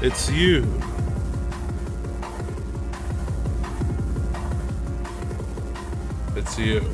It's you. It's you.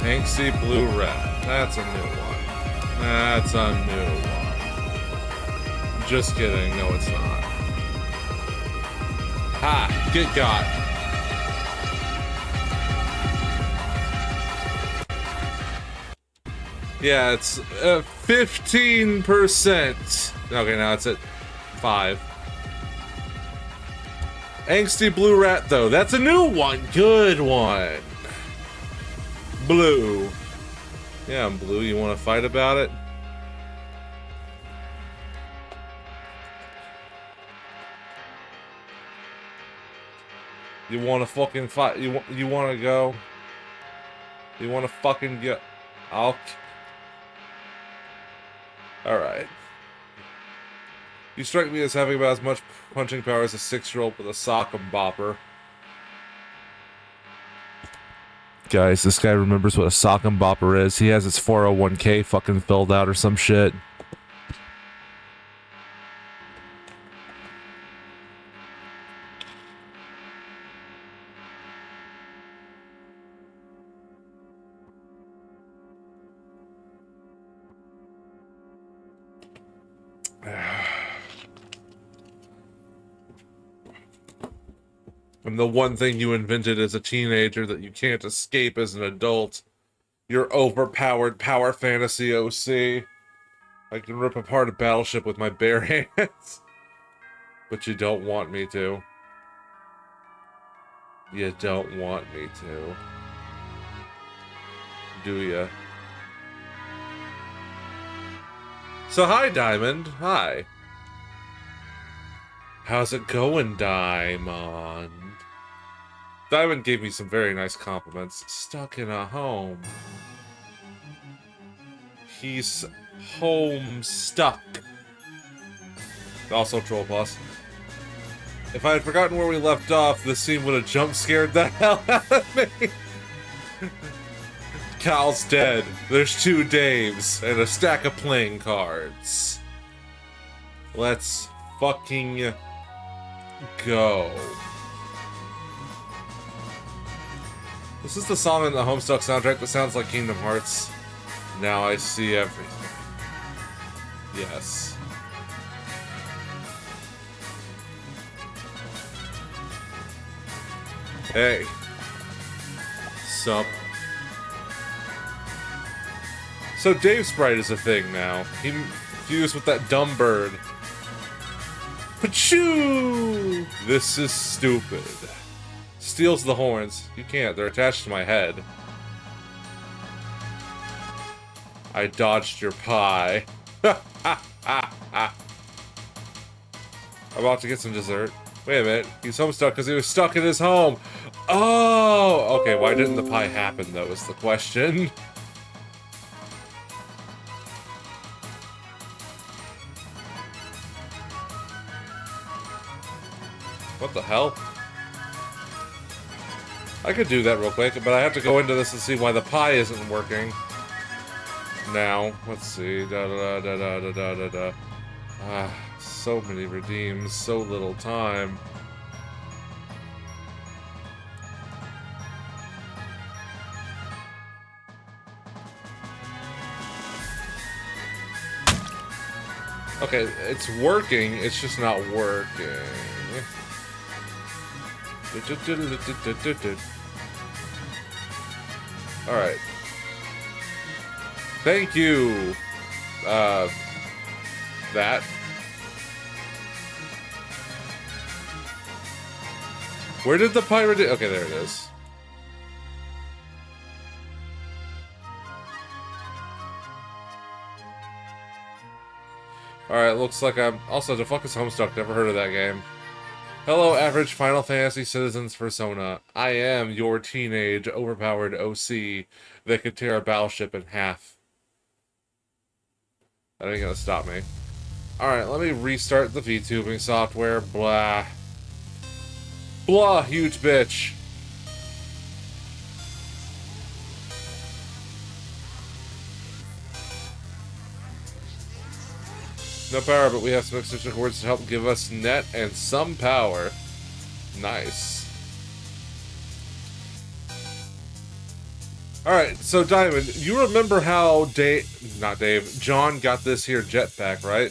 Angsty Blue Rat. That's a new one. That's a new one. Just kidding. No, it's not. Ha! Get got. Yeah, it's 15%. Okay, now it's at 5. Angsty Blue Rat, though. That's a new one. Good one. Blue. Yeah, I'm blue. You want to fight about it? You want to fucking fight? You want to go? You want to fucking go? All right. You strike me as having about as much punching power as a 6-year-old with a sock and bopper. Guys, this guy remembers what a sock and bopper is. He has his 401k fucking filled out or some shit. And the one thing you invented as a teenager that you can't escape as an adult. Your overpowered power fantasy OC. I can rip apart a battleship with my bare hands. But you don't want me to. You don't want me to. Do ya? So hi, Diamond. Hi. How's it going, Diamond? Diamond gave me some very nice compliments. Stuck in a home. He's Homestuck. Also Troll Plus. If I had forgotten where we left off, this scene would have jump scared the hell out of me. Cal's dead. There's 2 Daves and a stack of playing cards. Let's fucking go. This is the song in the Homestuck soundtrack that sounds like Kingdom Hearts. Now I see everything. Yes. Hey. Sup. So Dave Sprite is a thing now. He fused with that dumb bird. Pachoo! This is stupid. Steals the horns. You can't. They're attached to my head. I dodged your pie. I'm about to get some dessert. Wait a minute. He's Homestuck because he was stuck in his home. Oh! Okay, why didn't the pie happen, though, is the question. What the hell? I could do that real quick, but I have to go into this and see why the pie isn't working. Now, let's see. Da-da-da-da-da-da-da-da. Ah, so many redeems, so little time. Okay, it's working, it's just not working. Alright. Thank you. That. Where did the pirate... Okay, there it is. Alright, looks like I'm... Also, the fuck is Homestuck? Never heard of that game. Hello, average Final Fantasy citizens persona. I am your teenage, overpowered OC that could tear a battleship in half. That ain't gonna stop me. Alright, let me restart the VTubing software. Blah. Blah, huge bitch. No power, but we have some extra cords to help give us net and some power. Nice. Alright, so Diamond, you remember how John got this here jetpack, right?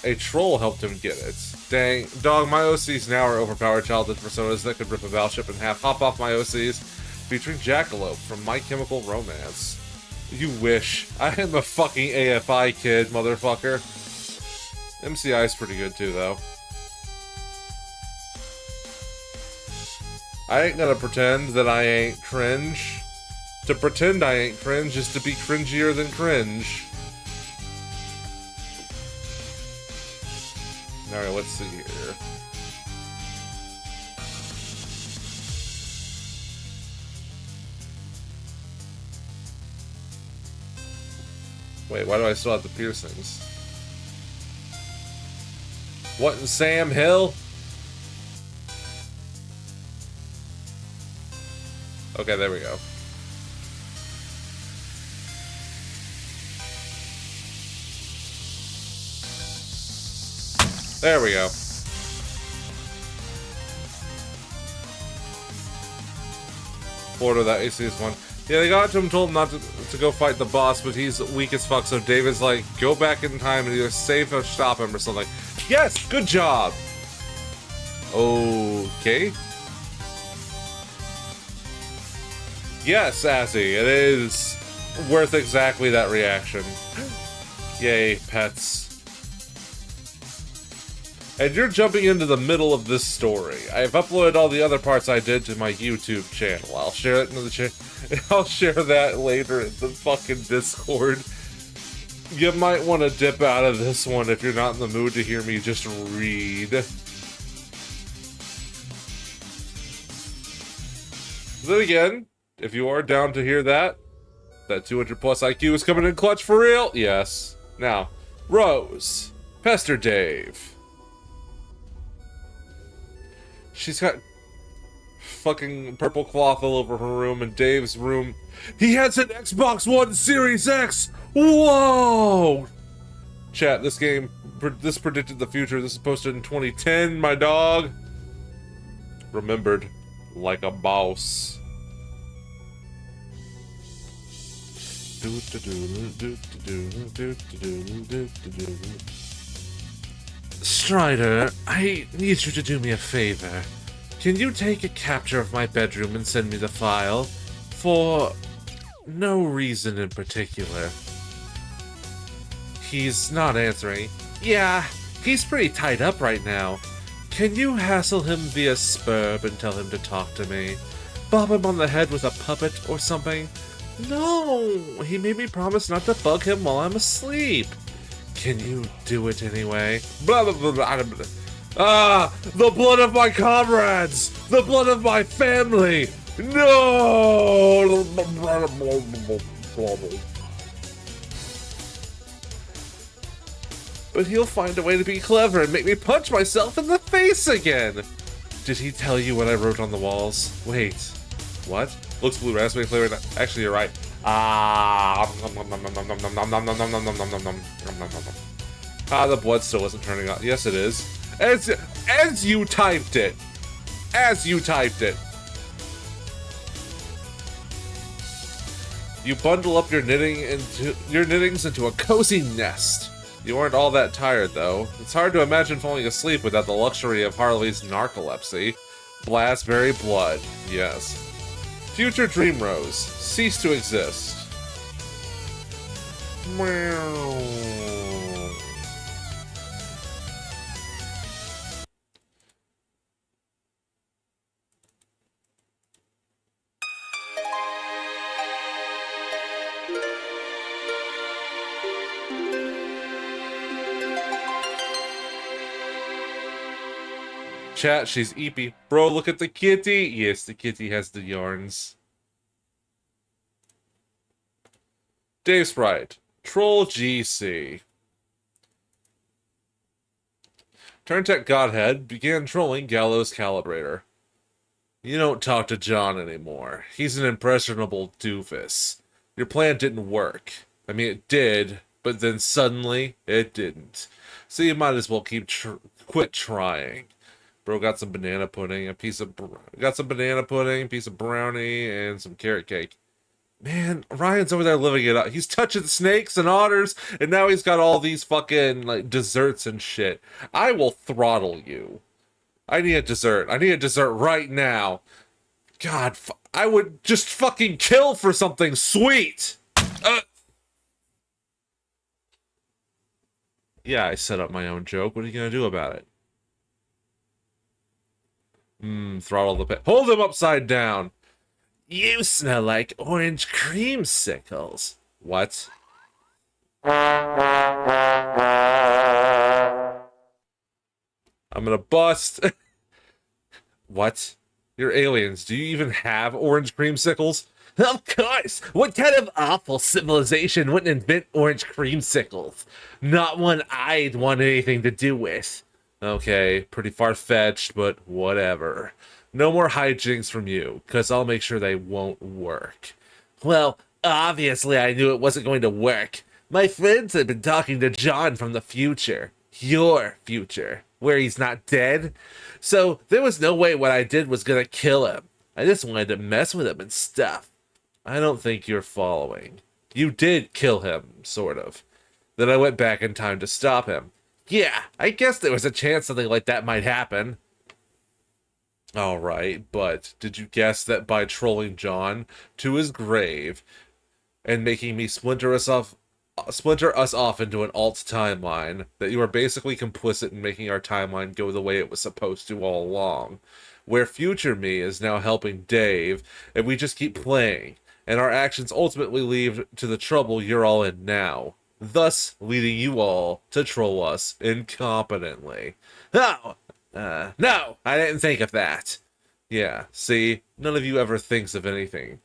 A troll helped him get it. Dang, dog, my OCs now are overpowered childhood personas that could rip a battleship in half. Hop off my OCs, featuring Jackalope from My Chemical Romance. You wish. I am a fucking AFI kid, motherfucker. MCI is pretty good too, though. I ain't gonna pretend that I ain't cringe. To pretend I ain't cringe is to be cringier than cringe. Alright, let's see here. Wait, why do I still have the piercings? What in Sam Hill? Okay, there we go. There we go. Florida, that AC's one. Yeah, they got to him, told him not to go fight the boss, but he's weak as fuck, so David's like, go back in time and either save or stop him or something. Yes! Good job! Okay. Yes, Sassy, it is worth exactly that reaction. Yay, pets. And you're jumping into the middle of this story. I have uploaded all the other parts I did to my YouTube channel. I'll share it in the channel. I'll share that later in the fucking Discord. You might want to dip out of this one if you're not in the mood to hear me just read. Then again, if you are down to hear that 200 plus IQ is coming in clutch for real? Yes. Now, Rose. Pester Dave. She's got fucking purple cloth all over her room, and Dave's room. He has an Xbox One Series X! Whoa! Chat, this predicted the future. This is posted in 2010, my dog. Remembered like a boss. Strider, I need you to do me a favor. Can you take a capture of my bedroom and send me the file? For no reason in particular. He's not answering. Yeah, he's pretty tied up right now. Can you hassle him via Spurb and tell him to talk to me? Bob him on the head with a puppet or something? No, he made me promise not to bug him while I'm asleep. Can you do it anyway? Blah, blah, blah, blah, blah. Ah! The blood of my comrades! The blood of my family! No! But he'll find a way to be clever and make me punch myself in the face again! Did he tell you what I wrote on the walls? Wait. What? Looks blue raspberry flavored. Actually, you're right. Ah, the blood still isn't turning on. Yes, it is. As you typed it. As you typed it. You bundle up your knittings into a cozy nest. You aren't all that tired, though. It's hard to imagine falling asleep without the luxury of Harley's narcolepsy. Blastberry blood. Yes. Future Dream Rose. Cease to exist. Meow. chat, she's eepy. Bro, look at the kitty. Yes, the kitty has the yarns. Dave Sprite. Troll GC. Turntech Godhead began trolling Gallows Calibrator. You don't talk to John anymore. He's an impressionable doofus. Your plan didn't work. I mean, it did, but then suddenly, it didn't. So you might as well quit trying. Bro got some banana pudding, piece of brownie, and some carrot cake. Man, Ryan's over there living it up. He's touching snakes and otters, and now he's got all these fucking, like, desserts and shit. I will throttle you. I need a dessert. I need a dessert right now. God, I would just fucking kill for something sweet. Yeah, I set up my own joke. What are you gonna do about it? Throttle the pet. Hold him upside down. You smell like orange creamsicles. What? I'm gonna bust. What? You're aliens. Do you even have orange creamsicles? Of course! What kind of awful civilization wouldn't invent orange creamsicles? Not one I'd want anything to do with. Okay, pretty far-fetched, but whatever. No more hijinks from you, because I'll make sure they won't work. Well, obviously I knew it wasn't going to work. My friends had been talking to John from the future. Your future. Where he's not dead. So there was no way what I did was gonna kill him. I just wanted to mess with him and stuff. I don't think you're following. You did kill him, sort of. Then I went back in time to stop him. Yeah, I guess there was a chance something like that might happen. Alright, but did you guess that by trolling John to his grave and making me splinter us off into an alt timeline, that you are basically complicit in making our timeline go the way it was supposed to all along, where future me is now helping Dave, and we just keep playing, and our actions ultimately lead to the trouble you're all in now, thus leading you all to troll us incompetently. No, I didn't think of that. Yeah, see, none of you ever thinks of anything.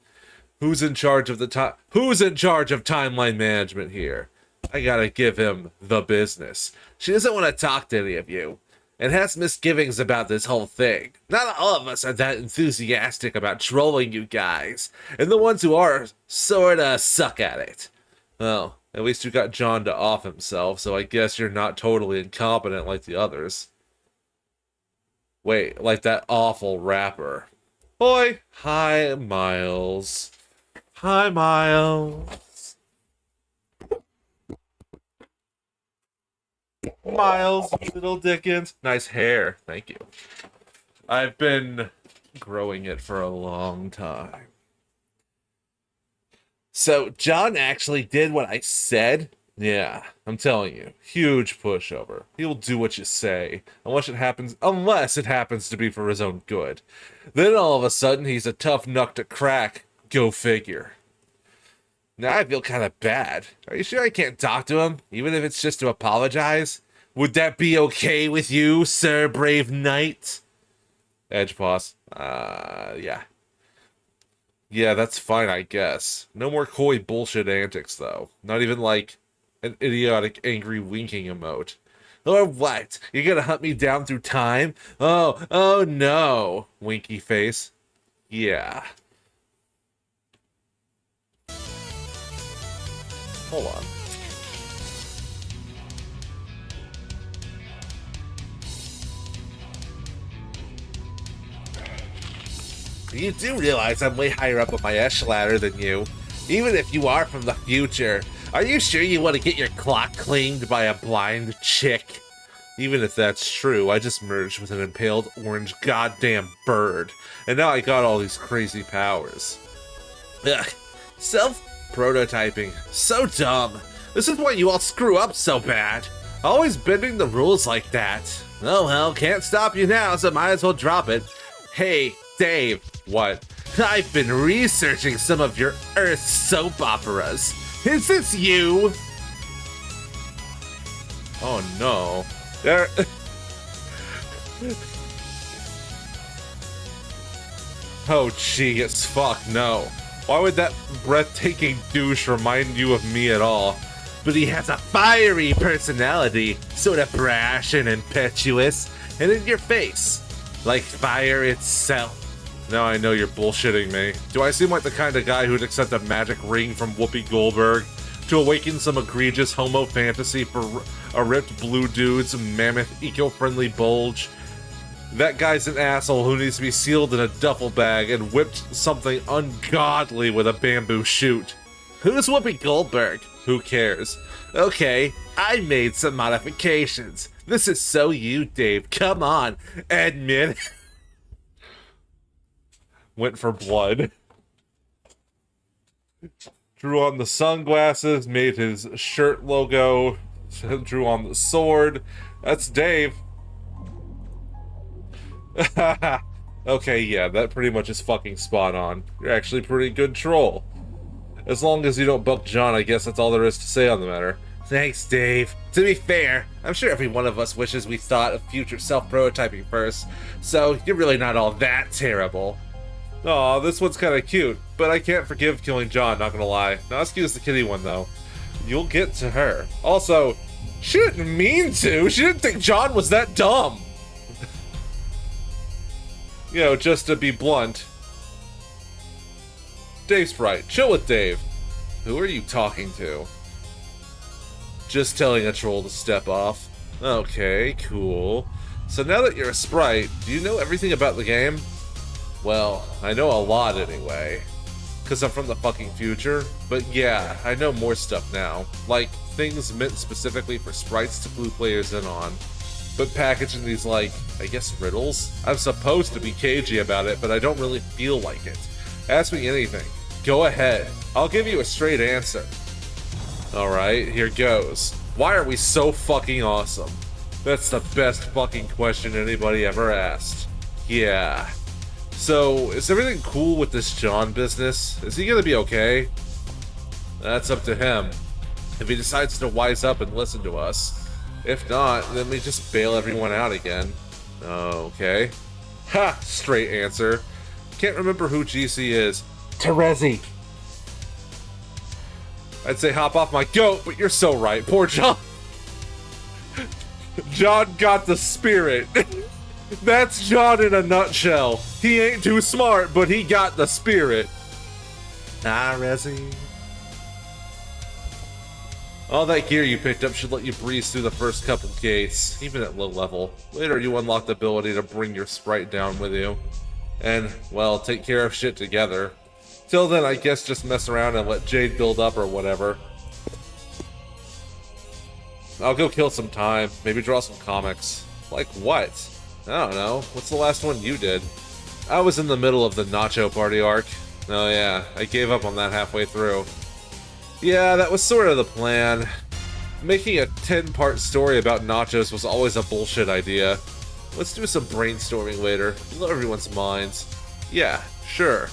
Who's in charge of timeline management here? I gotta give him the business. She doesn't want to talk to any of you, and has misgivings about this whole thing. Not all of us are that enthusiastic about trolling you guys, and the ones who are sorta suck at it. Well, at least you got John to off himself, so I guess you're not totally incompetent like the others. Wait, like that awful rapper. Boy, hi, Miles. Hi, Miles. Miles, little Dickens. Nice hair. Thank you. I've been growing it for a long time. So, John actually did what I said? Yeah, I'm telling you. Huge pushover. He'll do what you say. Unless it happens to be for his own good. Then all of a sudden, he's a tough nut to crack. Go figure. Now I feel kind of bad. Are you sure I can't talk to him? Even if it's just to apologize? Would that be okay with you, Sir Brave Knight? Edge pause. Yeah. Yeah, that's fine, I guess. No more coy bullshit antics, though. Not even, like, an idiotic angry winking emote. Or what? You're gonna hunt me down through time? Oh no. Winky face. Yeah. Hold on. You do realize I'm way higher up on my Esh ladder than you. Even if you are from the future, are you sure you want to get your clock claimed by a blind chick? Even if that's true, I just merged with an impaled orange goddamn bird, and now I got all these crazy powers. Ugh. Self-prototyping. So dumb. This is why you all screw up so bad. Always bending the rules like that. Oh well, can't stop you now, so might as well drop it. Hey, Dave. What? I've been researching some of your Earth soap operas. Is this you? Oh no. Oh, gee, it's fuck, no. Why would that breathtaking douche remind you of me at all? But he has a fiery personality, sort of brash and impetuous, and in your face, like fire itself. Now I know you're bullshitting me. Do I seem like the kind of guy who'd accept a magic ring from Whoopi Goldberg to awaken some egregious homo fantasy for a ripped blue dude's mammoth eco-friendly bulge? That guy's an asshole who needs to be sealed in a duffel bag and whipped something ungodly with a bamboo shoot. Who's Whoopi Goldberg? Who cares? Okay, I made some modifications. This is so you, Dave. Come on, admit. Went for blood. Drew on the sunglasses, made his shirt logo, drew on the sword. That's Dave. Okay, yeah, that pretty much is fucking spot on. You're actually a pretty good troll. As long as you don't buck John, I guess that's all there is to say on the matter. Thanks, Dave. To be fair, I'm sure every one of us wishes we thought of future self-prototyping first, so you're really not all that terrible. Aw, this one's kinda cute, but I can't forgive killing John, not gonna lie. Now excuse the kitty one, though. You'll get to her. Also, she didn't mean to! She didn't think John was that dumb! You know, just to be blunt. Dave Sprite, chill with Dave. Who are you talking to? Just telling a troll to step off. Okay, cool. So now that you're a sprite, do you know everything about the game? Well, I know a lot anyway. Cause I'm from the fucking future. But yeah, I know more stuff now. Like, things meant specifically for sprites to clue players in on. But packaged in these, like, I guess riddles? I'm supposed to be cagey about it, but I don't really feel like it. Ask me anything. Go ahead. I'll give you a straight answer. Alright, here goes. Why are we so fucking awesome? That's the best fucking question anybody ever asked. Yeah. So, is everything cool with this John business? Is he gonna be okay? That's up to him. If he decides to wise up and listen to us. If not, then we just bail everyone out again. Okay. Ha! Straight answer. Can't remember who GC is. Terezi. I'd say hop off my goat, but you're so right. Poor John. John got the spirit. That's John in a nutshell. He ain't too smart, but he got the spirit. Ah, Rezi. All that gear you picked up should let you breeze through the first couple gates, even at low level. Later, you unlock the ability to bring your sprite down with you. And, well, take care of shit together. Till then, I guess just mess around and let Jade build up or whatever. I'll go kill some time, maybe draw some comics. Like what? I don't know. What's the last one you did? I was in the middle of the Nacho Party arc. Oh yeah, I gave up on that halfway through. Yeah, that was sort of the plan. Making a 10-part story about nachos was always a bullshit idea. Let's do some brainstorming later. Blow everyone's minds. Yeah, sure.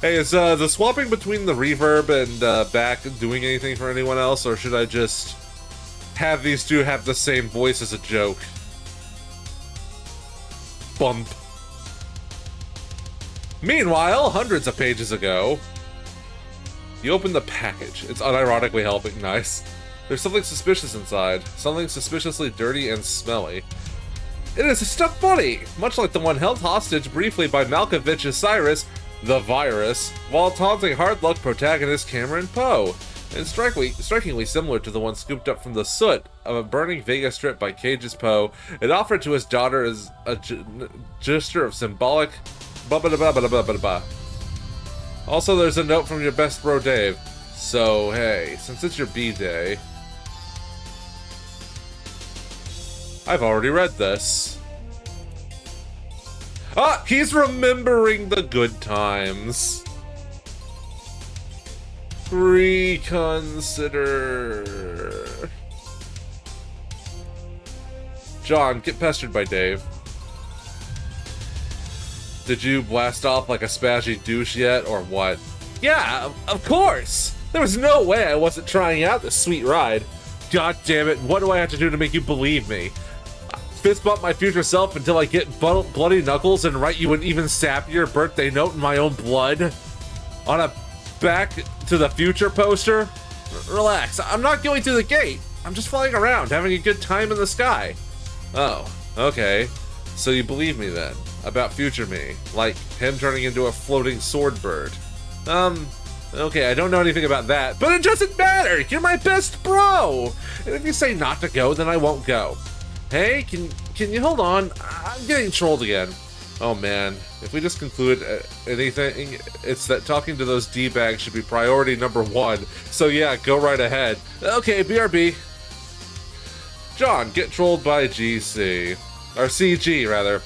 Hey, is the swapping between the reverb and back doing anything for anyone else, or should I just have these two have the same voice as a joke? Bump. Meanwhile, hundreds of pages ago, you open the package. It's unironically helping. Nice. There's something suspicious inside. Something suspiciously dirty and smelly. It is a stuffed bunny, much like the one held hostage briefly by Malkovich's Cyrus, the Virus, while taunting hard luck protagonist Cameron Poe, and strikingly similar to the one scooped up from the soot of a burning Vegas strip by Cage's Poe, and offered to his daughter as a gesture of symbolic ba-ba-da-ba-ba-da-ba-ba-da-ba. Also, there's a note from your best bro Dave. So, hey, since it's your B-Day, I've already read this. Ah, he's remembering the good times. Reconsider. John, get pestered by Dave. Did you blast off like a spazzy douche yet, or what? Yeah, of course! There was no way I wasn't trying out this sweet ride. God damn it, what do I have to do to make you believe me? fist bump my future self until I get bloody knuckles and write you an even sappier birthday note in my own blood on a Back to the Future poster? Relax, I'm not going through the gate. I'm just flying around, having a good time in the sky. Oh, okay. So you believe me then, about future me, like him turning into a floating sword bird. Okay, I don't know anything about that, but it doesn't matter! You're my best bro! And if you say not to go, then I won't go. Hey, can you hold on? I'm getting trolled again. Oh man, if we just conclude anything, it's that talking to those D-bags should be priority number 1. So yeah, go right ahead. Okay, BRB. John, get trolled by GC. Or CG, rather.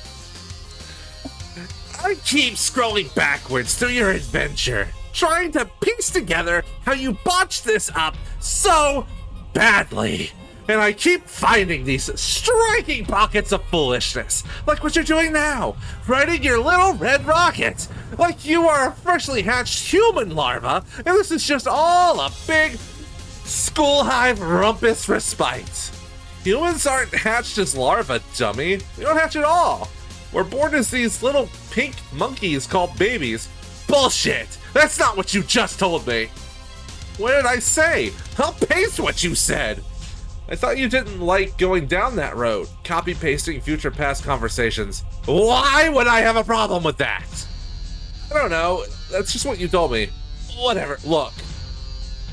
I keep scrolling backwards through your adventure, trying to piece together how you botched this up so badly. And I keep finding these striking pockets of foolishness, like what you're doing now, riding your little red rocket, like you are a freshly hatched human larva, and this is just all a big school hive rumpus respite. Humans aren't hatched as larvae, dummy. We don't hatch at all. We're born as these little pink monkeys called babies. Bullshit! That's not what you just told me. What did I say? I'll paste what you said. I thought you didn't like going down that road, copy-pasting future past conversations. Why would I have a problem with that? I don't know, that's just what you told me. Whatever, look.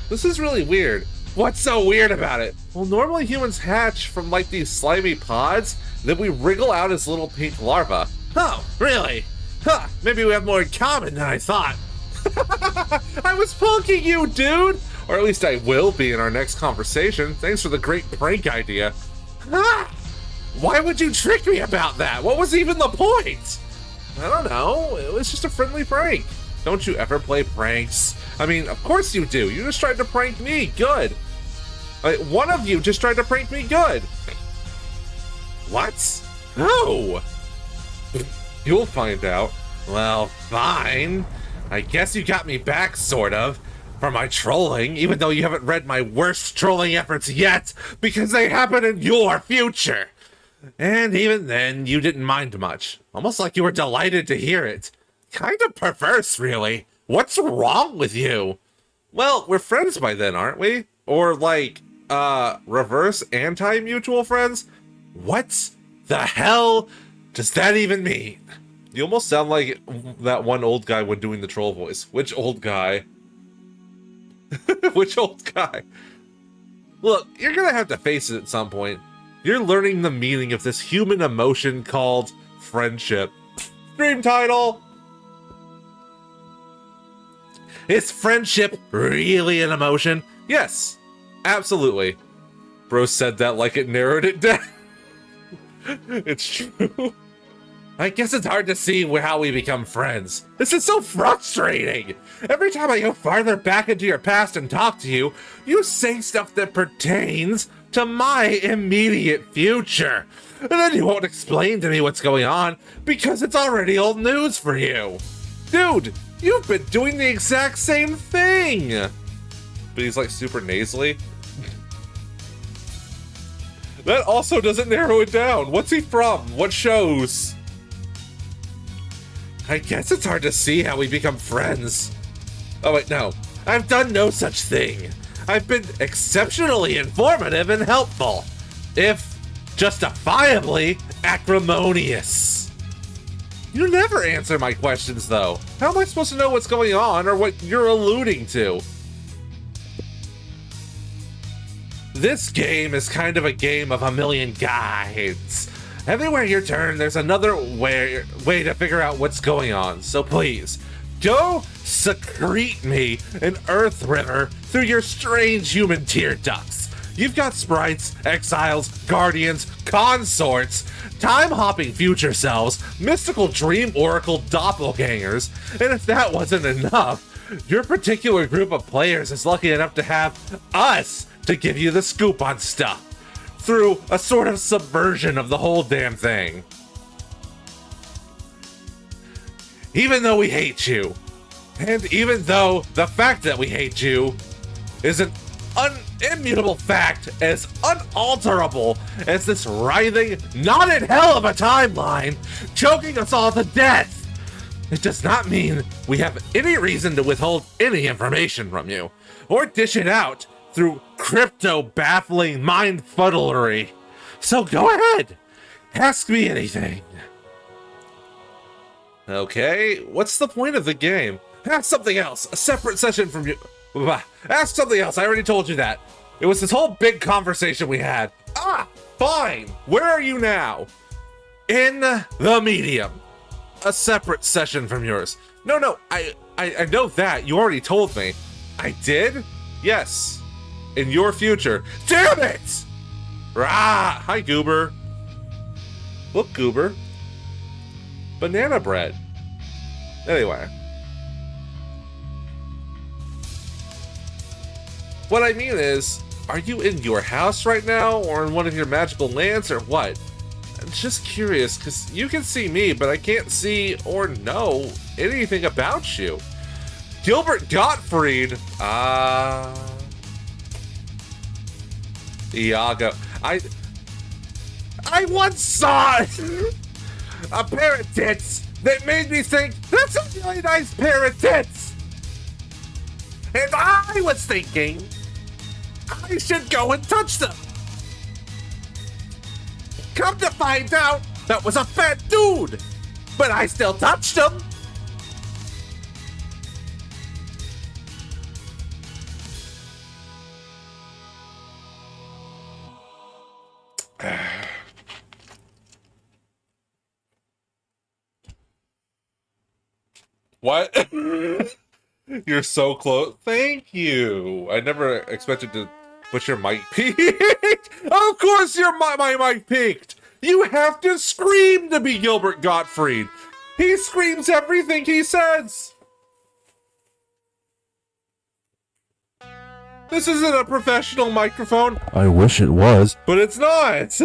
This is really weird. What's so weird about it? Well, normally humans hatch from like these slimy pods that we wriggle out as little pink larvae. Oh, really? Huh, maybe we have more in common than I thought. I was punking you, dude! Or at least I will be in our next conversation. Thanks for the great prank idea. Ah! Why would you trick me about that? What was even the point? I don't know. It was just a friendly prank. Don't you ever play pranks? I mean, of course you do. You just tried to prank me. Good. Like, one of you just tried to prank me. Good. What? No. You'll find out. Well, fine. I guess you got me back, sort of. For my trolling, even though you haven't read my worst trolling efforts yet, because they happen in your future. And even then, you didn't mind much. Almost like you were delighted to hear it. Kind of perverse, really. What's wrong with you? Well, we're friends by then, aren't we? Or like, reverse anti-mutual friends? What the hell does that even mean? You almost sound like that one old guy when doing the troll voice. Which old guy? Which old guy? Look, you're gonna have to face it at some point. You're learning the meaning of this human emotion called friendship. Stream title! Is friendship really an emotion? Yes, absolutely. Bro said that like it narrowed it down. It's true. I guess it's hard to see how we become friends. This is so frustrating! Every time I go farther back into your past and talk to you, you say stuff that pertains to my immediate future. And then you won't explain to me what's going on because it's already old news for you. Dude, you've been doing the exact same thing! But he's like super nasally. That also doesn't narrow it down. What's he from? What shows? I guess it's hard to see how we become friends. Oh wait, no. I've done no such thing. I've been exceptionally informative and helpful. If justifiably acrimonious. You never answer my questions, though. How am I supposed to know what's going on or what you're alluding to? This game is kind of a game of a million guides. Everywhere you turn, there's another way to figure out what's going on. So please, go secrete me an Earth River through your strange human tear ducts. You've got sprites, exiles, guardians, consorts, time-hopping future selves, mystical dream oracle doppelgangers, and if that wasn't enough, your particular group of players is lucky enough to have us to give you the scoop on stuff. Through a sort of subversion of the whole damn thing. Even though we hate you, and even though the fact that we hate you is an immutable fact, as unalterable as this writhing, knotted hell of a timeline, choking us all to death. It does not mean we have any reason to withhold any information from you, or dish it out through crypto-baffling mind-fuddlery. So go ahead, ask me anything. Okay, what's the point of the game? Ask something else, a separate session from you. Ask something else, I already told you that. It was this whole big conversation we had. Ah, fine, where are you now? In the medium. A separate session from yours. No, I know that. You already told me. I did? Yes. In your future. Damn it! Rah! Hi, Goober. Look, Goober. Banana bread. Anyway. What I mean is, are you in your house right now, or in one of your magical lands, or what? I'm just curious, because you can see me, but I can't see or know anything about you. Gilbert Gottfried. Iago. I once saw a pair of tits that made me think, that's a really nice pair of tits. And I was thinking, I should go and touch them. Come to find out, that was a fat dude, but I still touched him. What? You're so close. Thank you. I never expected to. But your mic peaked? Of course my mic peaked! You have to scream to be Gilbert Gottfried! He screams everything he says! This isn't a professional microphone. I wish it was. But it's not!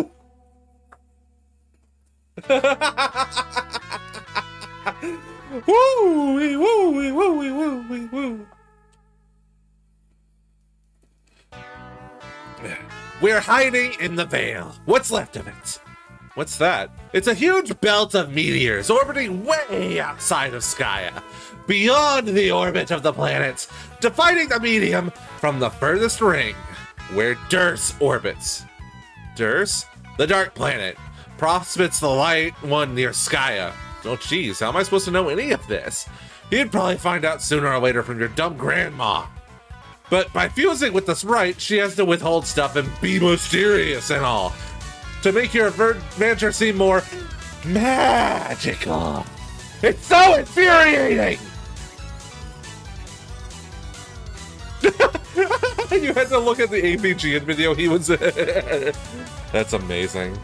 Woo! Wee, woo, wee, woo, wee, woo, wee, woo. We're hiding in the Veil. What's left of it? What's that? It's a huge belt of meteors orbiting way outside of Skya, beyond the orbit of the planets, dividing the medium from the furthest ring, where Durs orbits. Durs? The dark planet. Prospits the light one near Skya. Oh geez, how am I supposed to know any of this? You'd probably find out sooner or later from your dumb grandma. But by fusing with the sprite, she has to withhold stuff and be mysterious and all, to make your adventure seem more magical. It's so infuriating! You had to look at the APGN video he was in. That's amazing.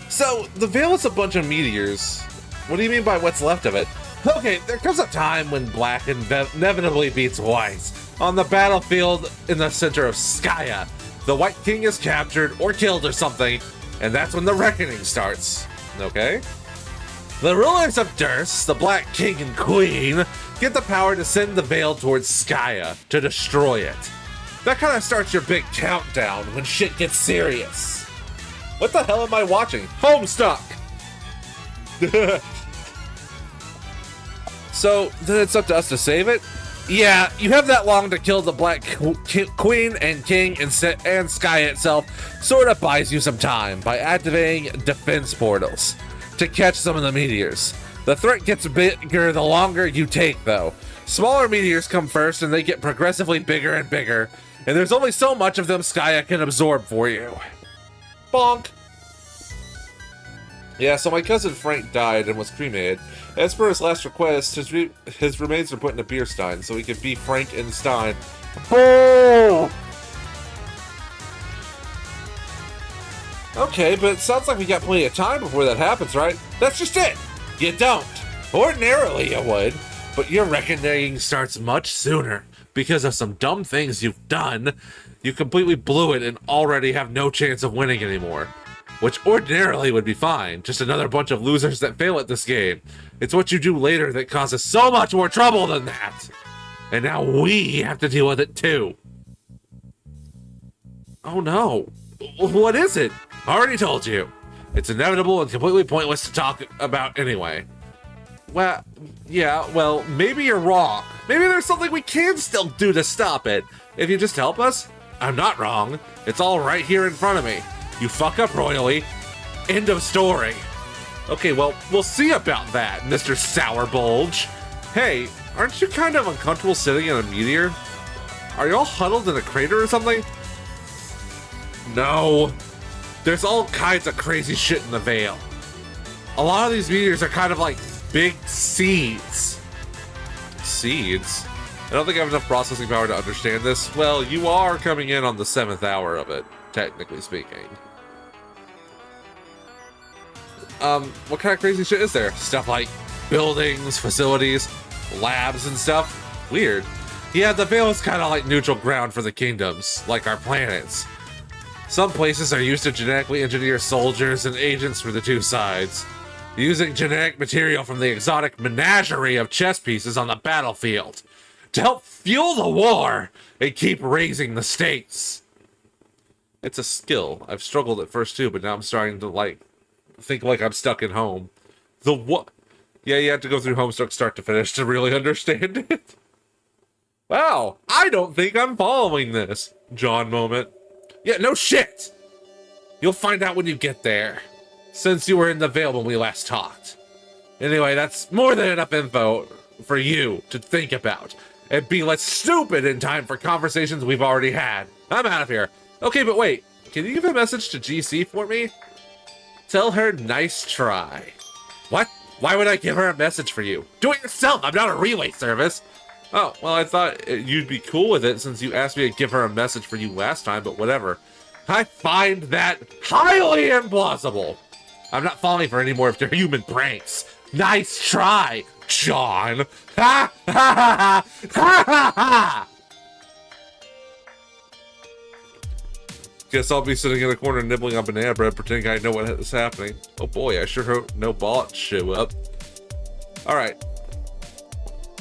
So, the Veil is a bunch of meteors. What do you mean by what's left of it? Okay, there comes a time when black inevitably beats white. On the battlefield in the center of Skya, the White King is captured or killed or something, and that's when the reckoning starts. Okay? The rulers of Durs, the Black King and Queen, get the power to send the Veil towards Skya to destroy it. That kind of starts your big countdown when shit gets serious. What the hell am I watching? Homestuck! So, then it's up to us to save it? Yeah, you have that long to kill the Black Queen and King and Skya itself sort of buys you some time by activating defense portals to catch some of the meteors. The threat gets bigger the longer you take, though. Smaller meteors come first and they get progressively bigger and bigger, and there's only so much of them Skya can absorb for you. Bonk! Yeah, so my cousin Frank died and was cremated. As per his last request, his remains are put in a beer stein so he could be Frank in Stein. Oh! Okay, but it sounds like we got plenty of time before that happens, right? That's just it! You don't. Ordinarily you would, but your reckoning starts much sooner. Because of some dumb things you've done, you completely blew it and already have no chance of winning anymore. Which ordinarily would be fine, just another bunch of losers that fail at this game. It's what you do later that causes so much more trouble than that. And now we have to deal with it too. Oh no. What is it? I already told you. It's inevitable and completely pointless to talk about anyway. Well, yeah, well, maybe you're wrong. Maybe there's something we can still do to stop it. If you just help us, I'm not wrong. It's all right here in front of me. You fuck up royally. End of story. Okay, well, we'll see about that, Mr. Sour Bulge. Hey, aren't you kind of uncomfortable sitting in a meteor? Are you all huddled in a crater or something? No. There's all kinds of crazy shit in the Veil. A lot of these meteors are kind of like big seeds. Seeds? I don't think I have enough processing power to understand this. Well, you are coming in on the 7th hour of it, technically speaking. What kind of crazy shit is there? Stuff like buildings, facilities, labs and stuff? Weird. Yeah, the Veil is kind of like neutral ground for the kingdoms, like our planets. Some places are used to genetically engineer soldiers and agents for the two sides, using genetic material from the exotic menagerie of chess pieces on the battlefield to help fuel the war and keep raising the stakes. It's a skill. I've struggled at first too, but now I'm starting to think like I'm stuck in home. The what? Yeah, you have to go through Homestuck start to finish to really understand it. Wow, I don't think I'm following this. John moment. Yeah, no shit! You'll find out when you get there, since you were in the Veil when we last talked. Anyway, that's more than enough info for you to think about, and be less stupid in time for conversations we've already had. I'm out of here. Okay, but wait, can you give a message to GC for me? Tell her nice try. What? Why would I give her a message for you? Do it yourself, I'm not a relay service. Oh, well, I thought you'd be cool with it since you asked me to give her a message for you last time, but whatever. I find that highly implausible. I'm not falling for any more of your human pranks. Nice try, John. Ha ha ha ha ha ha! Guess I'll be sitting in a corner nibbling on banana bread pretending I know what is happening. Oh boy, I sure hope no bots show up. Alright.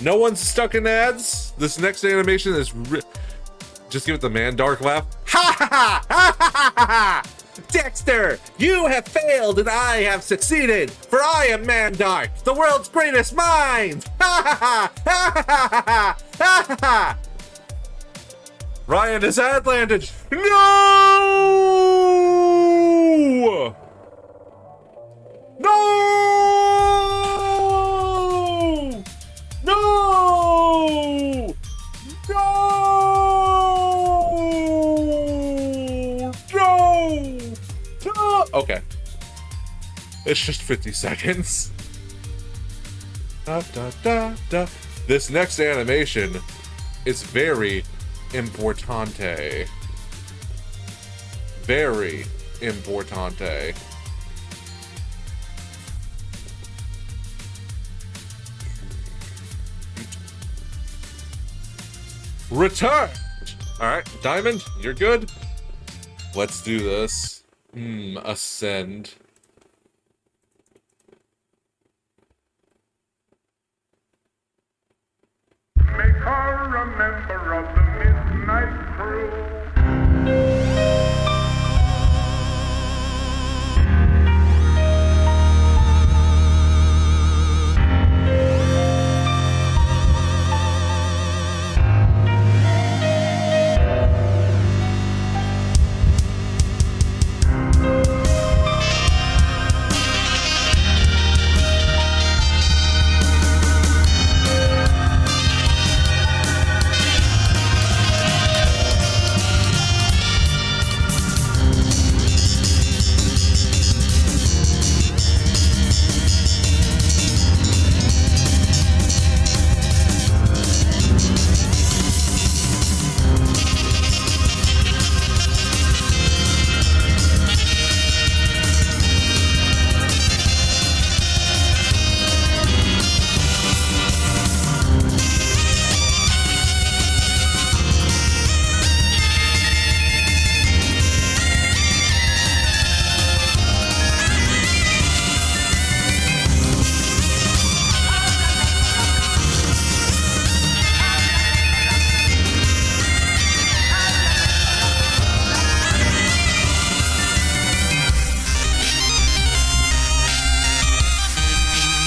No one's stuck in ads? This next animation is just give it the man dark laugh. Ha ha ha ha ha ha ha! Dexter, you have failed and I have succeeded, for I am Mandark, the world's greatest mind! Ha ha ha ha ha ha ha ha ha! Ryan is ad landed. No! No! No! No! No! Okay. It's just 50 seconds. Da, da, da, da. This next animation is very importante. Very importante. Return! Alright, Diamond, you're good? Let's do this. Ascend. Make her a member of the Midnight Crew.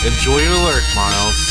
Enjoy your lurk, Miles.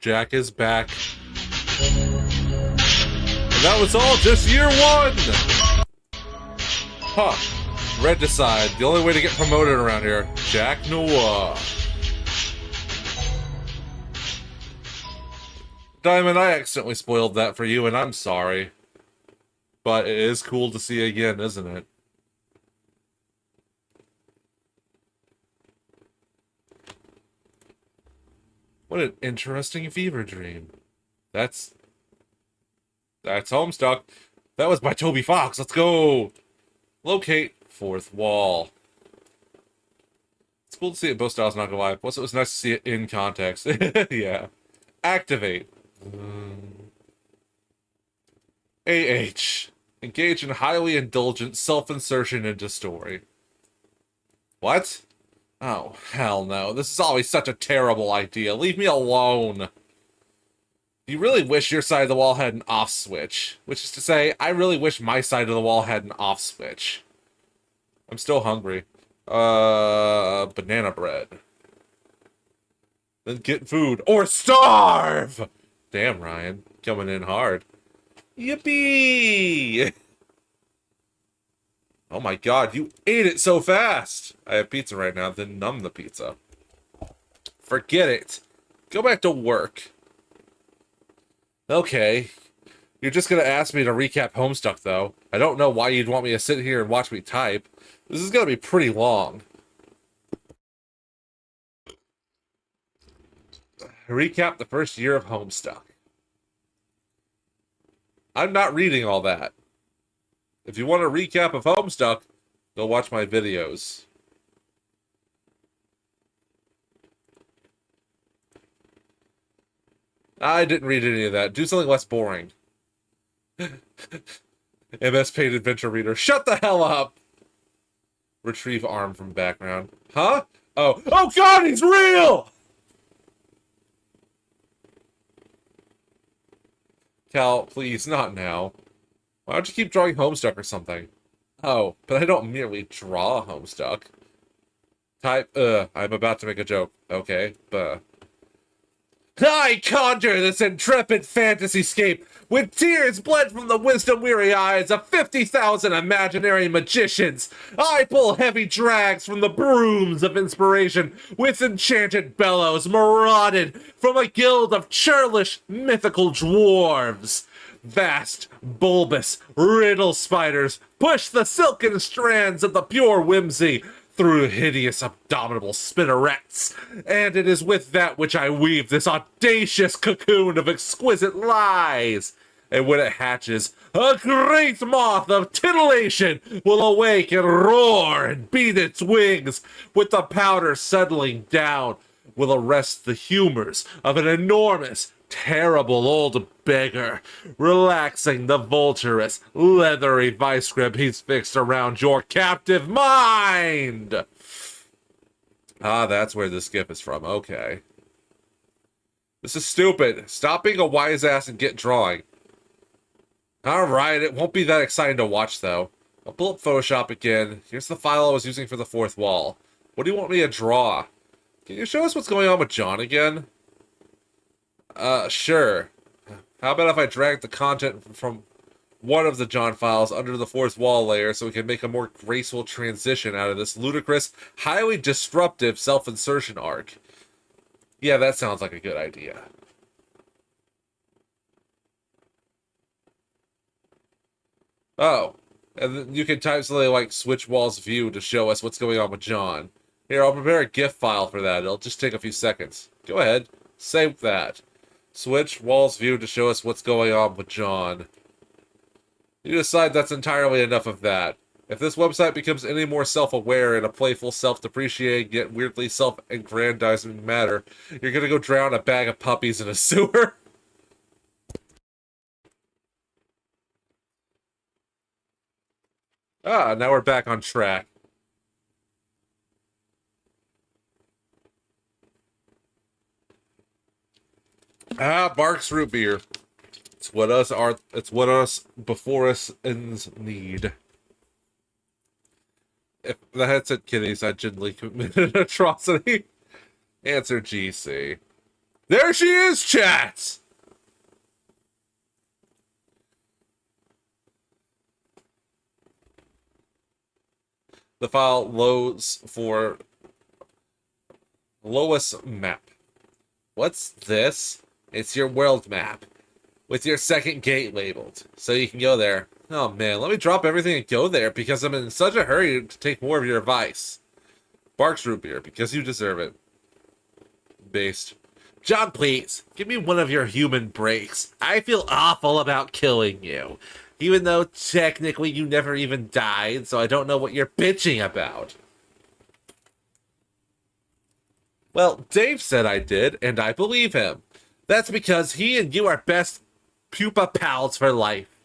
Jack is back. And that was all just year one! Huh. Red decide. The only way to get promoted around here. Jack Noah. Diamond, I accidentally spoiled that for you, and I'm sorry. But it is cool to see again, isn't it? What an interesting fever dream. That's Homestuck. That was by Toby Fox. Let's go. Locate fourth wall. It's cool to see it both styles not go live. Plus, it was nice to see it in context. Yeah. Activate. AH. Engage in highly indulgent self-insertion into story. What? Oh, hell no. This is always such a terrible idea. Leave me alone. You really wish your side of the wall had an off switch. Which is to say, I really wish my side of the wall had an off switch. I'm still hungry. Banana bread. Then get food. Or starve! Damn, Ryan. Coming in hard. Yippee! Oh my god, you ate it so fast! I have pizza right now, then numb the pizza. Forget it. Go back to work. Okay. You're just gonna ask me to recap Homestuck, though. I don't know why you'd want me to sit here and watch me type. This is gonna be pretty long. Recap the first year of Homestuck. I'm not reading all that. If you want a recap of Homestuck, go watch my videos. I didn't read any of that. Do something less boring. MS Paid Adventure Reader. Shut the hell up! Retrieve arm from background. Huh? Oh. Oh god, he's real! Cal, please, not now. Why don't you keep drawing Homestuck or something? Oh, but I don't merely draw Homestuck. Type, I'm about to make a joke. Okay, I conjure this intrepid fantasy-scape with tears bled from the wisdom-weary eyes of 50,000 imaginary magicians. I pull heavy drags from the brooms of inspiration with enchanted bellows marauded from a guild of churlish mythical dwarves. Vast, bulbous, riddle spiders push the silken strands of the pure whimsy through hideous abominable spinnerets, and it is with that which I weave this audacious cocoon of exquisite lies. And when it hatches, a great moth of titillation will awake and roar and beat its wings. With the powder settling down, will arrest the humors of an enormous, terrible old beggar, relaxing the vulturous, leathery vice grip he's fixed around your captive mind! Ah, that's where this gif is from. Okay. This is stupid. Stop being a wise ass and get drawing. Alright, it won't be that exciting to watch, though. I'll pull up Photoshop again. Here's the file I was using for the fourth wall. What do you want me to draw? Can you show us what's going on with John again? Sure. How about if I drag the content from one of the John files under the fourth wall layer so we can make a more graceful transition out of this ludicrous, highly disruptive self-insertion arc? Yeah, that sounds like a good idea. Oh, and then you can type something like switch walls view to show us what's going on with John. Here, I'll prepare a GIF file for that. It'll just take a few seconds. Go ahead. Save that. Switch walls view to show us what's going on with John. You decide that's entirely enough of that. If this website becomes any more self-aware in a playful, self-depreciating, yet weirdly self-aggrandizing manner, you're gonna go drown a bag of puppies in a sewer. Ah, now we're back on track. Ah, Barks root beer. It's what us before us ends need. If the headset kitties I gently committed an atrocity. Answer GC. There she is, chat! The file loads for Lois map. What's this? It's your world map with your second gate labeled, so you can go there. Oh man, let me drop everything and go there because I'm in such a hurry to take more of your advice. Barks root beer, because you deserve it. Based. John, please, give me one of your human breaks. I feel awful about killing you. Even though technically you never even died, so I don't know what you're bitching about. Well, Dave said I did, and I believe him. That's because he and you are best pupa pals for life.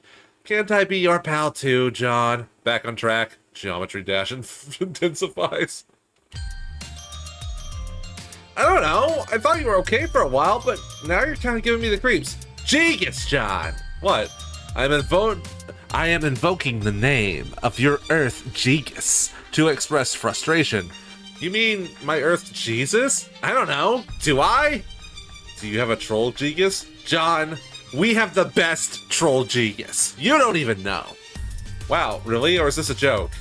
Can't I be your pal too, John? Back on track. Geometry dash intensifies. I don't know. I thought you were okay for a while, but now you're kind of giving me the creeps. Jegus, John! What? I am invoking the name of your Earth Jegus to express frustration. You mean my Earth Jesus? I don't know. Do I? Do you have a troll Jegus? John, we have the best troll Jegus. You don't even know. Wow, really? Or is this a joke?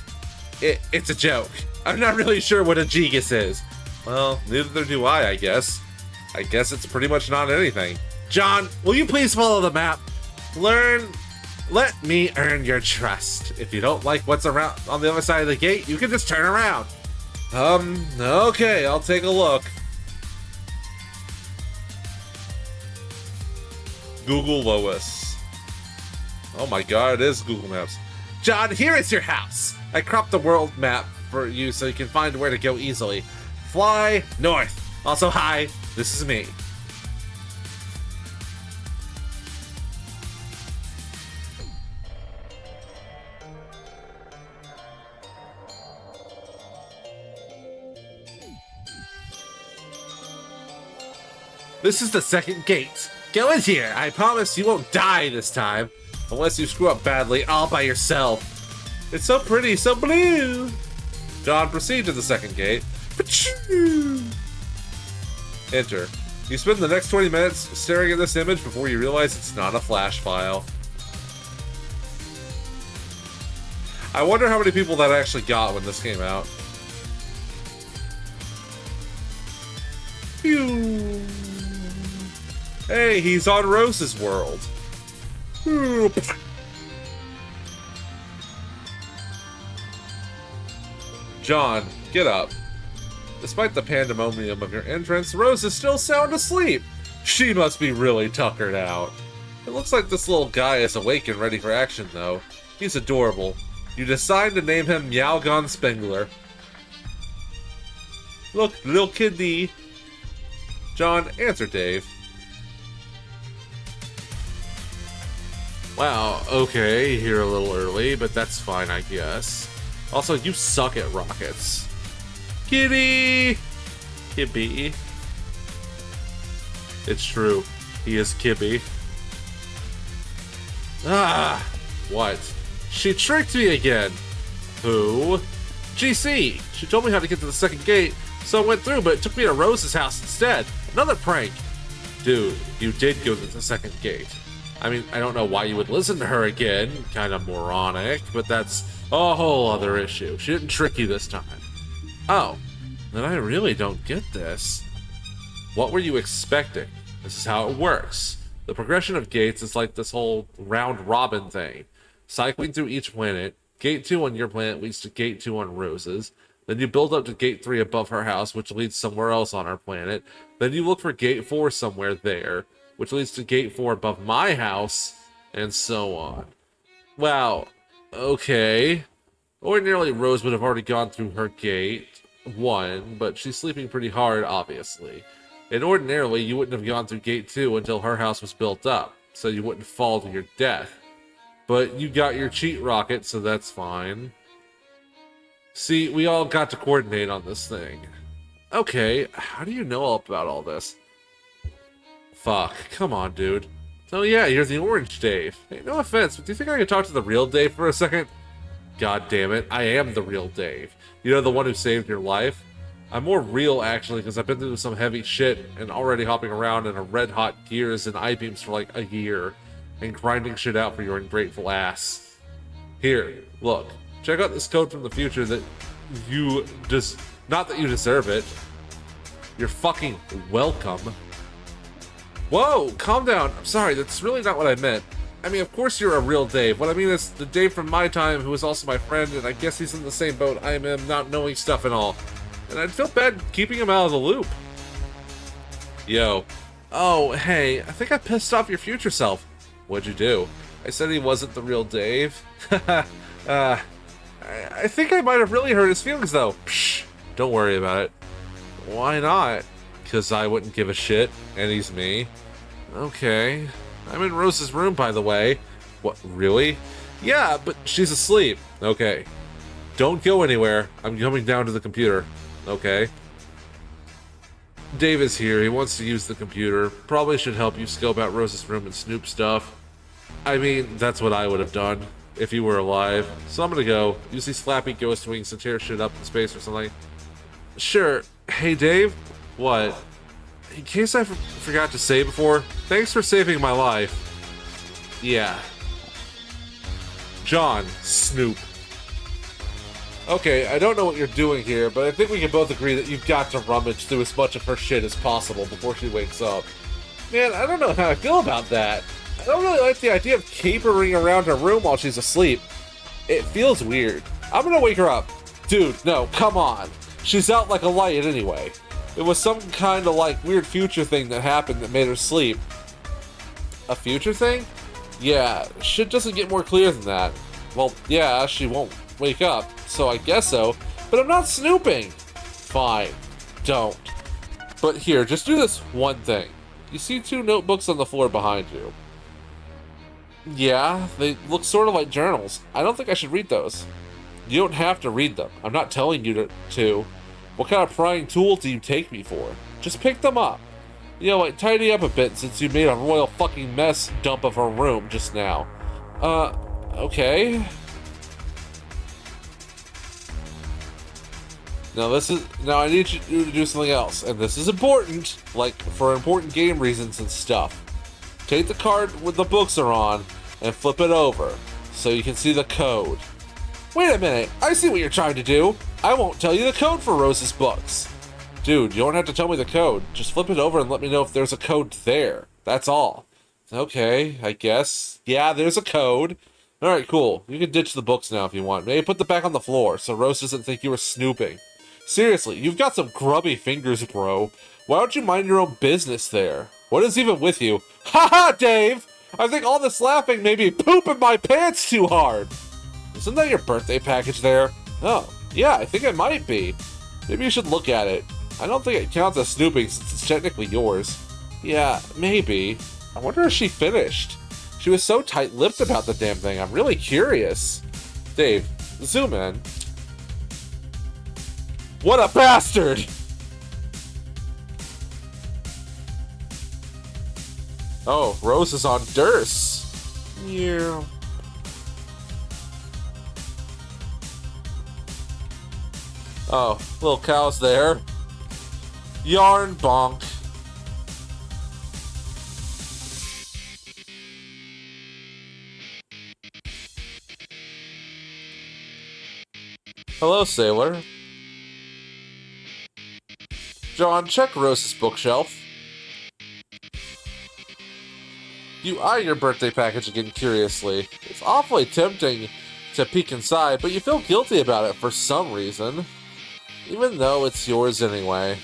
It's a joke. I'm not really sure what a Jegus is. Well, neither do I guess. I guess it's pretty much not anything. John, will you please follow the map? Let me earn your trust. If you don't like what's around on the other side of the gate, you can just turn around. Okay, I'll take a look. Google Lois. Oh my god, it is Google Maps. John, here is your house. I cropped the world map for you so you can find where to go easily. Fly north. Also, hi, this is me. This is the second gate. Go in here. I promise you won't die this time. Unless you screw up badly all by yourself. It's so pretty, so blue. John, proceed to the second gate. Enter. You spend the next 20 minutes staring at this image before you realize it's not a flash file. I wonder how many people that actually got when this came out. Phew. Hey, he's on Rose's world. John, get up. Despite the pandemonium of your entrance, Rose is still sound asleep. She must be really tuckered out. It looks like this little guy is awake and ready for action, though. He's adorable. You decide to name him Meowgon Spengler. Look, little kitty. John, answer Dave. Wow, okay, here a little early, but that's fine, I guess. Also, you suck at rockets. Kitty! Kibby. It's true. He is Kibby. Ah! What? She tricked me again! Who? GC! She told me how to get to the second gate, so I went through, but it took me to Rose's house instead. Another prank! Dude, you did go to the second gate. I mean, I don't know why you would listen to her again, kind of moronic, but that's a whole other issue. She didn't trick you this time. Oh, then I really don't get this. What were you expecting? This is how it works. The progression of gates is like this whole round-robin thing. cycling through each planet. Gate 2 on your planet leads to Gate 2 on Rose's. Then you build up to Gate 3 above her house, which leads somewhere else on our planet. Then you look for Gate 4 somewhere there, which leads to Gate 4 above my house, and so on. Wow. Okay. Ordinarily, Rose would have already gone through her Gate 1, but she's sleeping pretty hard, obviously. And ordinarily, you wouldn't have gone through Gate 2 until her house was built up, so you wouldn't fall to your death. But you got your cheat rocket, so that's fine. See, we all got to coordinate on this thing. Okay, how do you know all about all this? Fuck, come on, dude. So yeah, you're the orange Dave. Hey, no offense, but do you think I could talk to the real Dave for a second? God damn it, I am the real Dave. You know, the one who saved your life? I'm more real, actually, because I've been through some heavy shit and already hopping around in a red-hot gears and I-beams for like a year and grinding shit out for your ungrateful ass. Here, look. Check out this code from the future that you just... Not that you deserve it. You're fucking welcome. Whoa, calm down. I'm sorry, that's really not what I meant. I mean, of course you're a real Dave. What I mean is the Dave from my time who was also my friend, and I guess he's in the same boat I am, not knowing stuff and all. And I'd feel bad keeping him out of the loop. Yo. Oh, hey, I think I pissed off your future self. What'd you do? I said he wasn't the real Dave. I think I might have really hurt his feelings, though. Psh, don't worry about it. Why not? Because I wouldn't give a shit, and he's me. Okay. I'm in Rose's room, by the way. What, really? Yeah, but she's asleep. Okay. Don't go anywhere. I'm coming down to the computer. Okay. Dave is here. He wants to use the computer. Probably should help you scope out Rose's room and snoop stuff. I mean, that's what I would have done if you were alive. So I'm gonna go. Use these flappy ghost wings to tear shit up in space or something. Sure. Hey, Dave? What? In case I forgot to say before, thanks for saving my life. Yeah. John, Snoop. Okay, I don't know what you're doing here, but I think we can both agree that you've got to rummage through as much of her shit as possible before she wakes up. Man, I don't know how I feel about that. I don't really like the idea of capering around her room while she's asleep. It feels weird. I'm gonna wake her up. Dude, no, come on. She's out like a light anyway. It was some kind of like weird future thing that happened that made her sleep. A future thing? Yeah, shit doesn't get more clear than that. Well, yeah, she won't wake up, so I guess so. But I'm not snooping. Fine, don't. But here, just do this one thing. You see 2 notebooks on the floor behind you. Yeah, they look sort of like journals. I don't think I should read those. You don't have to read them. I'm not telling you to. What kind of prying tool do you take me for? Just pick them up. You know, like, tidy up a bit since you made a royal fucking mess dump of her room just now. Okay. Now I need you to do something else, and this is important, like, for important game reasons and stuff. Take the card with the books are on, and flip it over, so you can see the code. Wait a minute, I see what you're trying to do. I won't tell you the code for Rose's books. Dude, you don't have to tell me the code. Just flip it over and let me know if there's a code there. That's all. Okay, I guess. Yeah, there's a code. Alright, cool. You can ditch the books now if you want. Maybe put them back on the floor so Rose doesn't think you were snooping. Seriously, you've got some grubby fingers, bro. Why don't you mind your own business there? What is even with you? Haha, Dave! I think all this laughing made me poop in my pants too hard. Isn't that your birthday package there? Oh, yeah, I think it might be. Maybe you should look at it. I don't think it counts as snooping since it's technically yours. Yeah, maybe. I wonder if she finished. She was so tight-lipped about the damn thing. I'm really curious. Dave, zoom in. What a bastard! Oh, Rose is on Durst. Yeah. Oh, little cow's there. Yarn bonk. Hello, sailor. John, check Rose's bookshelf. You eye your birthday package again curiously. It's awfully tempting to peek inside, but you feel guilty about it for some reason, even though it's yours anyway.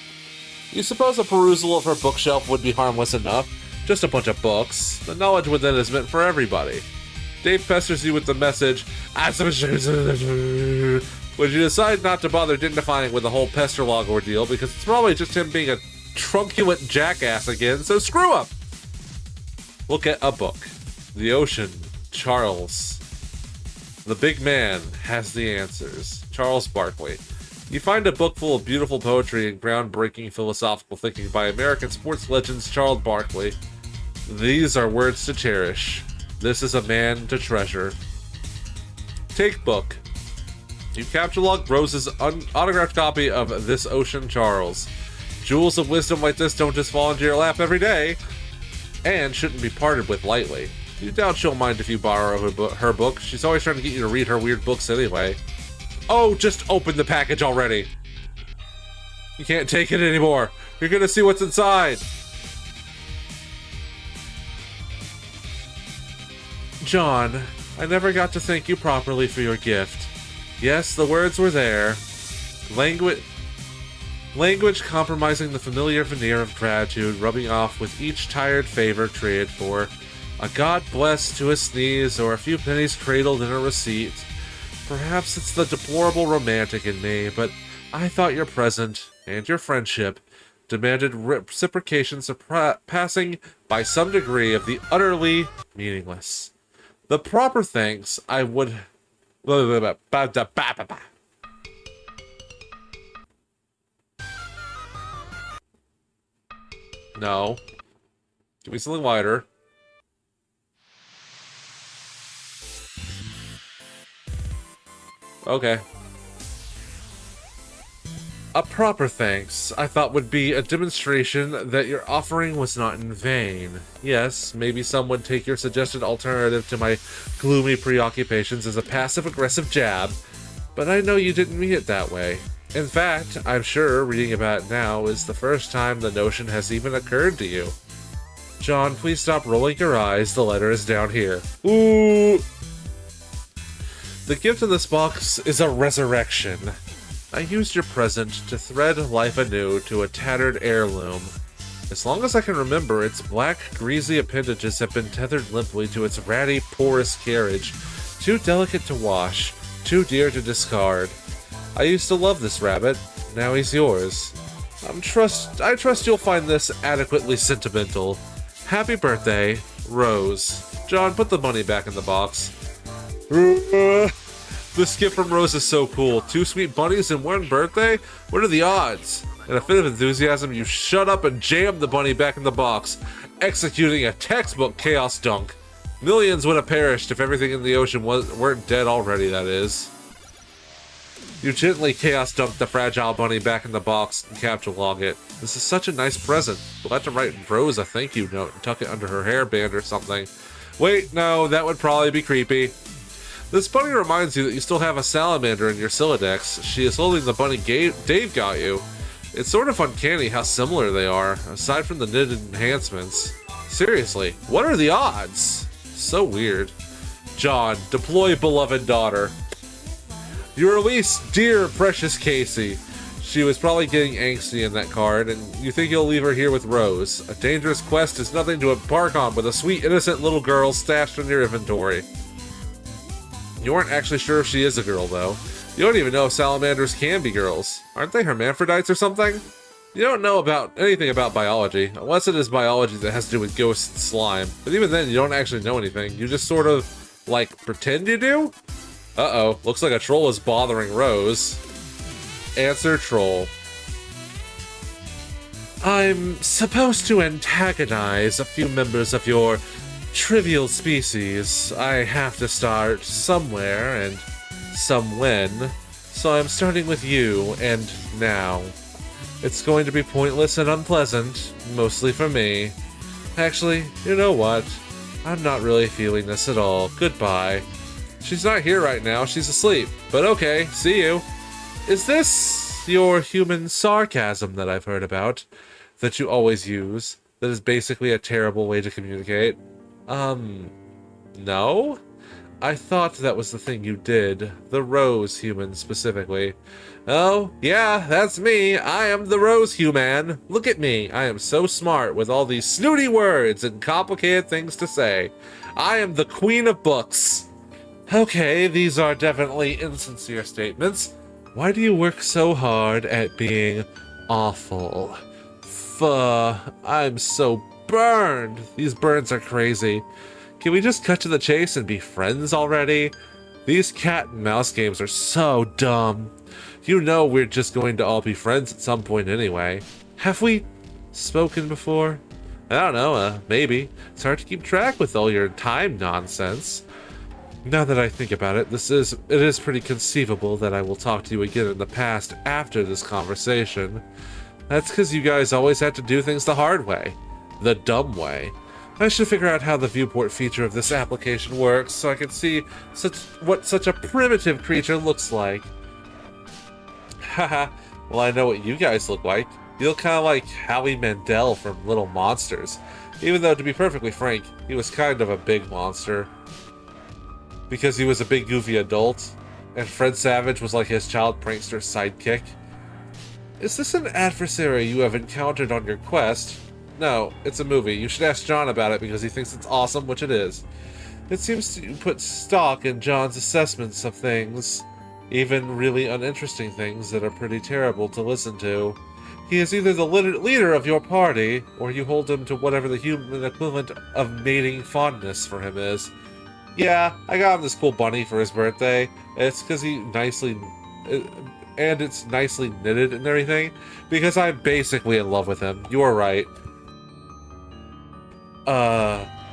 You suppose a perusal of her bookshelf would be harmless enough. Just a bunch of books. The knowledge within is meant for everybody. Dave pesters you with the message, but you decide not to bother dignifying with the whole pester log ordeal because it's probably just him being a truculent jackass again, so screw him! Look at a book. The Ocean, Charles. The big man has the answers. Charles Barkley. You find a book full of beautiful poetry and groundbreaking philosophical thinking by American sports legends Charles Barkley. These are words to cherish. This is a man to treasure. Take book. You capture log Rose's autographed copy of This Ocean Charles. Jewels of wisdom like this don't just fall into your lap every day, and shouldn't be parted with lightly. You doubt she'll mind if you borrow her book. She's always trying to get you to read her weird books anyway. Oh, just open the package already. You can't take it anymore. You're gonna see what's inside. John, I never got to thank you properly for your gift. Yes, the words were there. Language compromising the familiar veneer of gratitude, rubbing off with each tired favor traded for a God bless to a sneeze or a few pennies cradled in a receipt. Perhaps it's the deplorable romantic in me, but I thought your present and your friendship demanded reciprocation surpassing by some degree of the utterly meaningless. The proper thanks I would... No. Give me something lighter. Okay. A proper thanks, I thought, would be a demonstration that your offering was not in vain. Yes, maybe some would take your suggested alternative to my gloomy preoccupations as a passive-aggressive jab, but I know you didn't mean it that way. In fact, I'm sure reading about it now is the first time the notion has even occurred to you. John, please stop rolling your eyes. The letter is down here. Ooh! The gift in this box is a resurrection. I used your present to thread life anew to a tattered heirloom. As long as I can remember, its black, greasy appendages have been tethered limply to its ratty, porous carriage, too delicate to wash, too dear to discard. I used to love this rabbit. Now he's yours. I trust you'll find this adequately sentimental. Happy birthday, Rose. John, put the money back in the box. This gift from Rose is so cool. 2 sweet bunnies and 1 birthday? What are the odds? In a fit of enthusiasm, you shut up and jam the bunny back in the box, executing a textbook chaos dunk. Millions would have perished if everything in the ocean weren't dead already, that is. You gently chaos dunk the fragile bunny back in the box and capture log it. This is such a nice present. We'll have to write Rose a thank you note and tuck it under her hairband or something. Wait, no, that would probably be creepy. This bunny reminds you that you still have a salamander in your Silodex. She is holding the bunny Dave got you. It's sort of uncanny how similar they are, aside from the knitted enhancements. Seriously, what are the odds? So weird. John, deploy beloved daughter. You release dear precious Casey. She was probably getting angsty in that card, and you think you'll leave her here with Rose. A dangerous quest is nothing to embark on with a sweet innocent little girl stashed in your inventory. You aren't actually sure if she is a girl, though. You don't even know if salamanders can be girls. Aren't they hermaphrodites or something? You don't know anything about biology, unless it is biology that has to do with ghosts and slime. But even then, you don't actually know anything. You just sort of, like, pretend you do? Uh-oh, looks like a troll is bothering Rose. Answer troll. I'm supposed to antagonize a few members of your trivial species. I have to start somewhere and somewhen, so I'm starting with you and now. It's going to be pointless and unpleasant, mostly for me. Actually, you know what? I'm not really feeling this at all. Goodbye. She's not here right now, she's asleep. But okay, see you. Is this your human sarcasm that I've heard about, that you always use, that is basically a terrible way to communicate? No? I thought that was the thing you did. The rose human, specifically. Oh, yeah, that's me. I am the rose human. Look at me. I am so smart with all these snooty words and complicated things to say. I am the queen of books. Okay, these are definitely insincere statements. Why do you work so hard at being awful? I'm so burned. These burns are crazy. Can we just cut to the chase and be friends already? These cat and mouse games are so dumb. You know we're just going to all be friends at some point anyway. Have we spoken before? I don't know, maybe. It's hard to keep track with all your time nonsense. Now that I think about it, it is pretty conceivable that I will talk to you again in the past after this conversation. That's because you guys always had to do things the hard way. The dumb way. I should figure out how the viewport feature of this application works so I can see what such a primitive creature looks like. Haha, well I know what you guys look like. You look kind of like Howie Mandel from Little Monsters. Even though, to be perfectly frank, he was kind of a big monster. Because he was a big goofy adult, and Fred Savage was like his child prankster sidekick. Is this an adversary you have encountered on your quest? No, it's a movie. You should ask John about it because he thinks it's awesome, which it is. It seems to put stock in John's assessments of things, even really uninteresting things that are pretty terrible to listen to. He is either the leader of your party, or you hold him to whatever the human equivalent of mating fondness for him is. Yeah, I got him this cool bunny for his birthday. It's because and it's nicely knitted and everything, because I'm basically in love with him. You are right.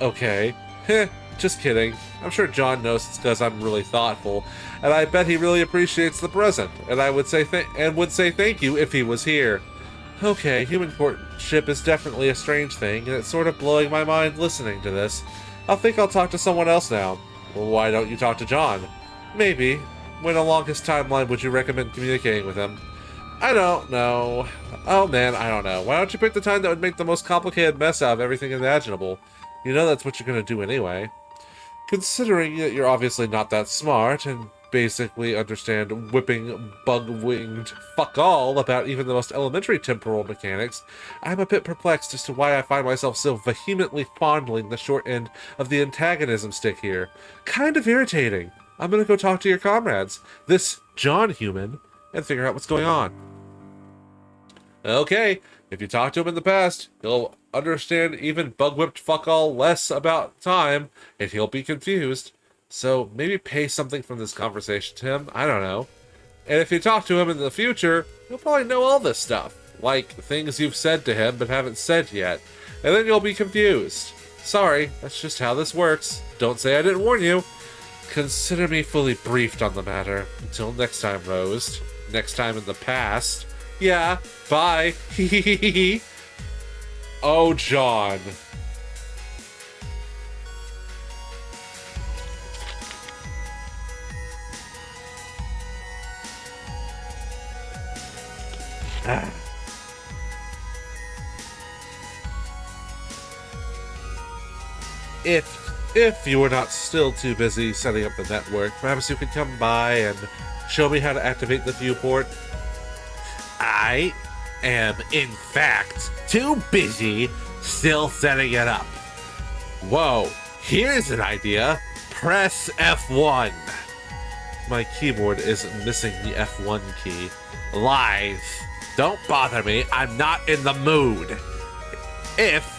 Okay. Heh, just kidding. I'm sure John knows it's because I'm really thoughtful, and I bet he really appreciates the present, and I would say thank you if he was here. Okay, human courtship is definitely a strange thing, and it's sort of blowing my mind listening to this. I think I'll talk to someone else now. Well, why don't you talk to John? Maybe. When along his timeline would you recommend communicating with him? I don't know. Oh man, I don't know. Why don't you pick the time that would make the most complicated mess out of everything imaginable? You know that's what you're gonna do anyway. Considering that you're obviously not that smart, and basically understand whipping bug-winged fuck all about even the most elementary temporal mechanics, I'm a bit perplexed as to why I find myself so vehemently fondling the short end of the antagonism stick here. Kind of irritating. I'm gonna go talk to your comrades, this John human, and figure out what's going on. Okay, if you talk to him in the past, he'll understand even bug-whipped fuck all less about time, and he'll be confused. So maybe pay something from this conversation to him. I don't know. And if you talk to him in the future, he'll probably know all this stuff. Like things you've said to him but haven't said yet. And then you'll be confused. Sorry, that's just how this works. Don't say I didn't warn you. Consider me fully briefed on the matter. Until next time, Rose. Next time in the past. Yeah, bye. Oh, John. If you were not still too busy setting up the network, perhaps you could come by and show me how to activate the viewport. I am, in fact, too busy still setting it up. Whoa, here's an idea. Press F1. My keyboard is missing the F1 key. Lies. Don't bother me. I'm not in the mood. If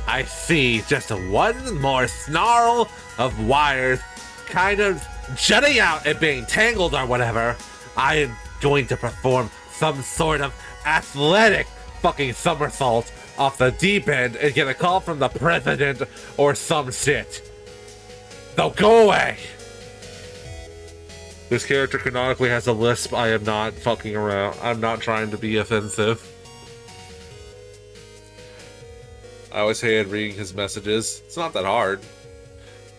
I see just one more snarl of wires kind of jutting out and being tangled or whatever, I am going to perform some sort of athletic fucking somersault off the deep end and get a call from the president or some shit. So go away. This character canonically has a lisp. I am not fucking around. I'm not trying to be offensive. I always hated reading his messages. It's not that hard.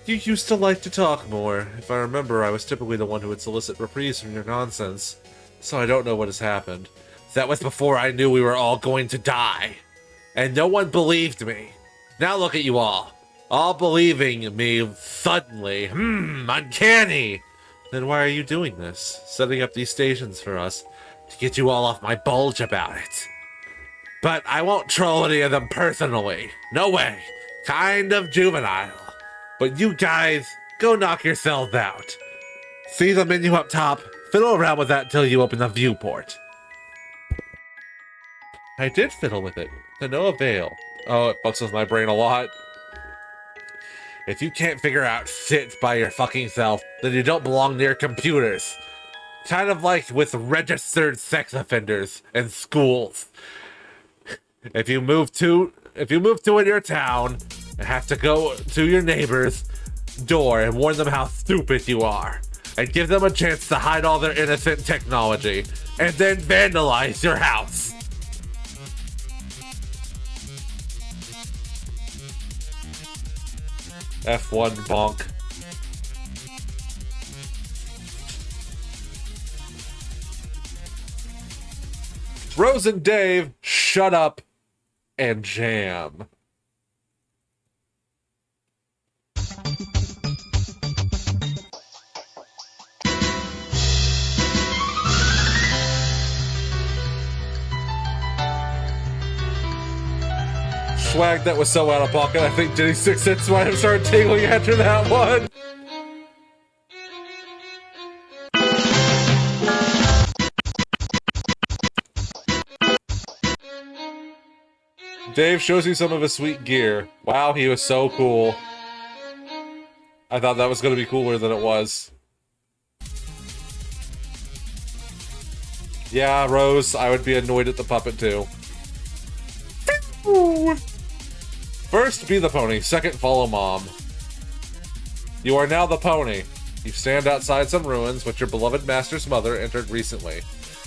You used to like to talk more. If I remember, I was typically the one who would solicit reprise from your nonsense. So I don't know what has happened. That was before I knew we were all going to die. And no one believed me. Now look at you all. All believing me suddenly. Uncanny. Then why are you doing this? Setting up these stations for us to get you all off my bulge about it. But I won't troll any of them personally. No way. Kind of juvenile. But you guys, go knock yourselves out. See the menu up top? Fiddle around with that till you open the viewport. I did fiddle with it, to no avail. Oh, it fucks with my brain a lot. If you can't figure out shit by your fucking self, then you don't belong near computers. Kind of like with registered sex offenders in schools. If you move to in your town and have to go to your neighbor's door and warn them how stupid you are, and give them a chance to hide all their innocent technology, and then vandalize your house. F1 bonk. Rose and Dave, shut up and jam. Swag, that was so out of pocket. I think Diddy 6 Cents might have started tingling after that one. Dave shows you some of his sweet gear. Wow, he was so cool. I thought that was going to be cooler than it was. Yeah, Rose, I would be annoyed at the puppet too. First, be the pony. Second, follow mom. You are now the pony. You stand outside some ruins which your beloved master's mother entered recently.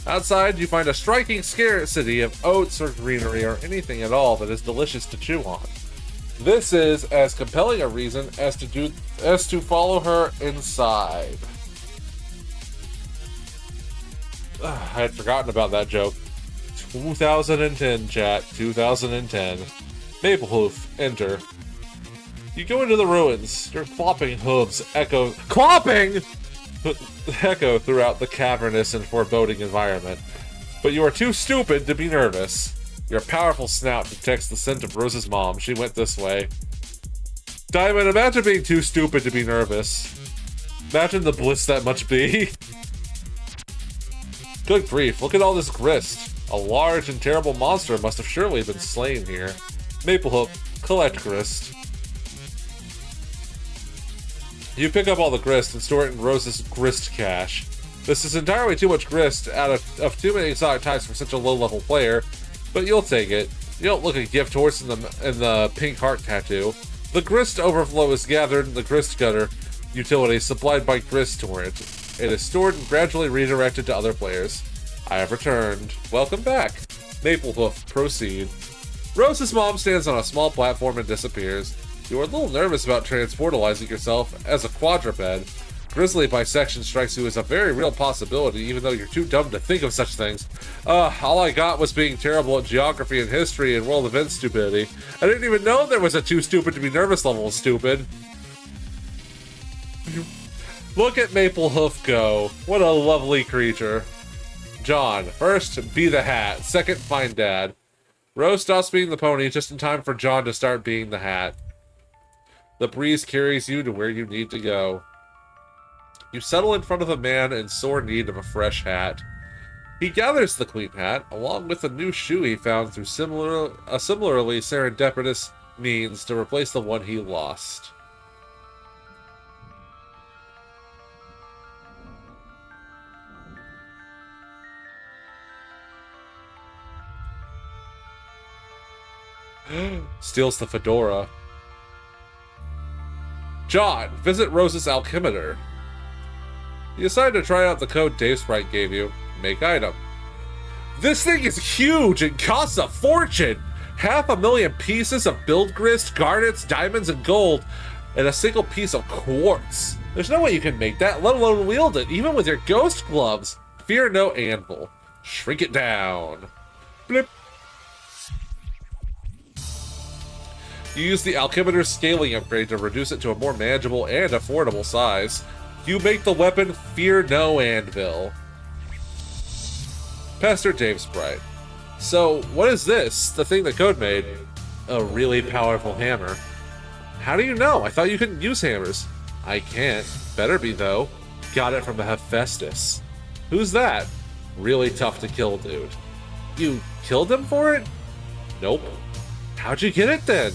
Outside, you find a striking scarcity of oats or greenery or anything at all that is delicious to chew on. This is as compelling a reason as to follow her inside. I had forgotten about that joke. 2010, chat. 2010. Maplehoof, enter. You go into the ruins. Your clopping hooves echo... Clopping! Echo throughout the cavernous and foreboding environment. But you are too stupid to be nervous. Your powerful snout detects the scent of Rose's mom. She went this way. Diamond, imagine being too stupid to be nervous. Imagine the bliss that must be. Good grief, look at all this grist. A large and terrible monster must have surely been slain here. Maplehoof, collect grist. You pick up all the grist and store it in Rose's grist cache. This is entirely too much grist out of too many exotic types for such a low-level player, but you'll take it. You don't look a gift horse in the pink heart tattoo. The grist overflow is gathered in the grist gutter utility supplied by Grist Torrent. It is stored and gradually redirected to other players. I have returned. Welcome back. Maplehoof, proceed. Rose's mom stands on a small platform and disappears. You are a little nervous about transportalizing yourself as a quadruped. Grisly bisection strikes you as a very real possibility, even though you're too dumb to think of such things. All I got was being terrible at geography and history and world event stupidity. I didn't even know there was a too stupid to be nervous level of stupid. Look at Maplehoof go. What a lovely creature. John, first, be the hat. Second, find Dad. Rose stops being the pony just in time for John to start being the hat. The breeze carries you to where you need to go. You settle in front of a man in sore need of a fresh hat. He gathers the clean hat, along with a new shoe he found through similarly serendipitous means to replace the one he lost. Steals the fedora. John, visit Rose's alchemitor. You decide to try out the code Dave Sprite gave you. Make item. This thing is huge and costs a fortune! 500,000 pieces of build grist, garnets, diamonds, and gold, and a single piece of quartz. There's no way you can make that, let alone wield it, even with your ghost gloves. Fear no anvil. Shrink it down. Blip. You use the Alchemider's scaling upgrade to reduce it to a more manageable and affordable size. You make the weapon Fear No Anvil. Pastor Dave Sprite. So, what is this? The thing that Code made? A really powerful hammer. How do you know? I thought you couldn't use hammers. I can't. Better be, though. Got it from a Hephaestus. Who's that? Really tough to kill, dude. You killed him for it? Nope. How'd you get it, then?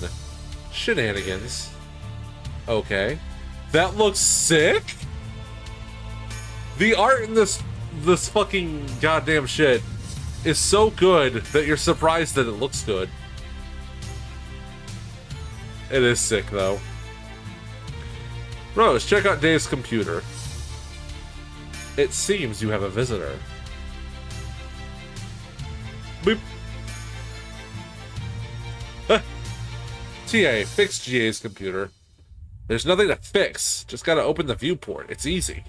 Shenanigans. Okay. That looks sick? The art in this fucking goddamn shit is so good that you're surprised that it looks good. It is sick, though. Rose, check out Dave's computer. It seems you have a visitor. Boop. TA, fix GA's computer. There's nothing to fix. Just gotta open the viewport. It's easy.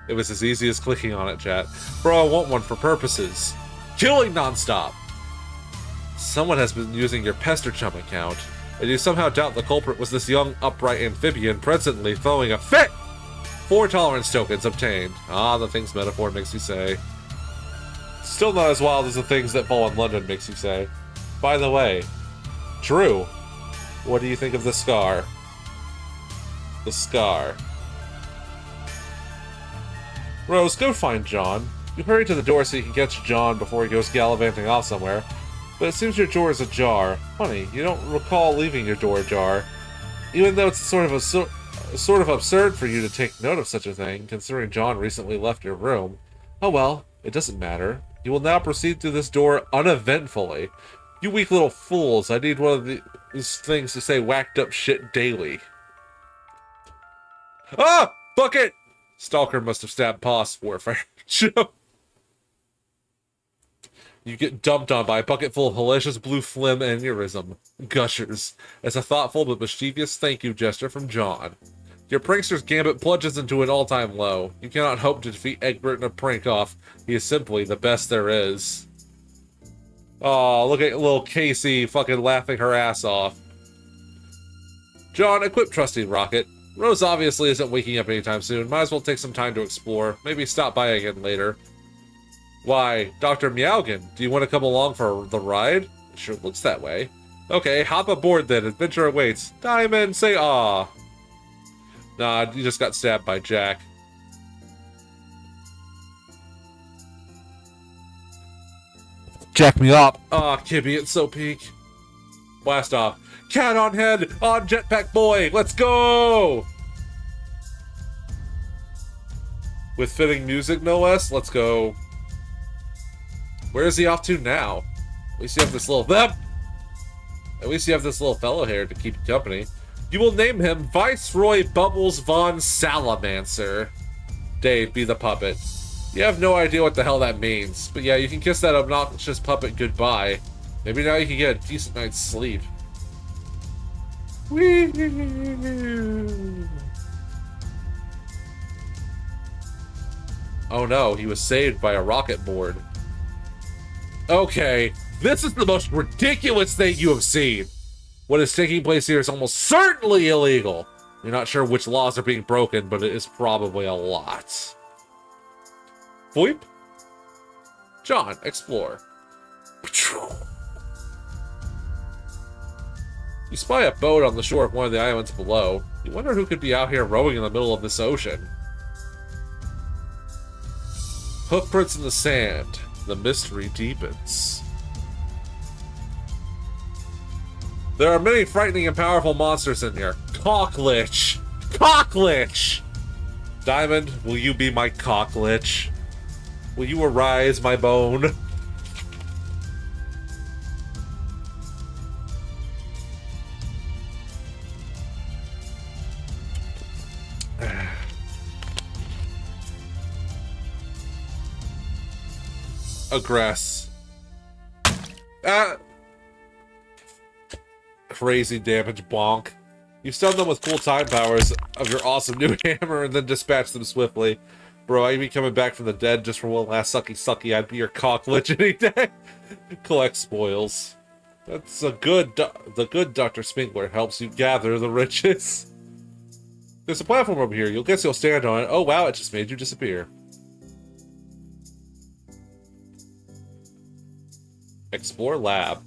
It was as easy as clicking on it, chat. Bro, I want one for purposes. Killing nonstop! Someone has been using your Pester Chum account, and you somehow doubt the culprit was this young, upright amphibian presently throwing a fit! 4 tolerance tokens obtained. Ah, the things metaphor makes you say. Still not as wild as the things that fall in London makes you say. By the way, Drew, what do you think of the scar? The scar. Rose, go find John. You hurry to the door so you can catch John before he goes gallivanting off somewhere. But it seems your door is ajar. Funny, you don't recall leaving your door ajar. Even though it's sort of absurd for you to take note of such a thing, considering John recently left your room. Oh well, it doesn't matter. You will now proceed through this door uneventfully. You weak little fools, I need one of these things to say whacked up shit daily. Ah! Bucket! Stalker must have stabbed Poss Warfare. You get dumped on by a bucket full of hellacious blue phlegm and aneurysm. Gushers. As a thoughtful but mischievous thank you gesture from John. Your prankster's gambit plunges into an all-time low. You cannot hope to defeat Egbert in a prank-off. He is simply the best there is. Aw, look at little Casey fucking laughing her ass off. John, equip Trusty Rocket. Rose obviously isn't waking up anytime soon. Might as well take some time to explore. Maybe stop by again later. Why, Dr. Meowgan, do you want to come along for the ride? It sure looks that way. Okay, hop aboard then. Adventure awaits. Diamond, say aw. Nah, you just got stabbed by Jack. Jack me up. Aw, Kibby, it's so peak. Blast off. Cat on head on Jetpack Boy. Let's go! With fitting music, no less. Let's go. Where is he off to now? At least you have this little... At least you have this little fellow here to keep you company. You will name him Viceroy Bubbles von Salamancer. Dave, be the puppet. You have no idea what the hell that means. But yeah, you can kiss that obnoxious puppet goodbye. Maybe now you can get a decent night's sleep. Whee! Oh no, he was saved by a rocket board. Okay, this is the most ridiculous thing you have seen. What is taking place here is almost certainly illegal. You're not sure which laws are being broken, but it is probably a lot. Foip? John, explore. You spy a boat on the shore of one of the islands below. You wonder who could be out here rowing in the middle of this ocean. Hoofprints in the sand. The mystery deepens. There are many frightening and powerful monsters in here. Cocklich! Cocklich! Diamond, will you be my cocklich? Will you arise, my bone? Aggress. Crazy damage, bonk. You stun them with cool time powers of your awesome new hammer and then dispatch them swiftly. Bro, I'd be coming back from the dead just for one last sucky. I'd be your cockledge any day. Collect spoils. That's a good... The good Dr. Spinkler helps you gather the riches. There's a platform over here. You'll stand on it. Oh, wow, it just made you disappear. Explore lab.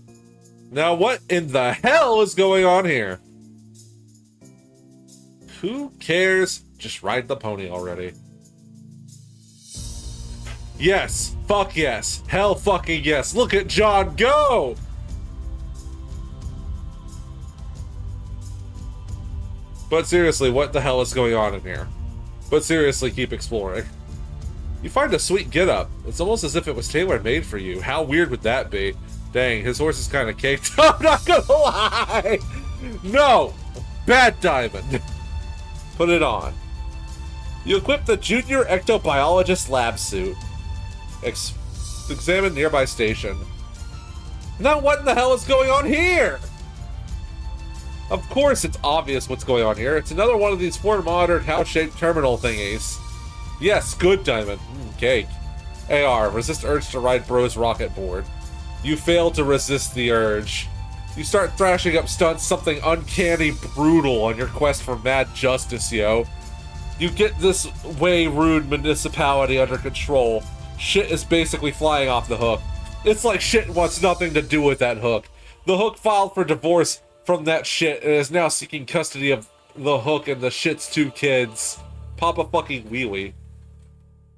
Now, what in the hell is going on here? Who cares? Just ride the pony already. Yes. Fuck yes. Hell fucking yes. Look at John go! But seriously, what the hell is going on in here? But seriously, keep exploring. You find a sweet get-up. It's almost as if it was tailor-made for you. How weird would that be? Dang, his horse is kind of caked. I'm not gonna lie! No! Bad Diamond. Put it on. You equip the Junior Ectobiologist lab suit. Examine nearby station. Now what in the hell is going on here? Of course it's obvious what's going on here. It's another one of these 4 modern house-shaped terminal thingies. Yes, good Diamond. Cake. AR, resist urge to ride bro's rocket board. You fail to resist the urge. You start thrashing up stunts, something uncanny brutal on your quest for mad justice, yo. You get this way rude municipality under control. Shit is basically flying off the hook. It's like shit wants nothing to do with that hook. The hook filed for divorce from that shit and is now seeking custody of the hook and the shit's 2 kids. Papa fucking wee-wee.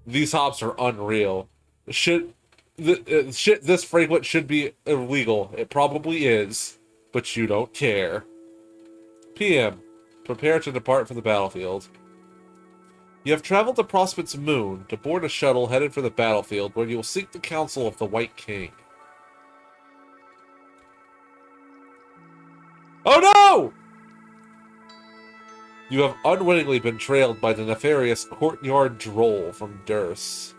These hops are unreal. Shit this frequent should be illegal. It probably is, but you don't care. PM. Prepare to depart from the battlefield. You have traveled to Prospect's moon to board a shuttle headed for the battlefield where you will seek the counsel of the White King. Oh no! You have unwittingly been trailed by the nefarious courtyard droll from Durst.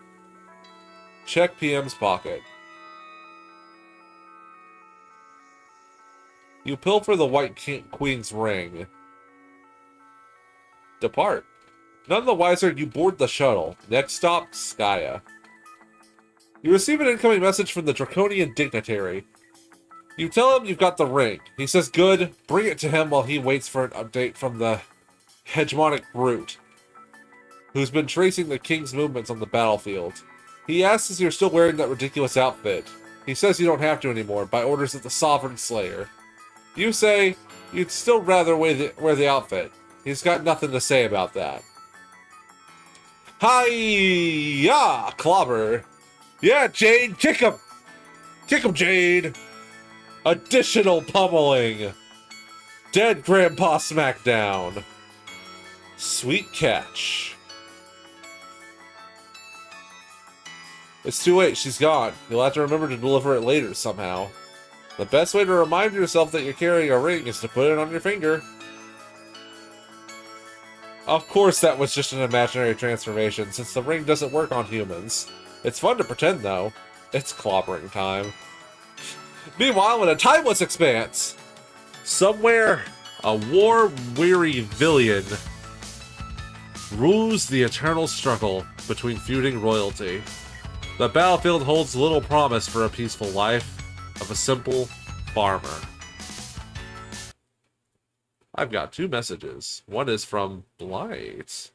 Check PM's pocket. You pilfer the White Queen's ring. Depart. None the wiser, you board the shuttle. Next stop, Skya. You receive an incoming message from the Draconian dignitary. You tell him you've got the ring. He says good, bring it to him while he waits for an update from the hegemonic brute, who's been tracing the king's movements on the battlefield. He asks if you're still wearing that ridiculous outfit. He says you don't have to anymore, by orders of the Sovereign Slayer. You say you'd still rather wear the outfit. He's got nothing to say about that. Hi-ya! Clobber! Yeah, Jade, kick him! Kick him, Jade! Additional pummeling! Dead Grandpa Smackdown! Sweet catch. It's too late, she's gone. You'll have to remember to deliver it later somehow. The best way to remind yourself that you're carrying a ring is to put it on your finger. Of course that was just an imaginary transformation, since the ring doesn't work on humans. It's fun to pretend, though. It's clobbering time. Meanwhile, in a timeless expanse, somewhere, a war-weary villain rules the eternal struggle between feuding royalty. The battlefield holds little promise for a peaceful life of a simple farmer. I've got 2 messages. One is from Blight.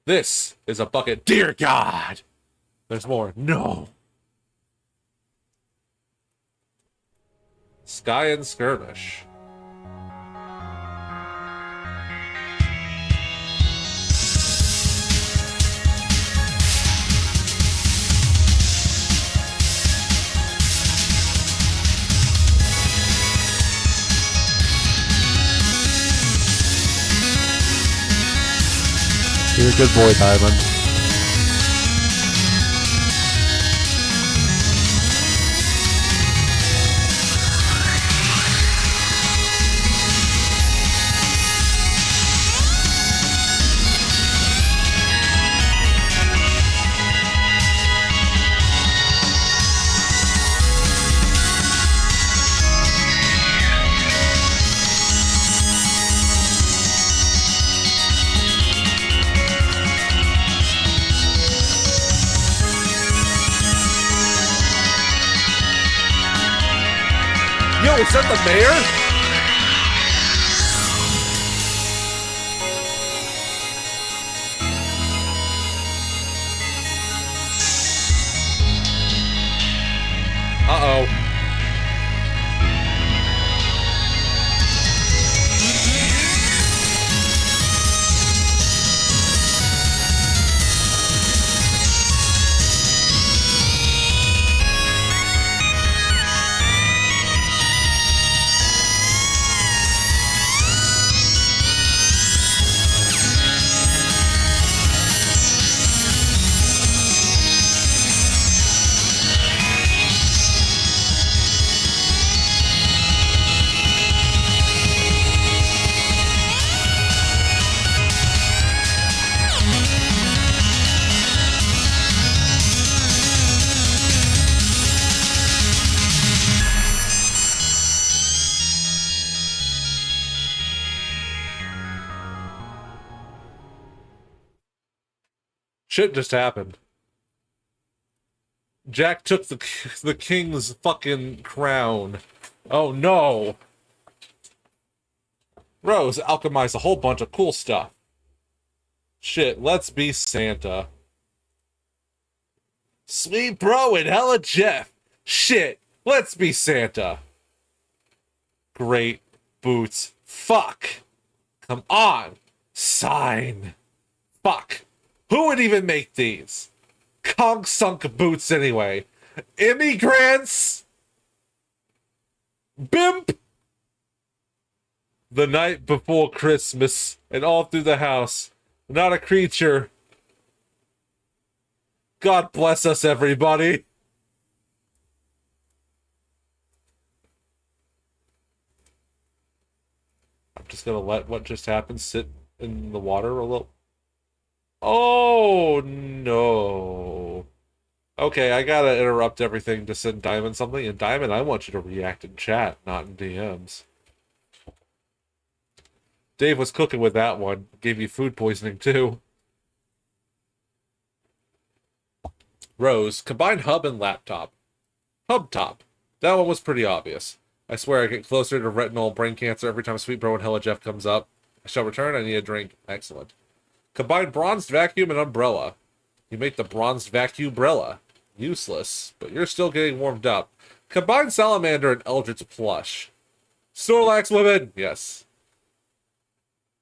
This is a bucket. Dear God! There's more. No! Sky and Skirmish. You're a good boy, Diamond. Yo, is that the mayor? Uh-oh. Shit just happened. Jack took the king's fucking crown. Oh no. Rose alchemized a whole bunch of cool stuff. Shit, let's be Santa. Sweet bro and hella Jeff. Shit, let's be Santa. Great boots. Fuck. Come on. Sign. Fuck. Who would even make these? Conch-sunk boots anyway. Immigrants! Bimp! The night before Christmas, and all through the house, not a creature. God bless us, everybody. I'm just gonna let what just happened sit in the water a little. Oh, no. Okay, I gotta interrupt everything to send Diamond something. And Diamond, I want you to react in chat, not in DMs. Dave was cooking with that one. Gave you food poisoning, too. Rose, combine hub and laptop. Hub top. That one was pretty obvious. I swear I get closer to retinal brain cancer every time Sweet Bro and Hella Jeff comes up. I shall return. I need a drink. Excellent. Combine bronzed vacuum and umbrella. You make the bronzed vacuum umbrella. Useless, but you're still getting warmed up. Combine salamander and eldritch plush. Snorlax women! Yes.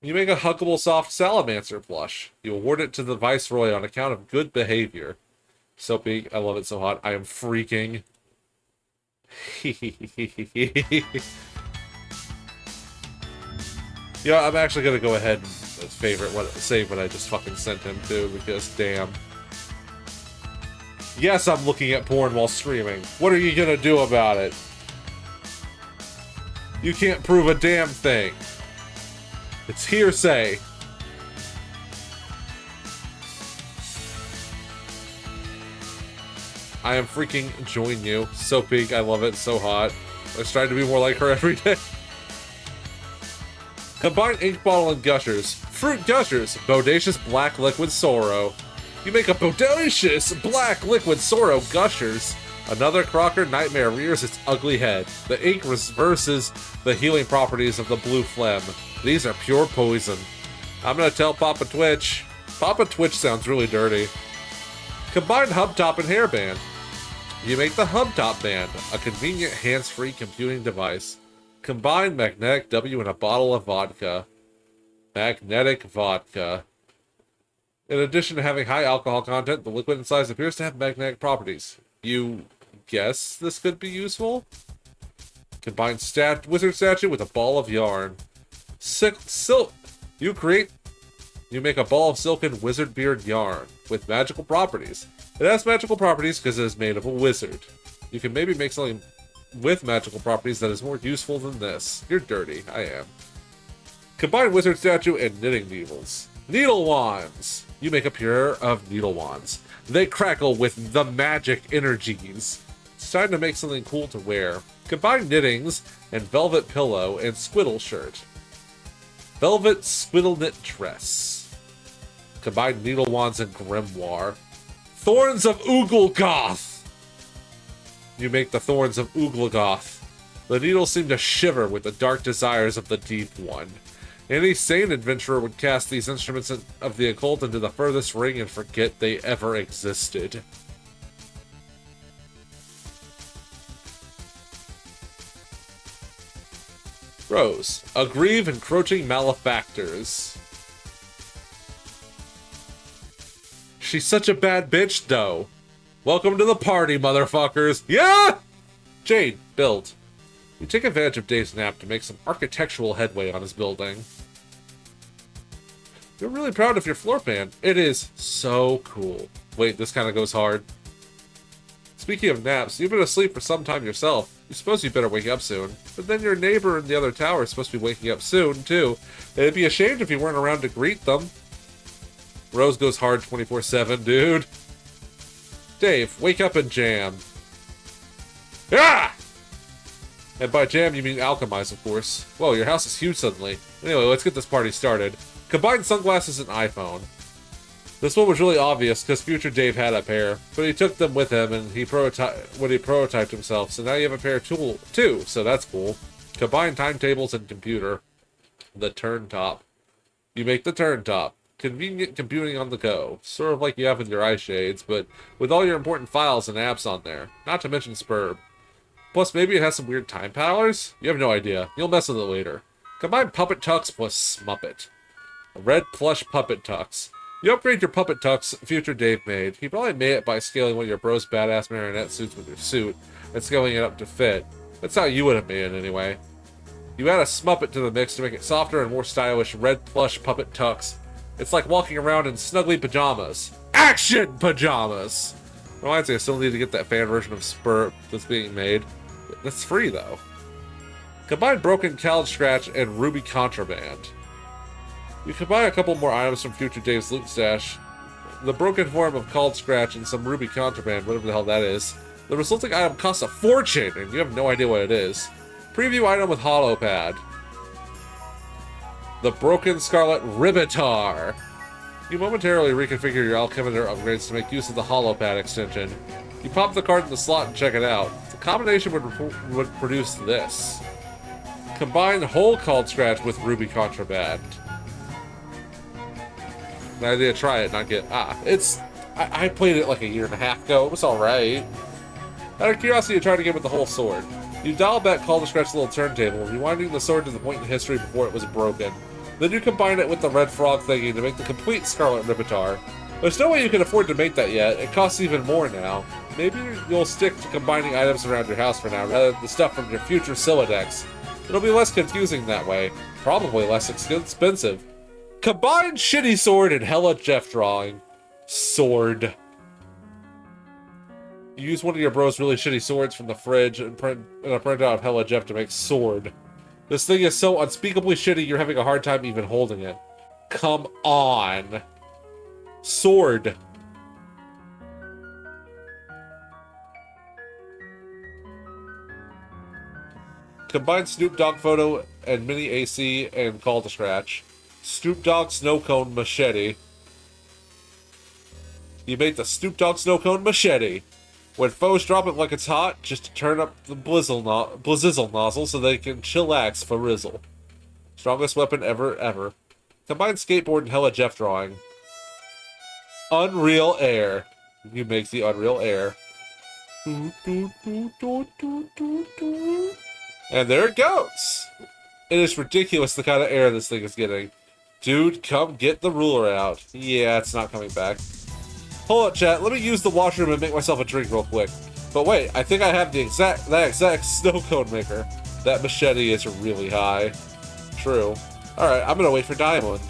You make a huggable soft salamander plush. You award it to the Viceroy on account of good behavior. Soapy, I love it so hot. I am freaking. Yeah, I'm actually gonna go ahead and save what I just fucking sent him to, because damn. Yes, I'm looking at porn while streaming. What are you gonna do about it? You can't prove a damn thing. It's hearsay. I am freaking enjoying you. Soapy, I love it, so hot. I was trying to be more like her every day. Combine ink bottle and gushers. Fruit gushers. Bodacious black liquid sorrow. You make a bodacious black liquid sorrow gushers. Another Crocker nightmare rears its ugly head. The ink reverses the healing properties of the blue phlegm. These are pure poison. I'm gonna tell Papa Twitch. Papa Twitch sounds really dirty. Combine hub top and hairband. You make the hub top band, a convenient hands-free computing device. Combine magnetic W in a bottle of vodka. Magnetic vodka. In addition to having high alcohol content, the liquid inside appears to have magnetic properties. You guess this could be useful? Combine wizard statue with a ball of yarn. Silk. You make a ball of silken wizard beard yarn with magical properties. It has magical properties because it is made of a wizard. You can maybe make something with magical properties that is more useful than this. You're dirty. I am. Combine wizard statue and knitting needles. Needle wands. You make a pair of needle wands. They crackle with the magic energies. It's time to make something cool to wear. Combine knittings and velvet pillow and squiddle shirt. Velvet squiddle knit dress. Combine needle wands and grimoire. Thorns of Ooglegoth. You make the Thorns of Ooglegoth. The needles seem to shiver with the dark desires of the Deep One. Any sane adventurer would cast these instruments of the occult into the furthest ring and forget they ever existed. Rose. Aggrieve encroaching malefactors. She's such a bad bitch, though. Welcome to the party, motherfuckers. Yeah! Jade. Build. You take advantage of Dave's nap to make some architectural headway on his building. You're really proud of your floor plan. It is so cool. Wait, this kind of goes hard. Speaking of naps, you've been asleep for some time yourself. You suppose you better wake up soon. But then your neighbor in the other tower is supposed to be waking up soon, too. It'd be ashamed if you weren't around to greet them. Rose goes hard 24/7, dude. Dave, wake up and jam. Ah! And by jam, you mean alchemize, of course. Whoa, your house is huge suddenly. Anyway, let's get this party started. Combine sunglasses and iPhone. This one was really obvious because future Dave had a pair, but he took them with him and when he prototyped himself, so now you have a pair too, so that's cool. Combine timetables and computer. The turn top. You make the turn top. Convenient computing on the go. Sort of like you have with your eye shades, but with all your important files and apps on there. Not to mention Spurb. Plus, maybe it has some weird time powers? You have no idea. You'll mess with it later. Combine Puppet Tux plus Smuppet. A red plush Puppet Tux. You upgrade your Puppet Tux future Dave made. He probably made it by scaling one of your bro's badass marionette suits with your suit and scaling it up to fit. That's how you would have made it anyway. You add a Smuppet to the mix to make it softer and more stylish red plush Puppet Tux. It's like walking around in snuggly pajamas. Action pajamas! Reminds me, I still need to get that fan version of Spurt that's being made. That's free, though. Combine Broken Cowled Scratch and Ruby Contraband. You combine a couple more items from future Dave's loot stash. The broken form of Called Scratch and some Ruby Contraband, whatever the hell that is. The resulting item costs a fortune, and you have no idea what it is. Preview item with Hollow Pad. The Broken Scarlet Ribbitar. You momentarily reconfigure your Alchemizer upgrades to make use of the Hollow Pad extension. You pop the card in the slot and check it out. The combination would produce this. Combine Whole Called Scratch with Ruby Contraband. The idea, try it, not get... I played it like a year and a half ago. It was alright. Out of curiosity, you tried to get with the whole sword. You dial back Call to Scratch's little turntable, rewinding the sword to the point in history before it was broken. Then you combine it with the red frog thingy to make the complete Scarlet Ribbitar. There's no way you can afford to make that yet. It costs even more now. Maybe you'll stick to combining items around your house for now, rather than the stuff from your future Silladex. It'll be less confusing that way. Probably less expensive. Combine Shitty Sword and Hella Jeff Drawing. Sword. You use one of your bro's really shitty swords from the fridge and print a printout of Hella Jeff to make sword. This thing is so unspeakably shitty you're having a hard time even holding it. Come on. Sword. Combine Snoop Dogg photo and mini AC and Call to Scratch. Snoop Dogg Snow Cone Machete. You made the Snoop Dogg Snow Cone Machete. When foes drop it like it's hot, just turn up the blizzizzle nozzle so they can chillax for rizzle. Strongest weapon ever. Combine Skateboard and Hella Jeff Drawing. Unreal Air. You make the Unreal Air. And there it goes! It is ridiculous the kind of air this thing is getting. Dude, come get the ruler out. Yeah, it's not coming back. Hold up, chat. Let me use the washroom and make myself a drink real quick. But wait, I think I have that exact snow cone maker. That machete is really high. True. Alright, I'm gonna wait for Diamond.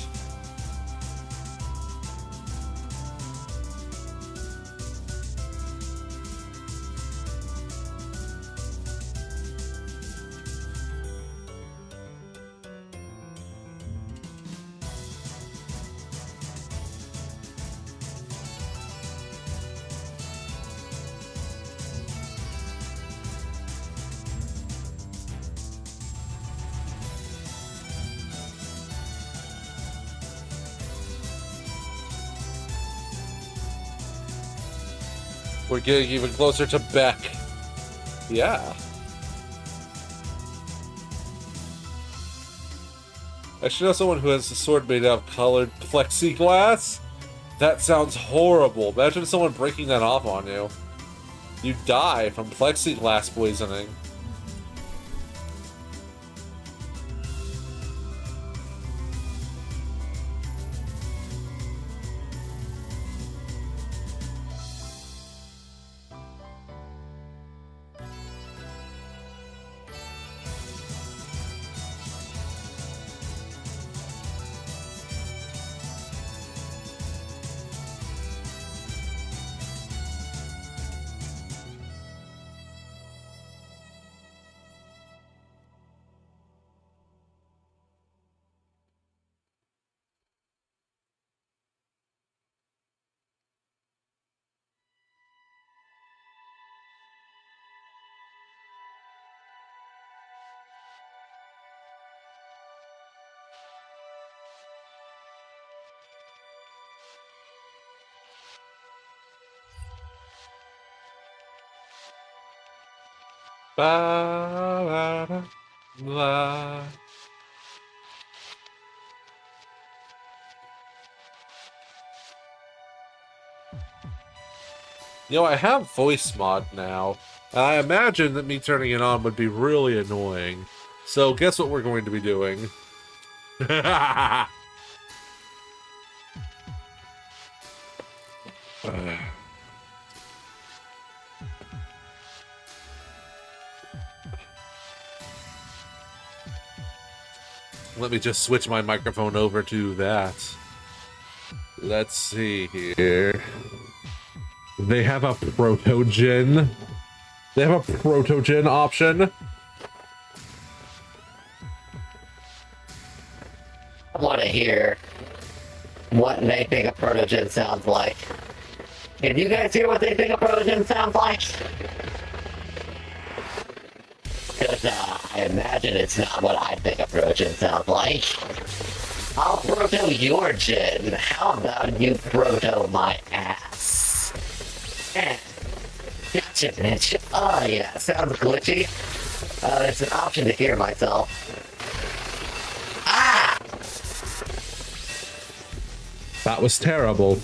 We're getting even closer to Beck. Yeah. I should know someone who has a sword made out of colored plexiglass. That sounds horrible. Imagine someone breaking that off on you. You die from plexiglass poisoning. Ba, ba, ba. You know, I have voice mod now, and I imagine that me turning it on would be really annoying. So guess what we're going to be doing? Let me just switch my microphone over to that. Let's see here. They have a proto-gen. They have a proto-gen option. I want to hear what they think a proto-gen sounds like. Can you guys hear what they think a proto-gen sounds like? Because I imagine it's not what I think a proto-gen sounds like. I'll proto your gen. How about you proto my ass? Gotcha, bitch. Oh yeah, sounds glitchy. It's an option to hear myself. Ah! That was terrible.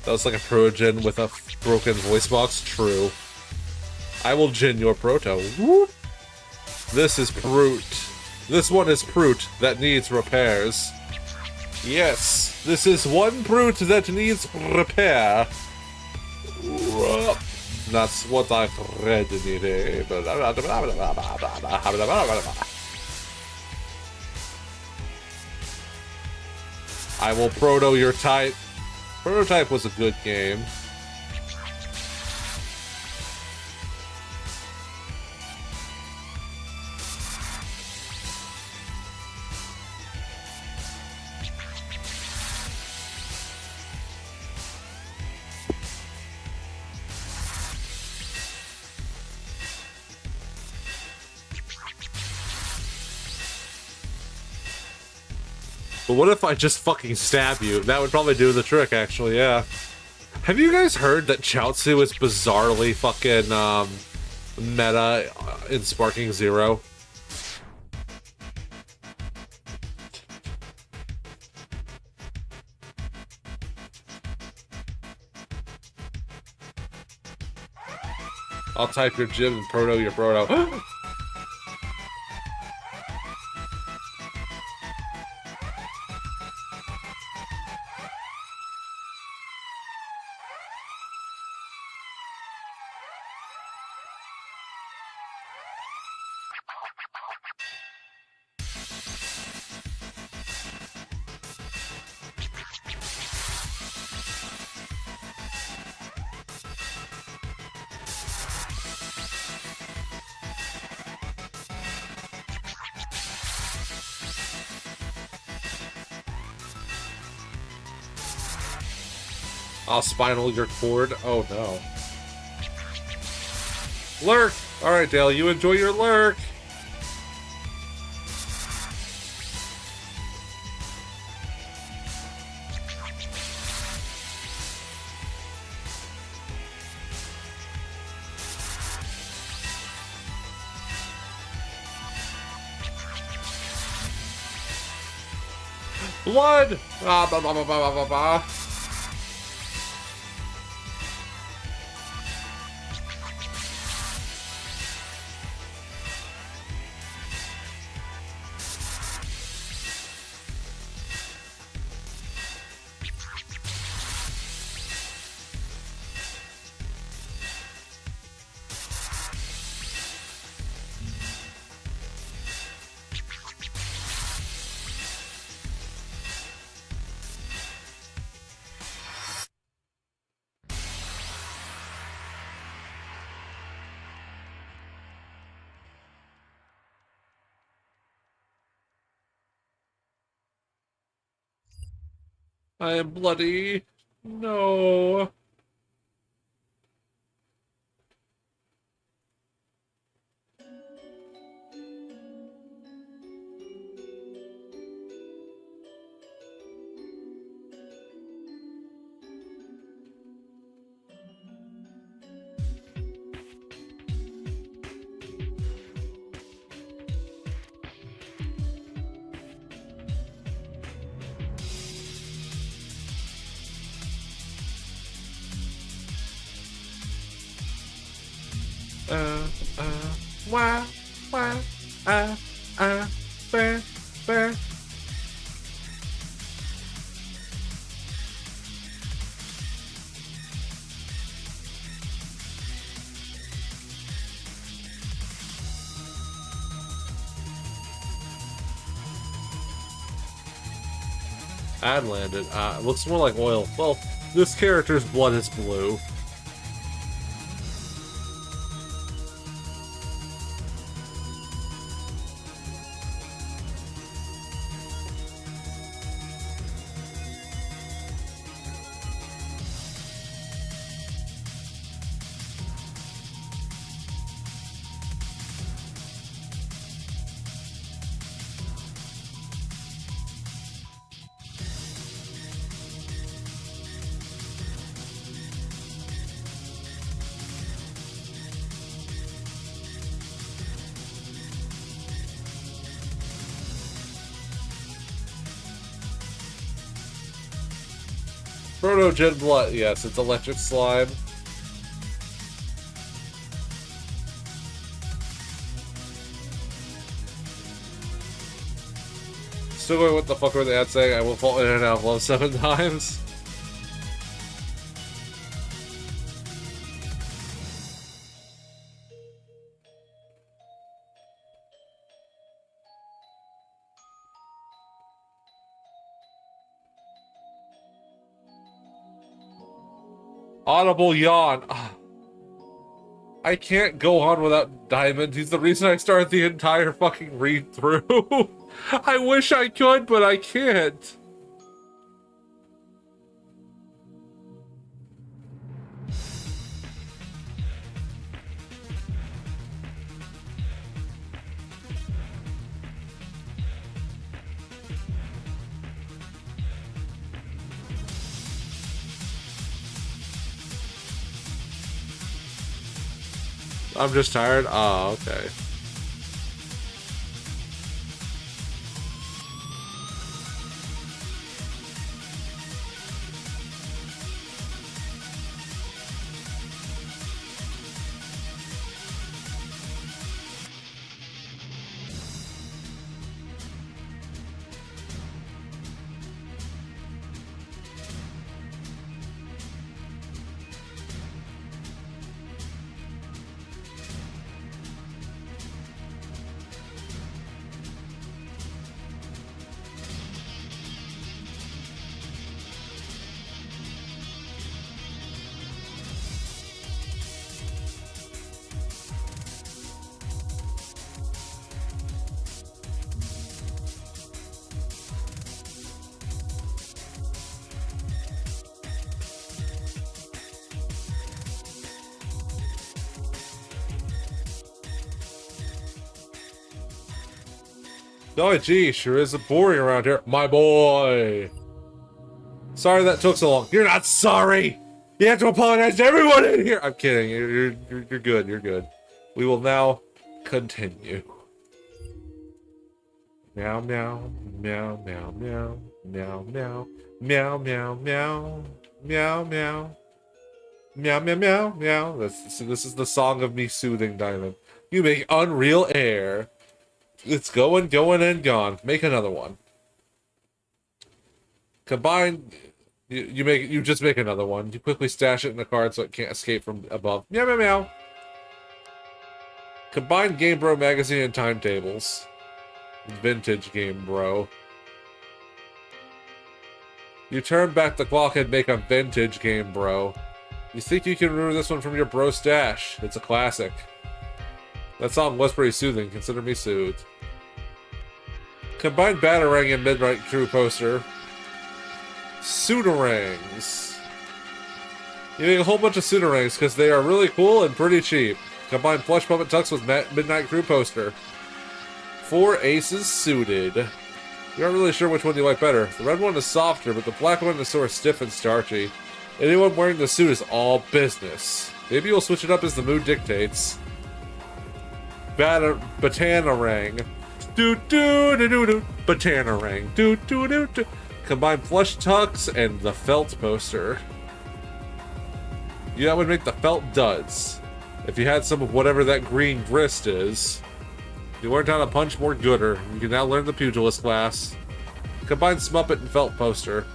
That was like a pro-gen with a broken voice box? True. I will gen your proto. Whoop. This is Brute. This one is Brute that needs repairs. Yes, this is one Brute that needs repair. That's what I've read in it. I will proto your type. Prototype was a good game. But what if I just fucking stab you? That would probably do the trick, actually, yeah. Have you guys heard that Chaozu is bizarrely fucking, meta in Sparking Zero? I'll type your gym and proto your proto. I'll spinal your cord. Oh no. Lurk! Alright, Dale, you enjoy your lurk! Blood! Ah, bah, bah, bah, bah, bah, bah. I am bloody. No. Uh, wah, wah, uh, bah, bah. Ad landed. Looks more like oil. Well, this character's blood is blue. Proto-gen blood. Yes, it's electric slime. Still going, what the fuck were they at saying? I will fall in and out of love 7 times. Audible yawn. I can't go on without Diamond. He's the reason I started the entire fucking read through. I wish I could, but I can't. I'm just tired. Oh, okay. Oh, gee, sure is boring around here. My boy! Sorry that took so long. You're not sorry! You have to apologize to everyone in here! I'm kidding. You're good. You're good. We will now continue. Meow, meow, meow, meow, meow. Meow, meow, meow, meow, meow, meow, meow. Meow, meow, meow, meow. This is the song of me soothing Diamond. You make unreal air. It's going, going, and gone. Make another one. Combine. You just make another one. You quickly stash it in the card so it can't escape from above. Meow, meow, meow. Combine Game Bro magazine and timetables. Vintage Game Bro. You turn back the clock and make a vintage Game Bro. You think you can remember this one from your bro stash? It's a classic. That song was pretty soothing. Consider me soothed. Combine Batarang and Midnight Crew poster. Sudarangs. You make a whole bunch of Sudarangs because they are really cool and pretty cheap. Combine Plush Puppet Tux with Midnight Crew poster. 4 aces suited. You aren't really sure which one you like better. The red one is softer, but the black one is sort of stiff and starchy. Anyone wearing the suit is all business. Maybe you'll switch it up as the mood dictates. Batanarang. Do-do-do-do-do. Batanarang. Do-do-do-do. Combine Plush Tux and the felt poster. Yeah, that would make the felt duds. If you had some of whatever that green grist is. You learned how to punch more gooder. You can now learn the pugilist class. Combine Smuppet and felt poster.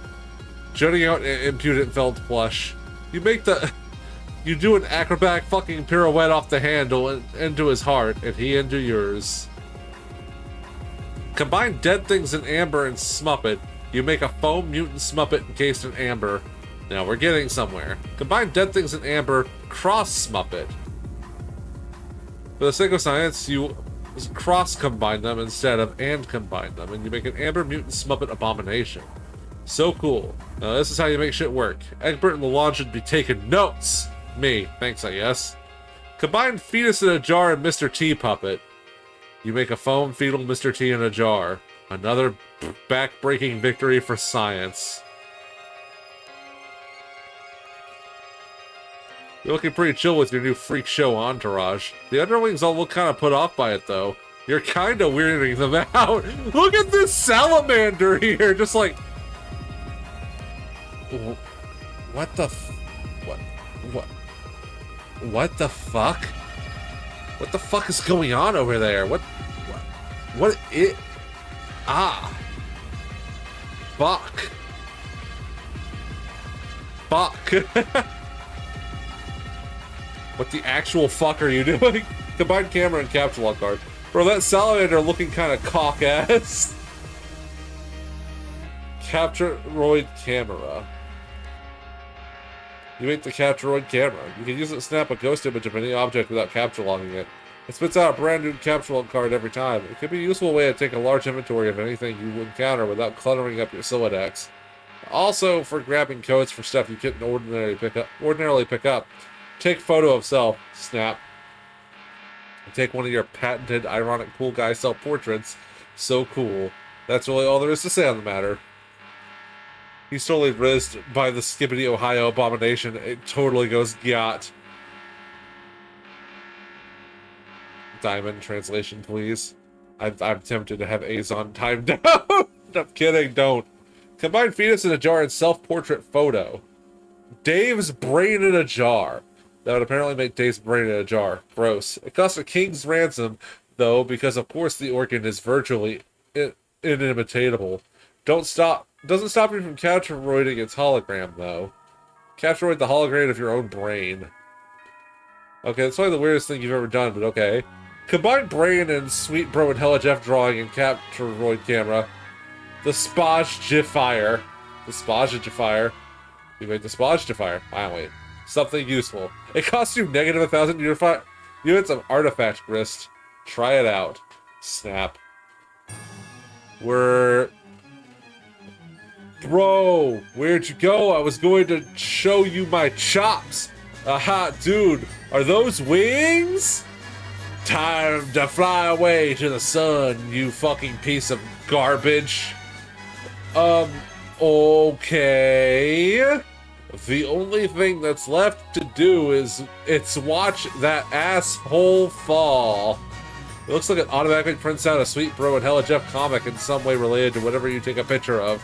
Jutting out an impudent felt plush. You make the... You do an acrobatic fucking pirouette off the handle and into his heart, and he into yours. Combine Dead Things in Amber and Smuppet. You make a foam mutant Smuppet encased in amber. Now we're getting somewhere. Combine Dead Things in Amber, cross Smuppet. For the sake of science, you cross-combine them instead of and combine them, and you make an amber mutant Smuppet abomination. So cool. Now this is how you make shit work. Egbert and Lalonde should be taking notes. Me. Thanks, I guess. Combine Fetus in a Jar and Mr. T puppet. You make a foam fetal Mr. T in a jar. Another back-breaking victory for science. You're looking pretty chill with your new freak show entourage. The underlings all look kind of put off by it, though. You're kind of weirding them out. Look at this salamander here, just like... What the What the fuck? What the fuck is going on over there? What it... Ah. Fuck. Fuck. What the actual fuck are you doing? Combine camera and capture lock card. Bro, that salamander looking kind of cock-ass. Capturoid camera. You make the Capturoid camera. You can use it to snap a ghost image of any object without capture logging it. It spits out a brand new capture log card every time. It could be a useful way to take a large inventory of anything you encounter without cluttering up your Sylladex. Also, for grabbing codes for stuff you couldn't ordinarily pick up. Take photo of self, snap. Take one of your patented ironic cool guy self-portraits. So cool. That's really all there is to say on the matter. He's totally rizzed by the Skibbity Ohio abomination. It totally goes gyat. Diamond translation, please. I'm tempted to have Azon timed down. I'm kidding, don't. Combine Fetus in a Jar and self-portrait photo. Dave's brain in a jar. That would apparently make Dave's brain in a jar. Gross. It costs a king's ransom, though, because of course the organ is virtually inimitatable. Doesn't stop you from capturoiding its hologram, though. Capturoid the hologram of your own brain. Okay, that's probably the weirdest thing you've ever done, but okay. Combine brain and Sweet Bro and Hella Jeff drawing and Capturoid camera. The Spogifier. The Spogifier. You made the Spogifier. Finally. Something useful. It costs you negative 1,000 units of artifact grist. Try it out. Snap. Bro, where'd you go? I was going to show you my chops. Aha, dude. Are those wings? Time to fly away to the sun, you fucking piece of garbage. Okay. The only thing that's left to do is watch that asshole fall. It looks like it automatically prints out a Sweet Bro and Hella Jeff comic in some way related to whatever you take a picture of.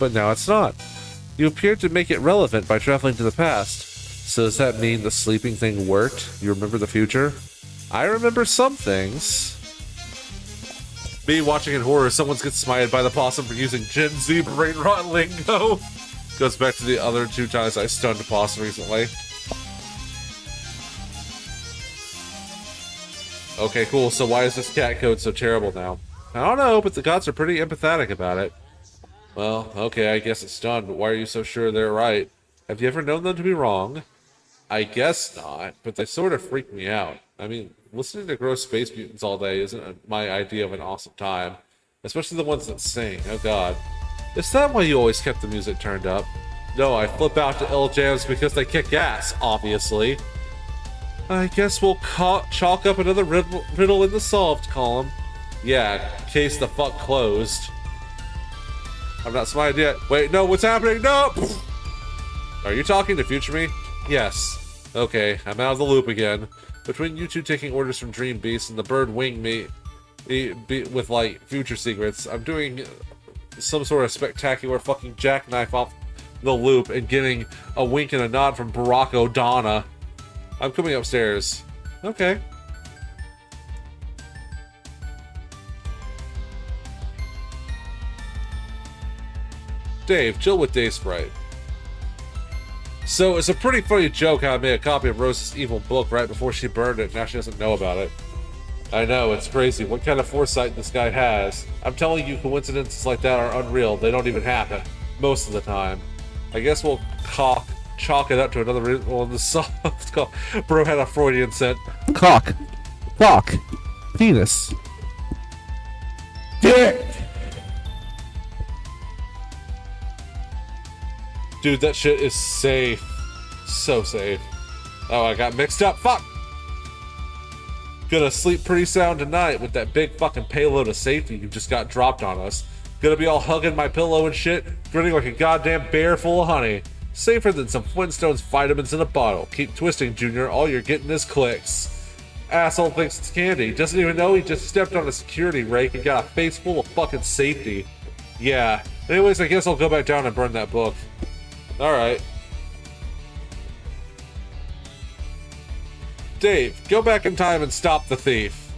but now it's not. You appeared to make it relevant by traveling to the past. So does that mean the sleeping thing worked? You remember the future? I remember some things. Me watching in horror, someone gets smited by the possum for using Gen Z brain rot lingo. Goes back to the other 2 times I stunned a possum recently. Okay, cool. So why is this cat code so terrible now? I don't know, but the gods are pretty empathetic about it. Well, okay, I guess it's done, but why are you so sure they're right? Have you ever known them to be wrong? I guess not, but they sort of freak me out. I mean, listening to gross space mutants all day isn't my idea of an awesome time. Especially the ones that sing, oh god. Is that why you always kept the music turned up? No, I flip out to ill jams because they kick ass, obviously. I guess we'll chalk up another riddle in the solved column. Yeah, case the fuck closed. I'm not smiled yet. Wait, no, what's happening? No! Are you talking to future me? Yes. Okay, I'm out of the loop again. Between you two taking orders from Dream Beast and the bird wing me with, like, future secrets, I'm doing some sort of spectacular fucking jackknife off the loop and getting a wink and a nod from Barack O'Donna. I'm coming upstairs. Okay. Dave, chill with Dave Sprite. So it's a pretty funny joke how I made a copy of Rose's evil book right before she burned it, and now she doesn't know about it. I know, it's crazy. What kind of foresight this guy has. I'm telling you, coincidences like that are unreal. They don't even happen. Most of the time. I guess we'll chalk it up to another riddle in the soft call. Bro had a Freudian scent. Cock. Penis. Dick. Dude, that shit is safe. So safe. Oh, I got mixed up. Fuck! Gonna sleep pretty sound tonight with that big fucking payload of safety you just got dropped on us. Gonna be all hugging my pillow and shit, grinning like a goddamn bear full of honey. Safer than some Flintstones vitamins in a bottle. Keep twisting, Junior. All you're getting is clicks. Asshole thinks it's candy. Doesn't even know he just stepped on a security rake and got a face full of fucking safety. Yeah. Anyways, I guess I'll go back down and burn that book. Alright. Dave, go back in time and stop the thief.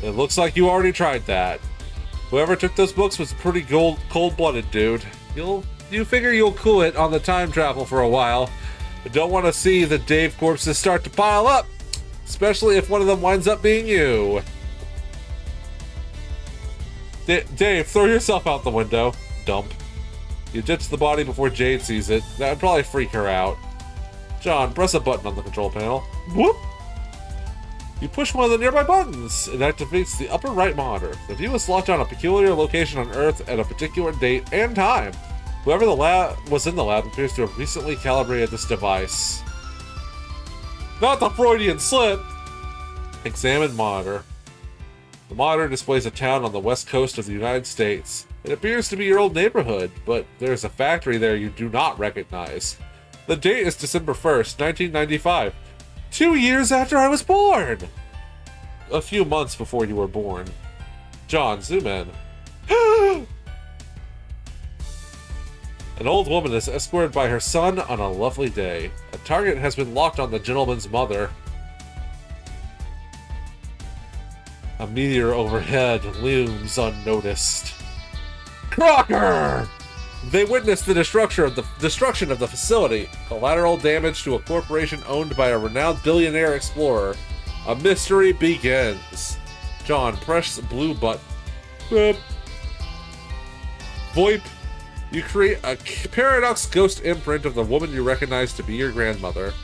It looks like you already tried that. Whoever took those books was pretty cold-blooded, dude. You figure you'll cool it on the time travel for a while. But don't want to see the Dave corpses start to pile up. Especially if one of them winds up being you. Dave, throw yourself out the window. Dump. You ditch the body before Jade sees it. That would probably freak her out. John, press a button on the control panel. Whoop! You push one of the nearby buttons. It activates the upper right monitor. The view is locked on a peculiar location on Earth at a particular date and time. Whoever was in the lab appears to have recently calibrated this device. Not the Freudian slip! Examine monitor. The monitor displays a town on the west coast of the United States. It appears to be your old neighborhood, but there's a factory there you do not recognize. The date is December 1st, 1995. 2 years after I was born! A few months before you were born. John, zoom in. An old woman is escorted by her son on a lovely day. A target has been locked on the gentleman's mother. A meteor overhead looms unnoticed. Crocker! They witness the destruction of the facility. Collateral damage to a corporation owned by a renowned billionaire explorer. A mystery begins. John, press the blue button. Boop. VoIP. You create a paradox ghost imprint of the woman you recognize to be your grandmother.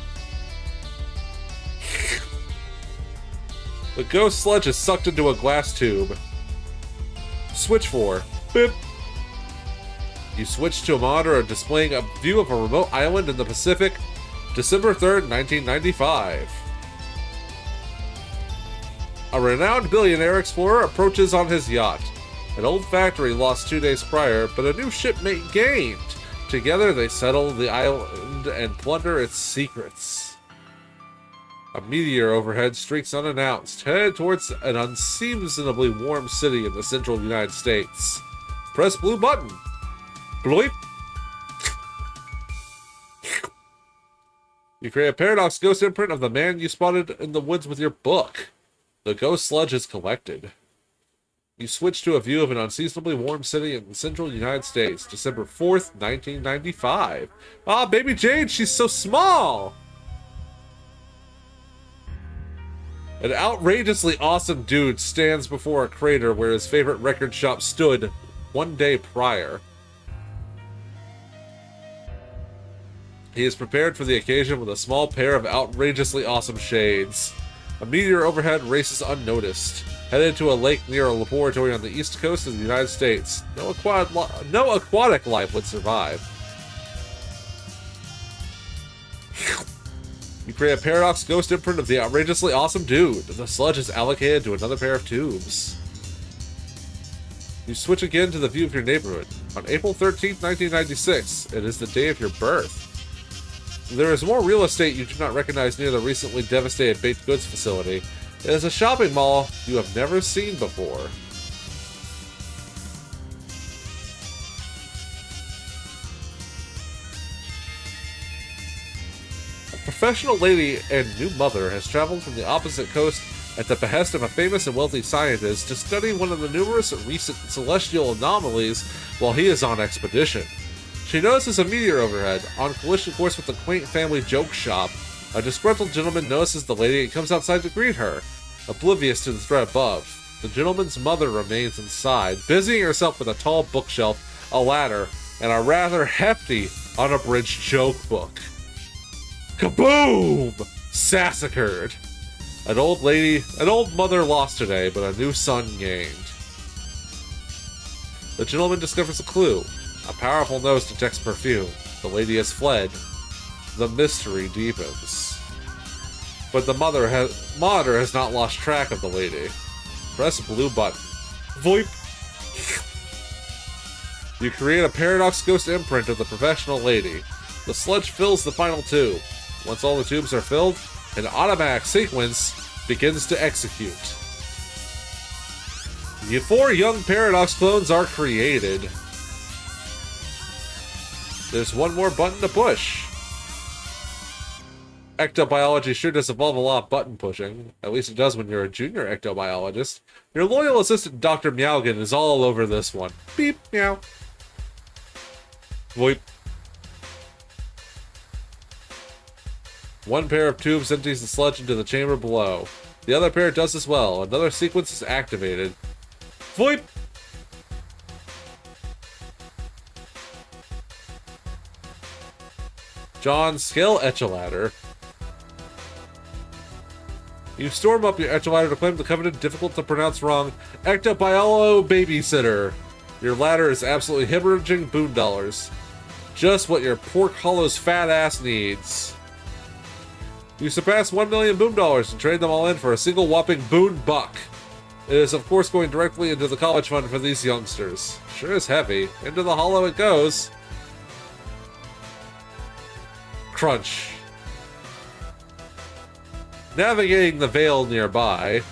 The ghost sludge is sucked into a glass tube. Switch 4. Boop. You switch to a monitor displaying a view of a remote island in the Pacific, December 3rd, 1995. A renowned billionaire explorer approaches on his yacht. An old factory lost 2 days prior, but a new shipmate gained. Together they settle the island and plunder its secrets. A meteor overhead streaks unannounced, headed towards an unseasonably warm city in the central United States. Press blue button. Bloip. You create a paradox ghost imprint of the man you spotted in the woods with your book. The ghost sludge is collected. You switch to a view of an unseasonably warm city in the central United States, December 4th, 1995. Ah, baby Jade, she's so small! An outrageously awesome dude stands before a crater where his favorite record shop stood one day prior. He is prepared for the occasion with a small pair of outrageously awesome shades. A meteor overhead races unnoticed, headed to a lake near a laboratory on the east coast of the United States. No aquatic life would survive. You create a paradox ghost imprint of the outrageously awesome dude. The sludge is allocated to another pair of tubes. You switch again to the view of your neighborhood. On April 13th, 1996, it is the day of your birth. There is more real estate you do not recognize near the recently devastated baked goods facility. It is a shopping mall you have never seen before. A professional lady and new mother has traveled from the opposite coast at the behest of a famous and wealthy scientist to study one of the numerous recent celestial anomalies while he is on expedition. She notices a meteor overhead, on collision course with the quaint family joke shop. A disgruntled gentleman notices the lady and comes outside to greet her, oblivious to the threat above. The gentleman's mother remains inside, busying herself with a tall bookshelf, a ladder, and a rather hefty, unabridged joke book. Kaboom! Sassacred. An old mother lost today, but a new son gained. The gentleman discovers a clue. A powerful nose detects perfume. The lady has fled. The mystery deepens. But the monitor has not lost track of the lady. Press blue button. Voip! You create a paradox ghost imprint of the professional lady. The sludge fills the final tube. Once all the tubes are filled, an automatic sequence begins to execute. The 4 young paradox clones are created. There's one more button to push. Ectobiology sure does involve a lot of button pushing. At least it does when you're a junior ectobiologist. Your loyal assistant, Dr. Meowgan, is all over this one. Beep, meow. Voip. One pair of tubes empties the sludge into the chamber below. The other pair does as well. Another sequence is activated. Voip! John, scale Etchaladder. You storm up your Etchaladder to claim the coveted, difficult to pronounce wrong Ectobiolo Babysitter. Your ladder is absolutely hemorrhaging boon dollars. Just what your pork hollow's fat ass needs. You surpass 1 million boon dollars and trade them all in for a single whopping boon buck. It is of course going directly into the college fund for these youngsters. Sure is heavy. Into the hollow it goes. Crunch. Navigating the Vale nearby,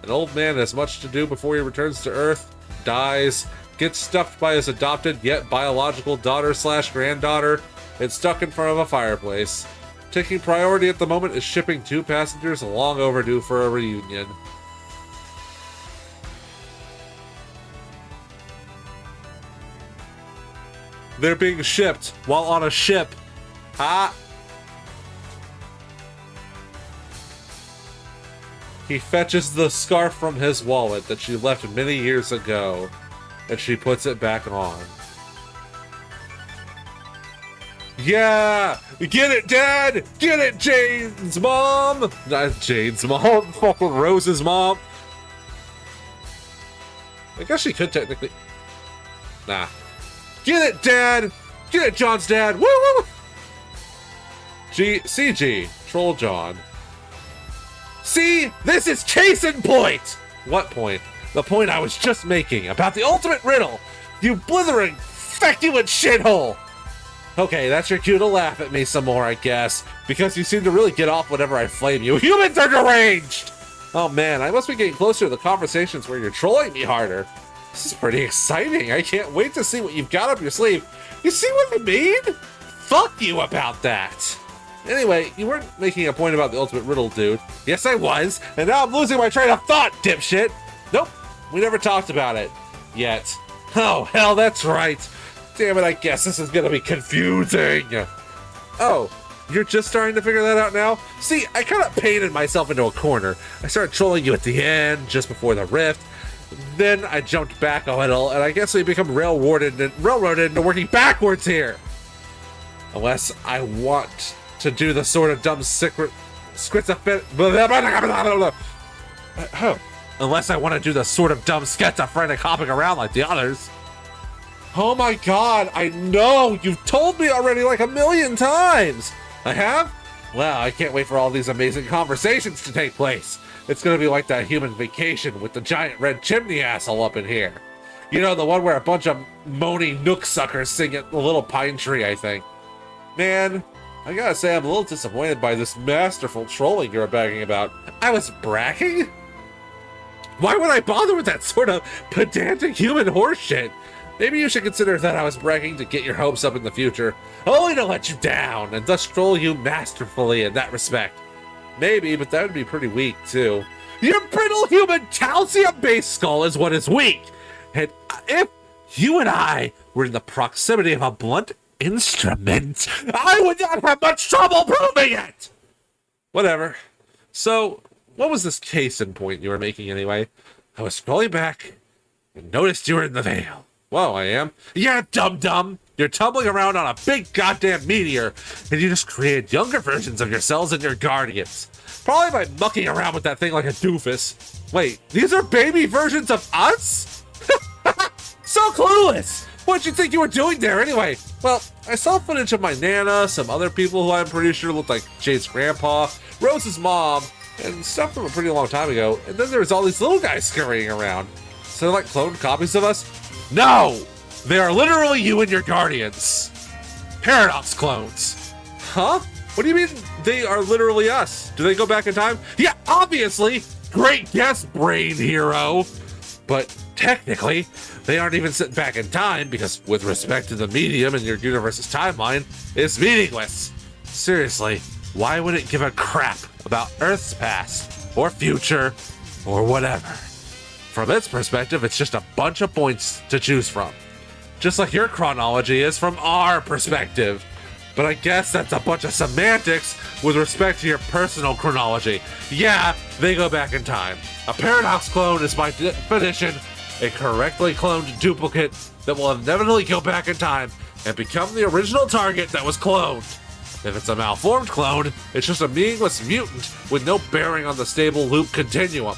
an old man has much to do before he returns to Earth, dies, gets stuffed by his adopted yet biological daughter/granddaughter, and stuck in front of a fireplace. Taking priority at the moment is shipping 2 passengers long overdue for a reunion. They're being shipped while on a ship. Ah! He fetches the scarf from his wallet that she left many years ago, and she puts it back on. Yeah! Get it, Dad! Get it, Jane's mom! Not Jane's mom, fucking Rose's mom. I guess she could technically... Nah. Get it, Dad! Get it, John's dad! Woo woo! CG, Troll John. See? This is case in point! What point? The point I was just making about the ultimate riddle! You blithering, feculent shithole! Okay, that's your cue to laugh at me some more, I guess, because you seem to really get off whenever I flame you. Humans are deranged! Oh man, I must be getting closer to the conversations where you're trolling me harder. This is pretty exciting. I can't wait to see what you've got up your sleeve. You see what I mean? Fuck you about that. Anyway, you weren't making a point about the ultimate riddle, dude. Yes, I was, and now I'm losing my train of thought, dipshit. Nope, we never talked about it. Yet. Oh, hell, that's right. Damn it, I guess this is gonna be confusing. Oh, you're just starting to figure that out now? See, I kind of painted myself into a corner. I started trolling you at the end, just before the rift. Then I jumped back a little, and I guess we become railroaded into working backwards here. Unless I want to do the sort of dumb Unless I want to do the sort of dumb schizophrenic hopping around like the others. Oh my god, I know! You've told me already like 1,000,000 times! I have? Well, I can't wait for all these amazing conversations to take place. It's gonna be like that human vacation with the giant red chimney asshole up in here. You know, the one where a bunch of moany nook suckers sing at the little pine tree, I think. Man, I gotta say I'm a little disappointed by this masterful trolling you're bragging about. I was bragging? Why would I bother with that sort of pedantic human horseshit? Maybe you should consider that I was bragging to get your hopes up in the future, only to let you down, and thus troll you masterfully in that respect. Maybe, but that would be pretty weak, too. Your brittle human calcium-based skull is what is weak! And if you and I were in the proximity of a blunt instrument, I would not have much trouble proving it! Whatever. So, what was this case in point you were making anyway? I was scrolling back and noticed you were in the veil. Whoa, I am? Yeah, dum-dum! You're tumbling around on a big goddamn meteor, and you just created younger versions of yourselves and your guardians. Probably by mucking around with that thing like a doofus. Wait, these are baby versions of us? So clueless! What'd you think you were doing there anyway? Well, I saw footage of my Nana, some other people who I'm pretty sure looked like Jade's grandpa, Rose's mom, and stuff from a pretty long time ago, and then there's all these little guys scurrying around. So they're like cloned copies of us? No! They are literally you and your guardians. Paradox clones. Huh? What do you mean they are literally us? Do they go back in time? Yeah, obviously! Great guess, brain hero! But technically, they aren't even sent back in time because, with respect to the medium in your universe's timeline, it's meaningless. Seriously, why would it give a crap about Earth's past, or future, or whatever? From its perspective, it's just a bunch of points to choose from. Just like your chronology is from our perspective. But I guess that's a bunch of semantics with respect to your personal chronology. Yeah, they go back in time. A paradox clone is by definition a correctly cloned duplicate that will inevitably go back in time and become the original target that was cloned. If it's a malformed clone, it's just a meaningless mutant with no bearing on the stable loop continuum.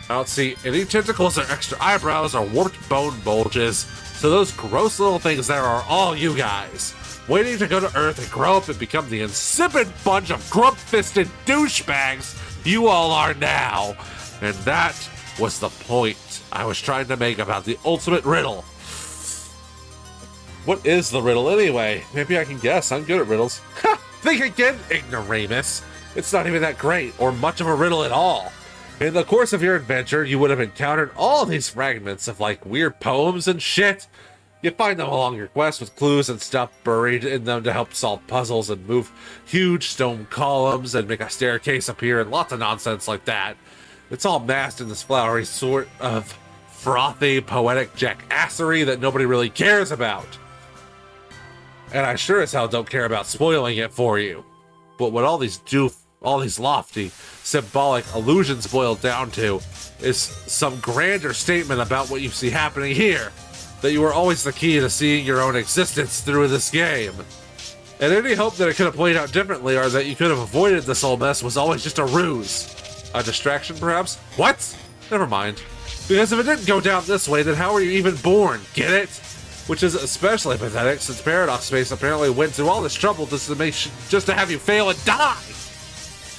I don't see any tentacles or extra eyebrows or warped bone bulges, so those gross little things there are all you guys, waiting to go to Earth and grow up and become the insipid bunch of grump-fisted douchebags you all are now. And that was the point I was trying to make about the ultimate riddle. What is the riddle anyway? Maybe I can guess. I'm good at riddles. Ha! Think again, ignoramus. It's not even that great or much of a riddle at all. In the course of your adventure, you would have encountered all these fragments of like weird poems and shit. You find them along your quest with clues and stuff buried in them to help solve puzzles and move huge stone columns and make a staircase appear and lots of nonsense like that. It's all masked in this flowery sort of frothy, poetic jackassery that nobody really cares about. And I sure as hell don't care about spoiling it for you. But what all these lofty, symbolic allusions boil down to is some grander statement about what you see happening here. That you are always the key to seeing your own existence through this game. And any hope that it could have played out differently or that you could have avoided this whole mess was always just a ruse. A distraction, perhaps? What? Never mind. Because if it didn't go down this way, then how were you even born? Get it? Which is especially pathetic since Paradox Space apparently went through all this trouble just to have you fail and die.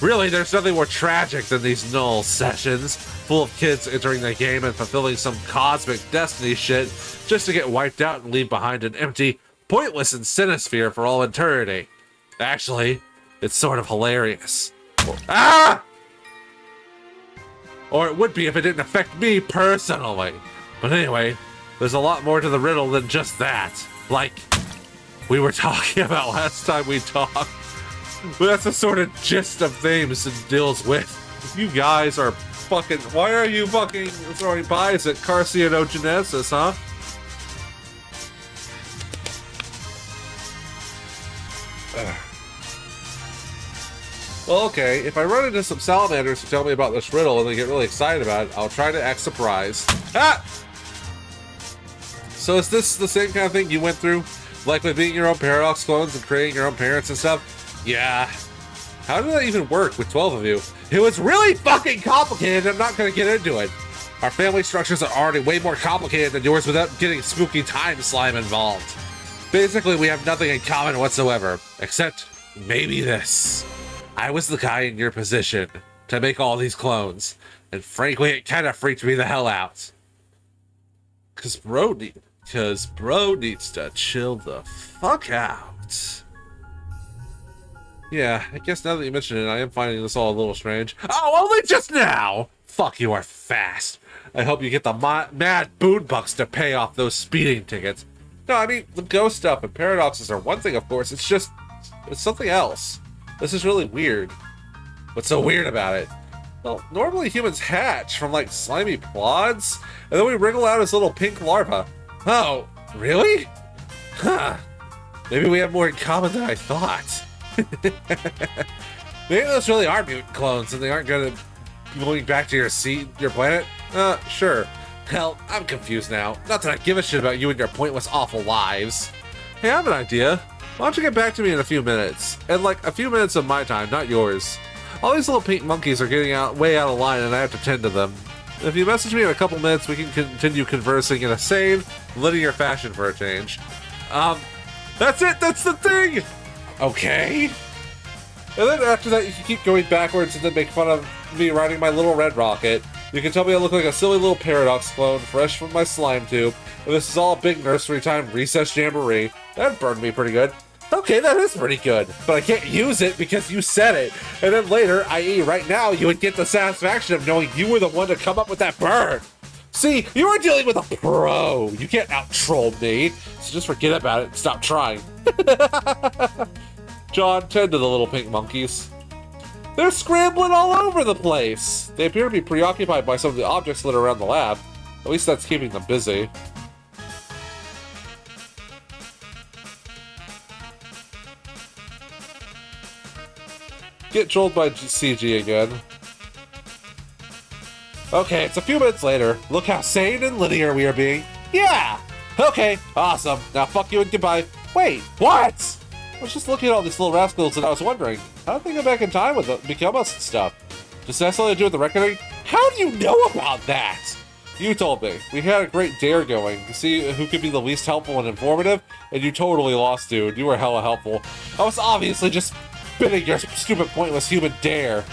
Really, there's nothing more tragic than these null sessions, full of kids entering the game and fulfilling some cosmic destiny shit just to get wiped out and leave behind an empty, pointless Incinesphere for all eternity. Actually, it's sort of hilarious. Ah! Or it would be if it didn't affect me personally. But anyway, There's a lot more to the riddle than just that. Like we were talking about last time we talked. But that's the sort of gist of themes it deals with. You guys are fucking... Why are you fucking throwing pies at carcinogenesis, huh? Well, okay, if I run into some salamanders who tell me about this riddle and they get really excited about it, I'll try to act surprised. Ah! So is this the same kind of thing you went through? Like with being your own Paradox clones and creating your own parents and stuff? Yeah. How did that even work with 12 of you? It was really fucking complicated. I'm not going to get into it. Our family structures are already way more complicated than yours without getting spooky time slime involved. Basically, we have nothing in common whatsoever, except maybe this. I was the guy in your position to make all these clones, and frankly, it kind of freaked me the hell out. Cause bro needs to chill the fuck out. Yeah, I guess now that you mention it, I am finding this all a little strange. Oh, only just now! Fuck, you are fast. I hope you get the mad boonbucks to pay off those speeding tickets. No, I mean, the ghost stuff and paradoxes are one thing, of course. It's something else. This is really weird. What's so weird about it? Well, normally humans hatch from, like, slimy plods, and then we wriggle out as little pink larvae. Oh, really? Huh. Maybe we have more in common than I thought. Maybe those really are mutant clones, and they aren't going back to your planet? Sure. Hell, I'm confused now. Not that I give a shit about you and your pointless, awful lives. Hey, I have an idea. Why don't you get back to me in a few minutes? And, like, a few minutes of my time, not yours. All these little pink monkeys are getting way out of line, and I have to tend to them. If you message me in a couple minutes, we can continue conversing in a sane, linear fashion for a change. That's it! That's the thing! Okay? And then after that, you can keep going backwards and then make fun of me riding my little red rocket. You can tell me I look like a silly little Paradox clone, fresh from my slime tube. And this is all a big nursery time recess jamboree. That burned me pretty good. Okay, that is pretty good, but I can't use it because you said it. And then later, i.e. right now, you would get the satisfaction of knowing you were the one to come up with that burn. See, you are dealing with a pro. You can't out-troll me, so just forget about it and stop trying. John, tend to the little pink monkeys. They're scrambling all over the place. They appear to be preoccupied by some of the objects that are around the lab. At least that's keeping them busy. Get trolled by CG again. Okay, it's a few minutes later. Look how sane and linear we are being. Yeah! Okay, awesome. Now fuck you and goodbye. Wait, what? I was just looking at all these little rascals and I was wondering, how did they go back in time with become us and stuff? Does that have something to do with the reckoning? How do you know about that? You told me. We had a great dare going to see who could be the least helpful and informative, and you totally lost, dude. You were hella helpful. I was obviously just spinning your stupid, pointless human dare.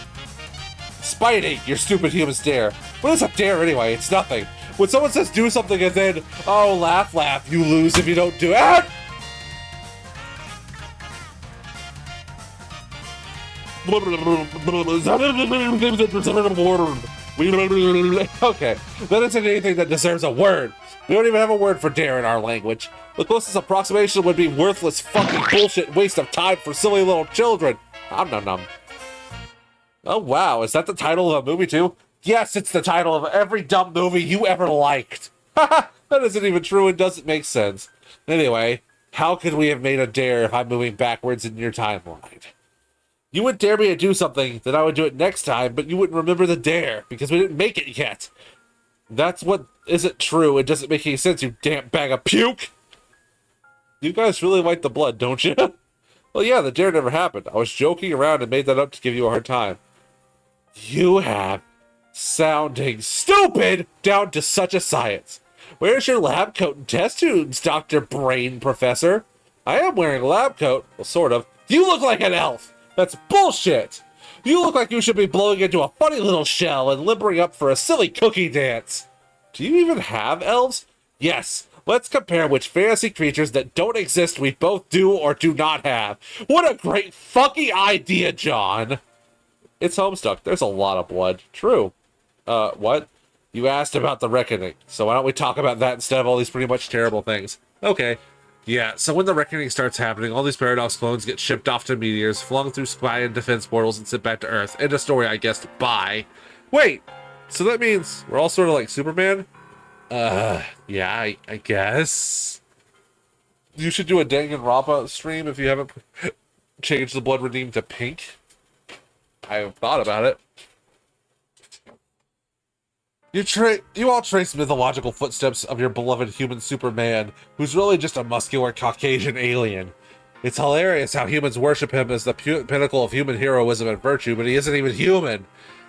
Spiting your stupid human's dare. What is a dare anyway? It's nothing. When someone says do something and then, oh, laugh, laugh, you lose if you don't do it. Okay, that isn't anything that deserves a word. We don't even have a word for dare in our language. The closest approximation would be worthless fucking bullshit waste of time for silly little children. Nom nom nom. Oh wow, is that the title of a movie too? Yes, it's the title of every dumb movie you ever liked. Haha, that isn't even true and doesn't make sense. Anyway, how could we have made a dare if I'm moving backwards in your timeline? You would dare me to do something, then I would do it next time, but you wouldn't remember the dare, because we didn't make it yet. That's what isn't true. It doesn't make any sense, you damn bag of puke! You guys really like the blood, don't you? Well, yeah, the dare never happened. I was joking around and made that up to give you a hard time. You have sounding stupid down to such a science. Where's your lab coat and test tubes, Dr. Brain Professor? I am wearing a lab coat. Well, sort of. You look like an elf! That's bullshit! You look like you should be blowing into a funny little shell and limbering up for a silly cookie dance. Do you even have elves? Yes. Let's compare which fantasy creatures that don't exist we both do or do not have. What a great fucking idea, John! It's Homestuck. There's a lot of blood. True. What? You asked about the Reckoning, so why don't we talk about that instead of all these pretty much terrible things? Okay. Yeah, so when the Reckoning starts happening, all these Paradox clones get shipped off to meteors, flung through spy and defense portals, and sent back to Earth. End of story, I guess. Bye. Wait! So that means we're all sort of like Superman? Yeah, I guess. You should do a Danganronpa stream if you haven't changed the Blood Redeemed to pink. I've thought about it. You all trace mythological footsteps of your beloved human Superman, who's really just a muscular Caucasian alien. It's hilarious how humans worship him as the pinnacle of human heroism and virtue, but he isn't even human.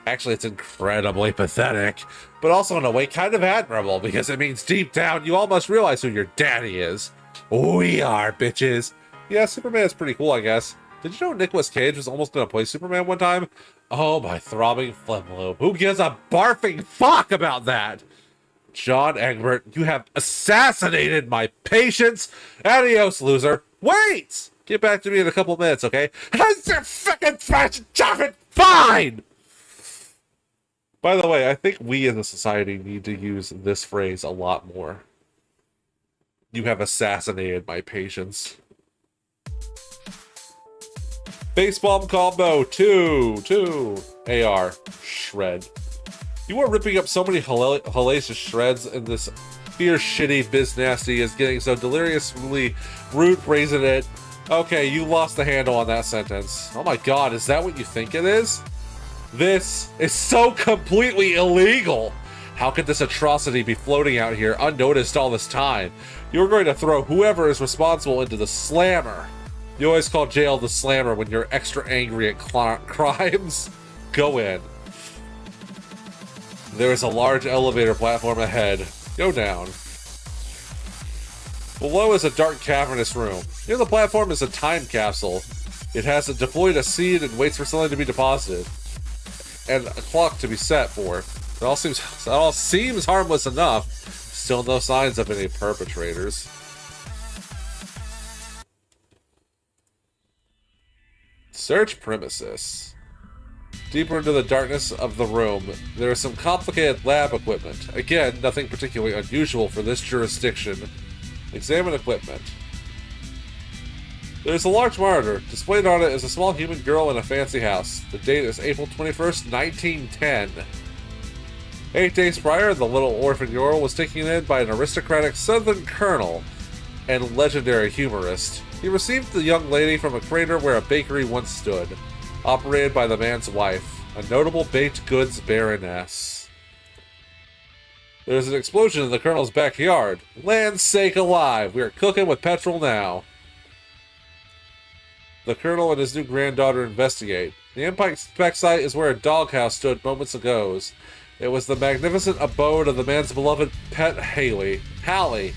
Actually, it's incredibly pathetic, but also in a way kind of admirable, because it means deep down you all must realize who your daddy is. We are, bitches. Yeah, Superman is pretty cool, I guess. Did you know Nicolas Cage was almost gonna play Superman one time? Oh, my throbbing phlegm lobe. Who gives a barfing fuck about that? John Egbert, you have assassinated my patience. Adios, loser. Wait! Get back to me in a couple minutes, okay? How's your fucking fine! By the way, I think we as a society need to use this phrase a lot more. You have assassinated my patience. Baseball combo 2 AR shred. You are ripping up so many hellacious shreds, and this fierce shitty biz nasty is getting so deliriously rude praising it. Okay, you lost the handle on that sentence. Oh my god, is that what you think it is? This is so completely illegal. How could this atrocity be floating out here unnoticed all this time? You're going to throw whoever is responsible into the slammer. You always call jail the slammer when you're extra angry at crimes. Go in. There is a large elevator platform ahead. Go down. Below is a dark cavernous room. Near the platform is a time capsule. It has deployed a seed and waits for something to be deposited. And a clock to be set for. It all seems harmless enough. Still no signs of any perpetrators. Search premises. Deeper into the darkness of the room, there is some complicated lab equipment. Again, nothing particularly unusual for this jurisdiction. Examine equipment. There's a large monitor. Displayed on it is a small human girl in a fancy house. The date is April 21st, 1910. 8 days prior, the little orphan girl was taken in by an aristocratic southern colonel and legendary humorist. He received the young lady from a crater where a bakery once stood, operated by the man's wife, a notable baked goods baroness. There's an explosion in the colonel's backyard. Land's sake alive, we are cooking with petrol now. The colonel and his new granddaughter investigate. The impact site is where a doghouse stood moments ago. It was the magnificent abode of the man's beloved pet Hallie.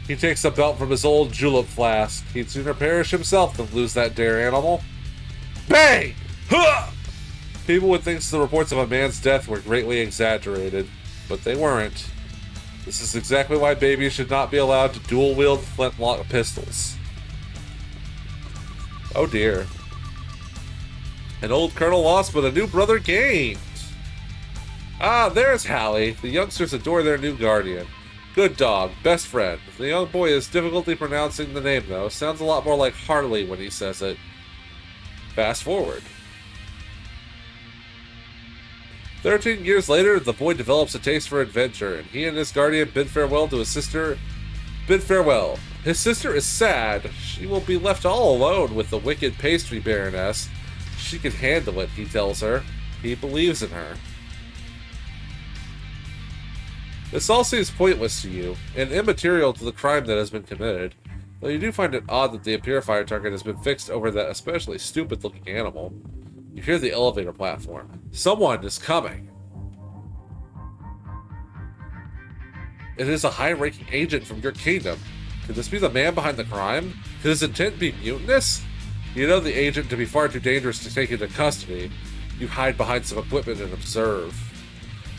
He takes a belt from his old julep flask. He'd sooner perish himself than lose that dare animal. Bang! Huh! People would think the reports of a man's death were greatly exaggerated, but they weren't. This is exactly why babies should not be allowed to dual-wield flintlock pistols. Oh dear. An old colonel lost, but a new brother gained. Ah, there's Hallie. The youngsters adore their new guardian. Good dog, best friend. The young boy has difficulty pronouncing the name, though. Sounds a lot more like Harley when he says it. Fast forward. 13 years later, the boy develops a taste for adventure, and he and his guardian bid farewell to his sister. His sister is sad. She will be left all alone with the wicked pastry baroness. She can handle it, he tells her. He believes in her. This all seems pointless to you, and immaterial to the crime that has been committed, though you do find it odd that the purifier target has been fixed over that especially stupid-looking animal. You hear the elevator platform. Someone is coming! It is a high-ranking agent from your kingdom. Could this be the man behind the crime? Could his intent be mutinous? You know the agent to be far too dangerous to take into custody. You hide behind some equipment and observe.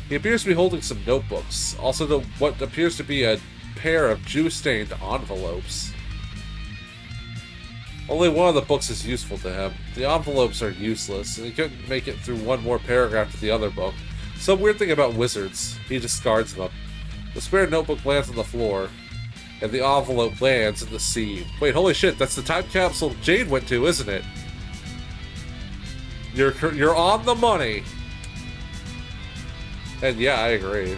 He appears to be holding some notebooks, also what appears to be a pair of juice-stained envelopes. Only one of the books is useful to him. The envelopes are useless, and he couldn't make it through one more paragraph to the other book. Some weird thing about wizards. He discards them. The spare notebook lands on the floor, and the envelope lands in the sea. Wait, holy shit, that's the time capsule Jade went to, isn't it? You're on the money. And yeah, I agree.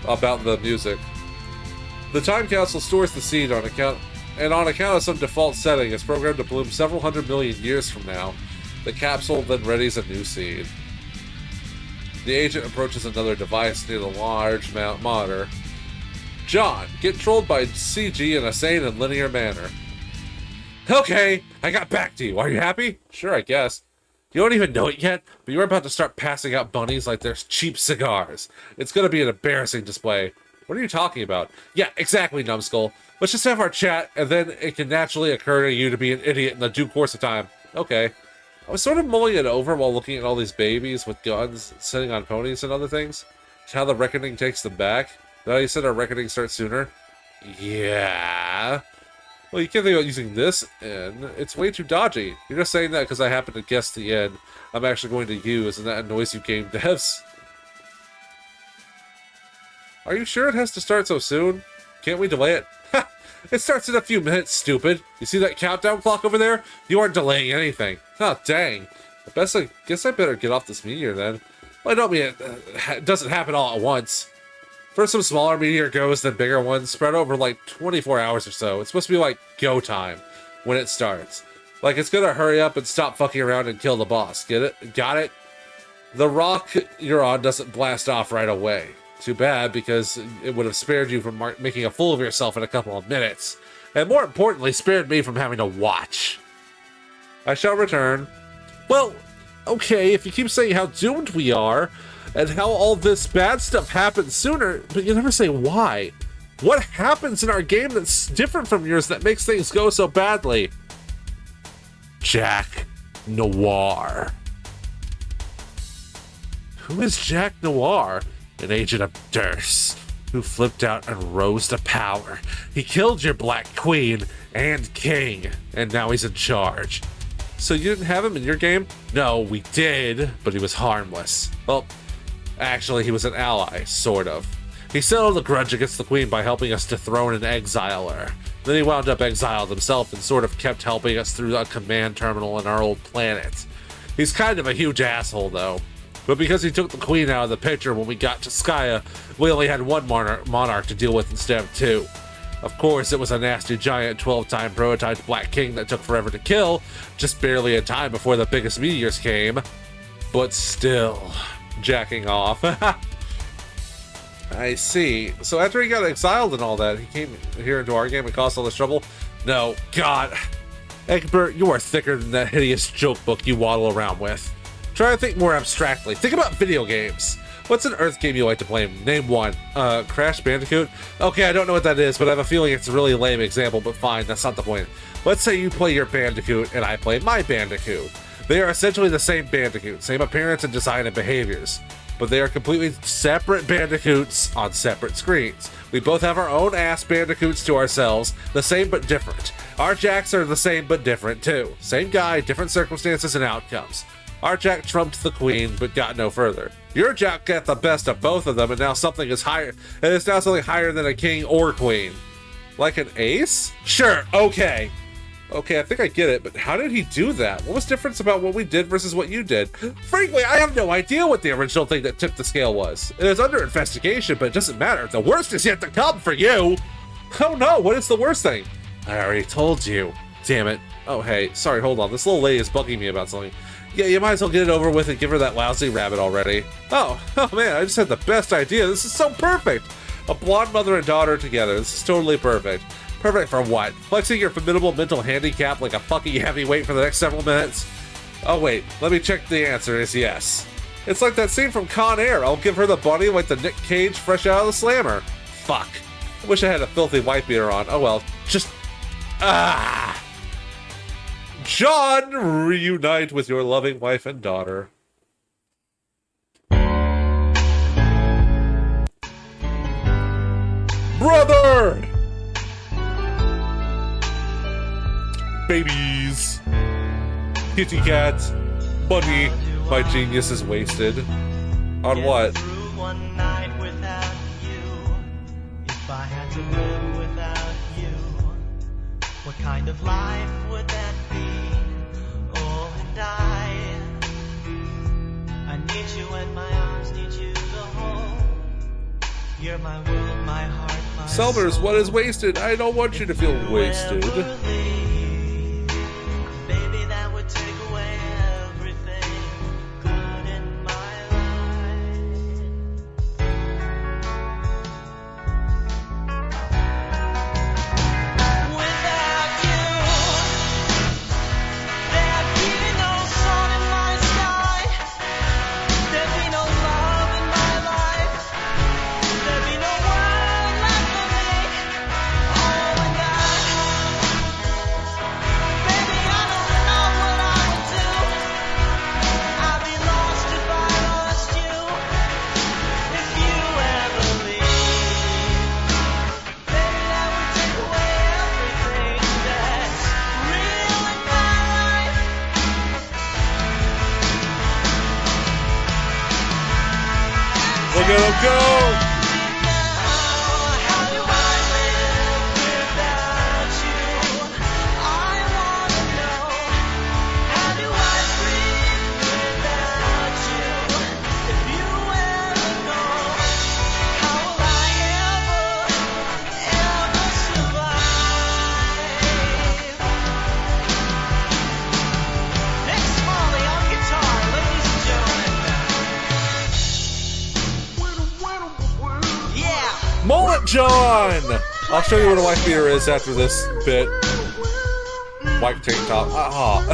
About the music. The time capsule stores the seed on account of some default setting, it's programmed to bloom several hundred million years from now. The capsule then readies a new seed. The agent approaches another device near the large monitor. John, get trolled by CG in a sane and linear manner. Okay, I got back to you. Are you happy? Sure, I guess. You don't even know it yet, but you're about to start passing out bunnies like they're cheap cigars. It's gonna be an embarrassing display. What are you talking about? Yeah, exactly, numbskull. Let's just have our chat, and then it can naturally occur to you to be an idiot in the due course of time. Okay. I was sort of mulling it over while looking at all these babies with guns sitting on ponies and other things. How the reckoning takes them back. Now you said our reckoning starts sooner? Yeah. Well, you can't think about using this end. It's way too dodgy. You're just saying that because I happen to guess the end I'm actually going to use, and that annoys you game devs. Are you sure it has to start so soon? Can't we delay it? Ha! It starts in a few minutes, stupid. You see that countdown clock over there? You aren't delaying anything. Oh, dang. I guess I better get off this meteor then. Well, I don't mean it doesn't happen all at once. First some smaller meteor goes, then bigger ones, spread over like 24 hours or so. It's supposed to be like go time when it starts. Like it's gonna hurry up and stop fucking around and kill the boss. Get it? Got it? The rock you're on doesn't blast off right away. Too bad, because it would have spared you from making a fool of yourself in a couple of minutes. And more importantly, spared me from having to watch. I shall return. Well, okay, if you keep saying how doomed we are, and how all this bad stuff happens sooner, but you never say why. What happens in our game that's different from yours that makes things go so badly? Jack Noir. Who is Jack Noir? An agent of Durst, who flipped out and rose to power. He killed your Black Queen and King, and now he's in charge. So you didn't have him in your game? No, we did, but he was harmless. Well, actually, he was an ally, sort of. He settled a grudge against the Queen by helping us dethrone and exile her. Then he wound up exiled himself and sort of kept helping us through a command terminal on our old planet. He's kind of a huge asshole, though. But because he took the Queen out of the picture when we got to Skya, we only had one monarch to deal with instead of two. Of course, it was a nasty giant 12-time prototype Black King that took forever to kill, just barely in time before the biggest meteors came. But still, jacking off. I see. So after he got exiled and all that, he came here into our game and caused all this trouble? No, God. Egbert, you are thicker than that hideous joke book you waddle around with. Try to think more abstractly. Think about video games. What's an Earth game you like to play? Name one. Crash Bandicoot? Okay, I don't know what that is, but I have a feeling it's a really lame example, but fine, that's not the point. Let's say you play your Bandicoot and I play my Bandicoot. They are essentially the same Bandicoot, same appearance and design and behaviors, but they are completely separate Bandicoots on separate screens. We both have our own ass Bandicoots to ourselves, the same but different. Our Jacks are the same but different too. Same guy, different circumstances and outcomes. Our Jack trumped the Queen, but got no further. Your Jack got the best of both of them, and now something is higher. And it's now something higher than a king or queen. Like an ace? Sure, okay. Okay, I think I get it, but how did he do that? What was different about what we did versus what you did? Frankly, I have no idea what the original thing that tipped the scale was. It is under investigation, but it doesn't matter. The worst is yet to come for you. Oh no, what is the worst thing? I already told you. Damn it. Oh hey, sorry, hold on. This little lady is bugging me about something. Yeah, you might as well get it over with and give her that lousy rabbit already. Oh man, I just had the best idea. This is so perfect. A blonde mother and daughter together. This is totally perfect. Perfect for what? Flexing your formidable mental handicap like a fucking heavyweight for the next several minutes? Oh wait, let me check. The answer is yes. It's like that scene from Con Air. I'll give her the body like the Nick Cage fresh out of the slammer. Fuck. I wish I had a filthy white beater on. Oh well, just... John, reunite with your loving wife and daughter. Brother! Babies. Kitty cat. Bunny. My genius is wasted. On what? One night without you. If I had to live without you, what kind of life would that be? Oh, and I need you and my arms need you to hold. You're my world, my heart, my Selmers, soul. what is wasted? I don't want you to feel wasted. Ever leave, baby, that would take away everything good in my life. Without you, there'd be no sun in my sky. There'd be no love in my life. There'd be no world left for me. Oh, and baby, I don't know what I would do. I'd be lost if I lost you. If you ever leave, baby, that would take away everything that's real in my life. Look at him go! How do I live without you? I wanna know. How do I breathe without you? If you ever go, how will I ever survive? Nick Smalley on guitar, ladies and gentlemen. Yeah. Mullet John! I'll show you what a wife beater is after this bit. Wife tank top. I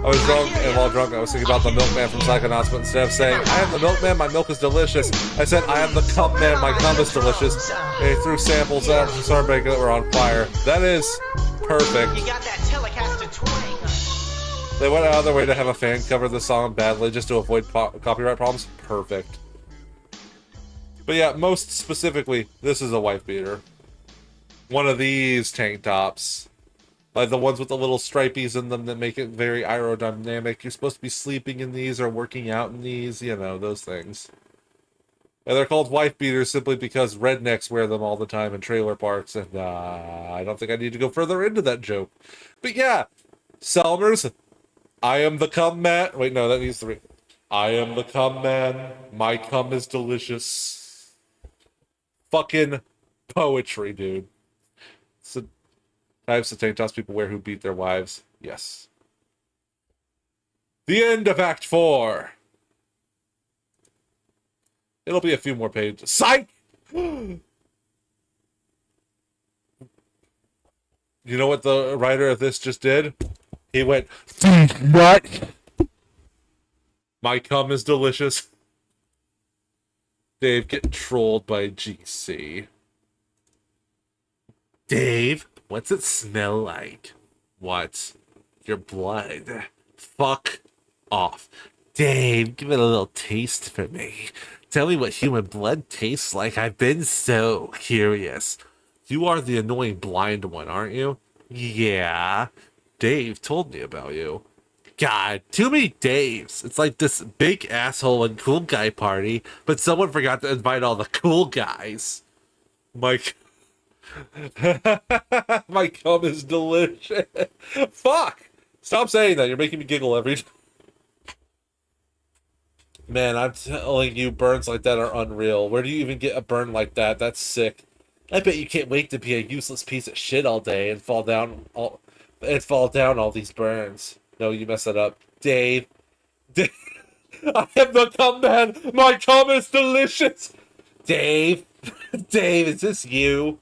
was drunk, and while drunk, I was thinking about the milkman from Psychonauts, but instead of saying, I am the milkman, my milk is delicious, I said, I am the cum man, my cum is delicious. And he threw samples out from Starbreaker that were on fire. That is perfect. You got that Telecaster twang. They went out of their way to have a fan cover the song badly just to avoid copyright problems. Perfect. But yeah, most specifically, this is a wife beater. One of these tank tops. Like the ones with the little stripies in them that make it very aerodynamic. You're supposed to be sleeping in these or working out in these, you know, those things. And they're called wife beaters simply because rednecks wear them all the time in trailer parks, and I don't think I need to go further into that joke. But yeah, Selmers, I am the cum man. Wait, no, that needs to be. I am the cum man. My cum is delicious. Fucking poetry, dude. So, types of tank tops people wear who beat their wives. Yes. The end of Act 4. It'll be a few more pages. Psych! You know what the writer of this just did? He went, what? My cum is delicious. Dave getting trolled by GC. Dave, what's it smell like? What? Your blood. Fuck off. Dave, give it a little taste for me. Tell me what human blood tastes like. I've been so curious. You are the annoying blind one, aren't you? Yeah. Dave told me about you. God, too many Daves. It's like this big asshole and cool guy party, but someone forgot to invite all the cool guys. Mike. My cum is delicious. Fuck! Stop saying that. You're making me giggle every time. Man, I'm telling you, burns like that are unreal. Where do you even get a burn like that? That's sick. I bet you can't wait to be a useless piece of shit all day and fall down all these burns. No, you messed that up. Dave. I am the cum man. My cum is delicious. Dave. Dave, is this you?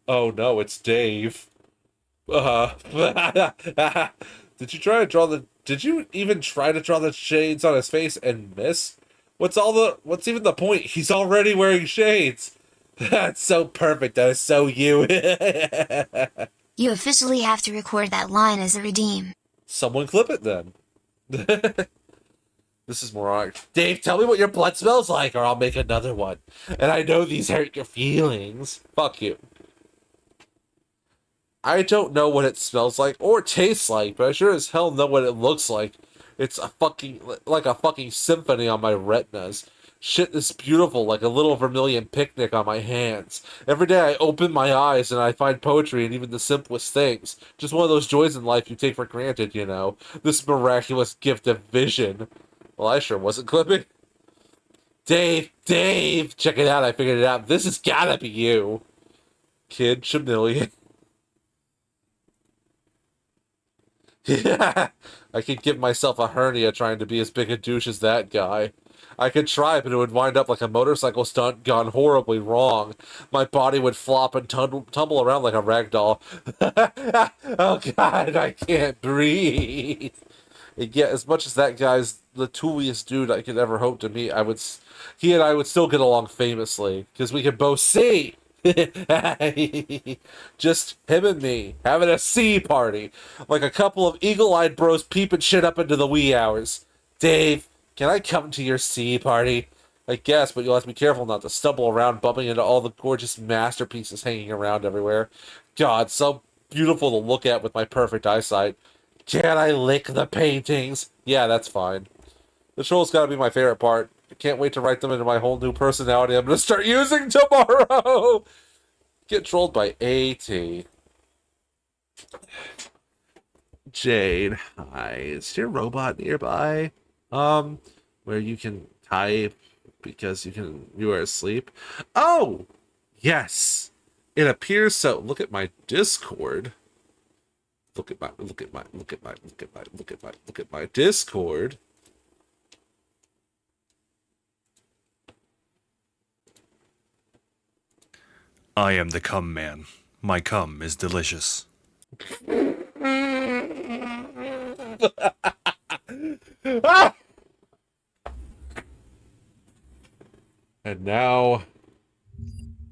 Oh no, it's Dave. Did you even try to draw the shades on his face and miss? What's even the point? He's already wearing shades. That's so perfect. That is so you. You officially have to record that line as a redeem. Someone clip it then. This is moronic. Dave, tell me what your blood smells like, or I'll make another one. And I know these hurt your feelings. Fuck you. I don't know what it smells like or tastes like, but I sure as hell know what it looks like. It's a fucking like a fucking symphony on my retinas. Shit is beautiful, like a little vermilion picnic on my hands. Every day I open my eyes and I find poetry in even the simplest things. Just one of those joys in life you take for granted, you know. This miraculous gift of vision. Well, I sure wasn't clipping. Dave, check it out, I figured it out. This has gotta be you. Kid Chameleon. Yeah, I could give myself a hernia trying to be as big a douche as that guy. I could try, but it would wind up like a motorcycle stunt gone horribly wrong. My body would flop and tumble around like a rag doll. Oh god, I can't breathe. And yet, as much as that guy's the tooliest dude I could ever hope to meet, he and I would still get along famously, because we could both see. Just him and me, having a sea party. Like a couple of eagle-eyed bros peeping shit up into the wee hours. Dave, can I come to your sea party? I guess, but you'll have to be careful not to stumble around bumping into all the gorgeous masterpieces hanging around everywhere. God, so beautiful to look at with my perfect eyesight. Can I lick the paintings? Yeah, that's fine. The troll's gotta be my favorite part. I can't wait to write them into my whole new personality I'm gonna start using tomorrow! Get trolled by A.T. Jade, hi. Is your robot nearby? Where you can type because you are asleep? Oh! Yes! It appears so. Look at my Discord. Look at my Discord. I am the cum man. My cum is delicious. And now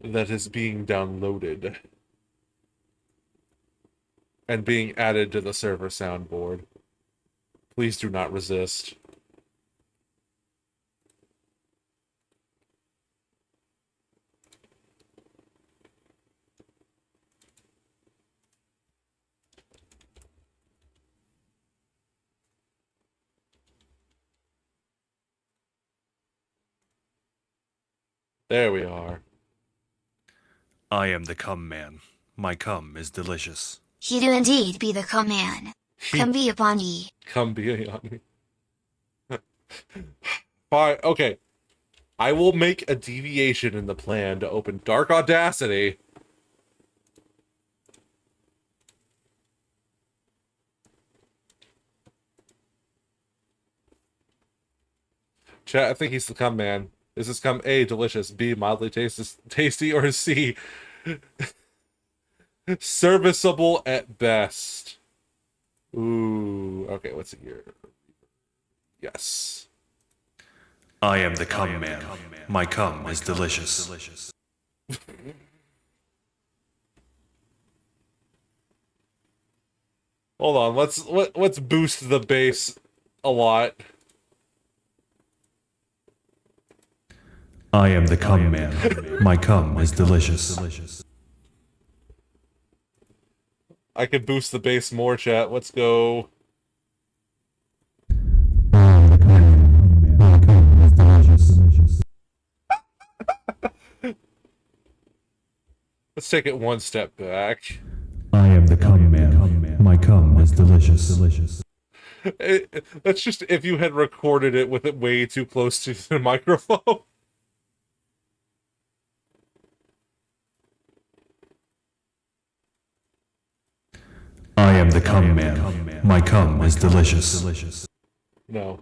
that is being downloaded and being added to the server soundboard. Please do not resist. There we are. I am the cum man. My cum is delicious. He do indeed be the command. Come be upon ye. Come be on me. Fine, okay. I will make a deviation in the plan to open Dark Audacity. Chat, I think he's the cum man. Is this cum A, delicious, B, mildly tasty, or C, serviceable at best? Ooh, okay, what's it here? Yes. I am the cum man. My cum is delicious. Hold on, let's boost the bass a lot. I am the cum man. My cum is delicious. I could boost the bass more, chat. Let's go. Let's take it one step back. I am the cum man. My cum is delicious. That's just if you had recorded it with it way too close to the microphone. I am the cum man. My cum is delicious. No.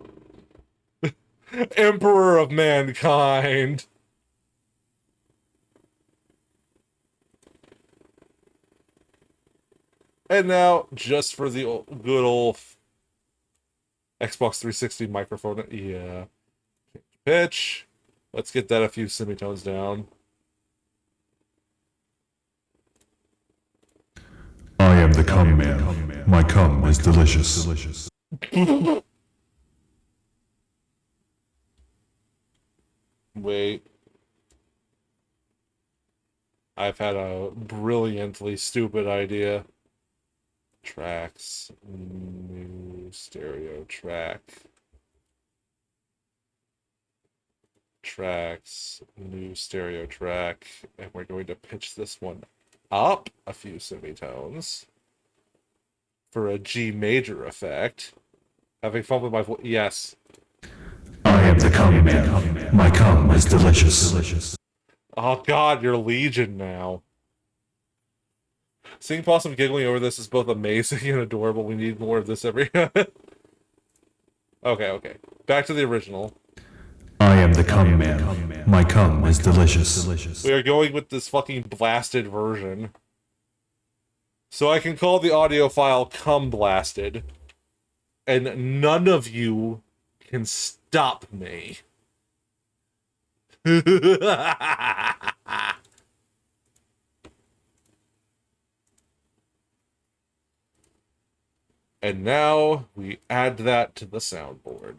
Emperor of mankind. And now, just for the good old Xbox 360 microphone, yeah. Pitch. Let's get that a few semitones down. I am the cum man. My cum is delicious. Wait. I've had a brilliantly stupid idea. Tracks, new stereo track. Tracks, new stereo track. And we're going to pitch this one up a few semitones for a G major effect. Having fun with my voice. Yes. I am the cum man. My cum is delicious. Oh god, you're Legion now. Seeing Possum giggling over this is both amazing and adorable. We need more of this every... Okay. Back to the original. I am the cum man. My cum is delicious. We are going with this fucking blasted version. So I can call the audio file cum blasted. And none of you can stop me. And now we add that to the soundboard.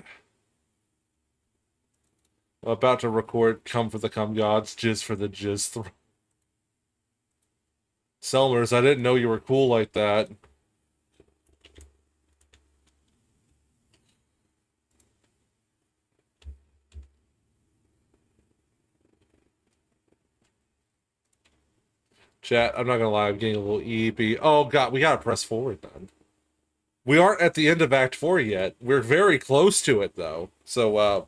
I'm about to record Come for the Cum Gods, Jizz for the Jizz Throne. Selmers, I didn't know you were cool like that. Chat, I'm not gonna lie, I'm getting a little EP. Oh god, we gotta press forward then. We aren't at the end of Act 4 yet. We're very close to it though. So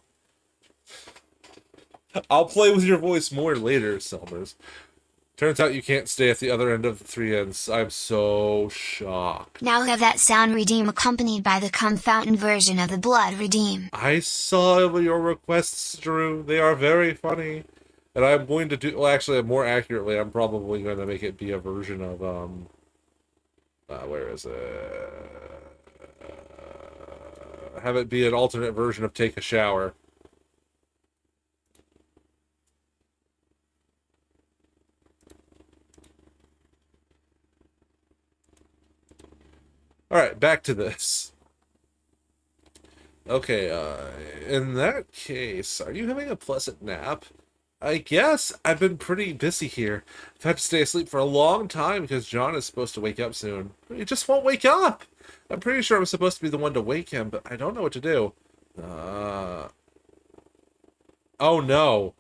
I'll play with your voice more later, Selmers. Turns out you can't stay at the other end of the three ends. I'm so shocked. Now have that sound redeem accompanied by the cum fountain version of the blood redeem. I saw your requests, Drew. They are very funny. And I'm going to do... Well, actually, more accurately, I'm probably going to make it be a version of, where is it? Have it be an alternate version of Take a Shower. Alright, back to this. Okay, in that case, are you having a pleasant nap? I guess I've been pretty busy here. I've had to stay asleep for a long time because John is supposed to wake up soon. He just won't wake up! I'm pretty sure I'm supposed to be the one to wake him, but I don't know what to do. Oh no.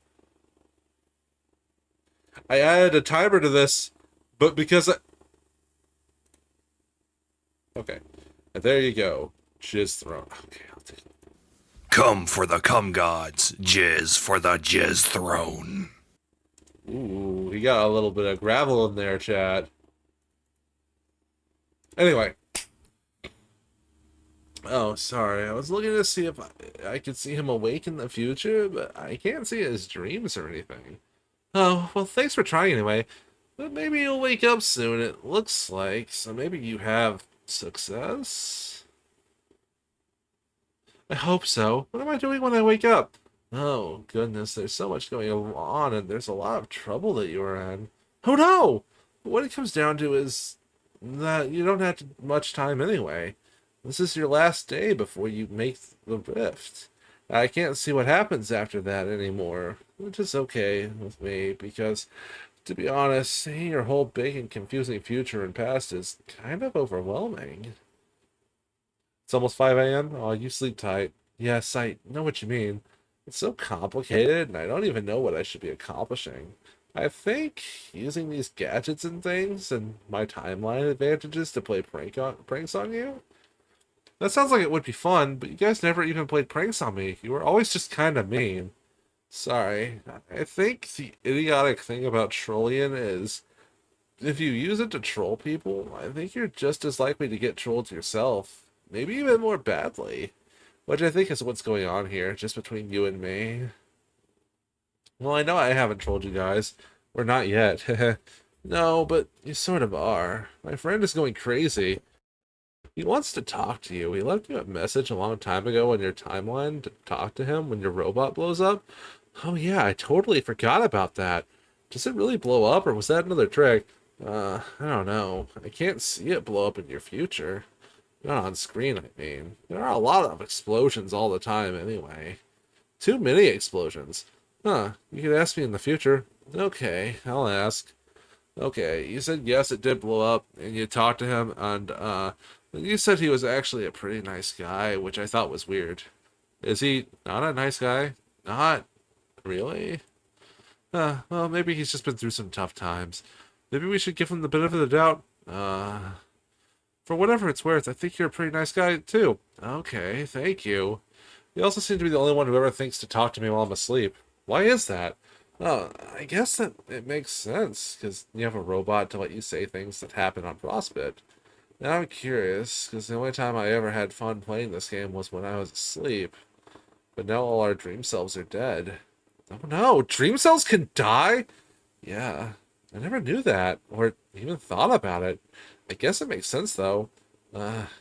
I added a timer to this, but because Okay. And there you go. Jizz Throne. Okay, I'll take it. Come for the cum gods, jizz for the jizz throne. Ooh, he got a little bit of gravel in there, chat. Anyway. Oh, sorry. I was looking to see if I could see him awake in the future, but I can't see his dreams or anything. Oh, well, thanks for trying anyway. But maybe you'll wake up soon, it looks like. So maybe you have success? I hope so. What am I doing when I wake up? Oh, goodness, there's so much going on, and there's a lot of trouble that you are in. Oh, no! What it comes down to is that you don't have much time anyway. This is your last day before you make the rift. I can't see what happens after that anymore, which is okay with me, because, to be honest, seeing your whole big and confusing future and past is kind of overwhelming. It's almost 5 a.m.? Oh, you sleep tight. Yes, I know what you mean. It's so complicated, and I don't even know what I should be accomplishing. I think using these gadgets and things, and my timeline advantages to play pranks on you? That sounds like it would be fun, but you guys never even played pranks on me. You were always just kind of mean. Sorry. I think the idiotic thing about Trollian is, if you use it to troll people, I think you're just as likely to get trolled yourself. Maybe even more badly. Which I think is what's going on here, just between you and me. Well, I know I haven't trolled you guys. Or not yet. No, but you sort of are. My friend is going crazy. He wants to talk to you. He left you a message a long time ago on your timeline to talk to him when your robot blows up. Oh yeah, I totally forgot about that. Does it really blow up, or was that another trick? I don't know. I can't see it blow up in your future. Not on screen, I mean. There are a lot of explosions all the time anyway. Too many explosions. Huh, you could ask me in the future. Okay, I'll ask. Okay, you said yes, it did blow up, and you talked to him, and you said he was actually a pretty nice guy, which I thought was weird. Is he not a nice guy? Not really? Well, maybe he's just been through some tough times. Maybe we should give him the benefit of the doubt. For whatever it's worth, I think you're a pretty nice guy, too. Okay, thank you. You also seem to be the only one who ever thinks to talk to me while I'm asleep. Why is that? Oh, I guess that it makes sense, because you have a robot to let you say things that happen on Frostbit. Now I'm curious, because the only time I ever had fun playing this game was when I was asleep. But now all our dream selves are dead. Oh no, dream cells can die? Yeah, I never knew that, or even thought about it. I guess it makes sense, though.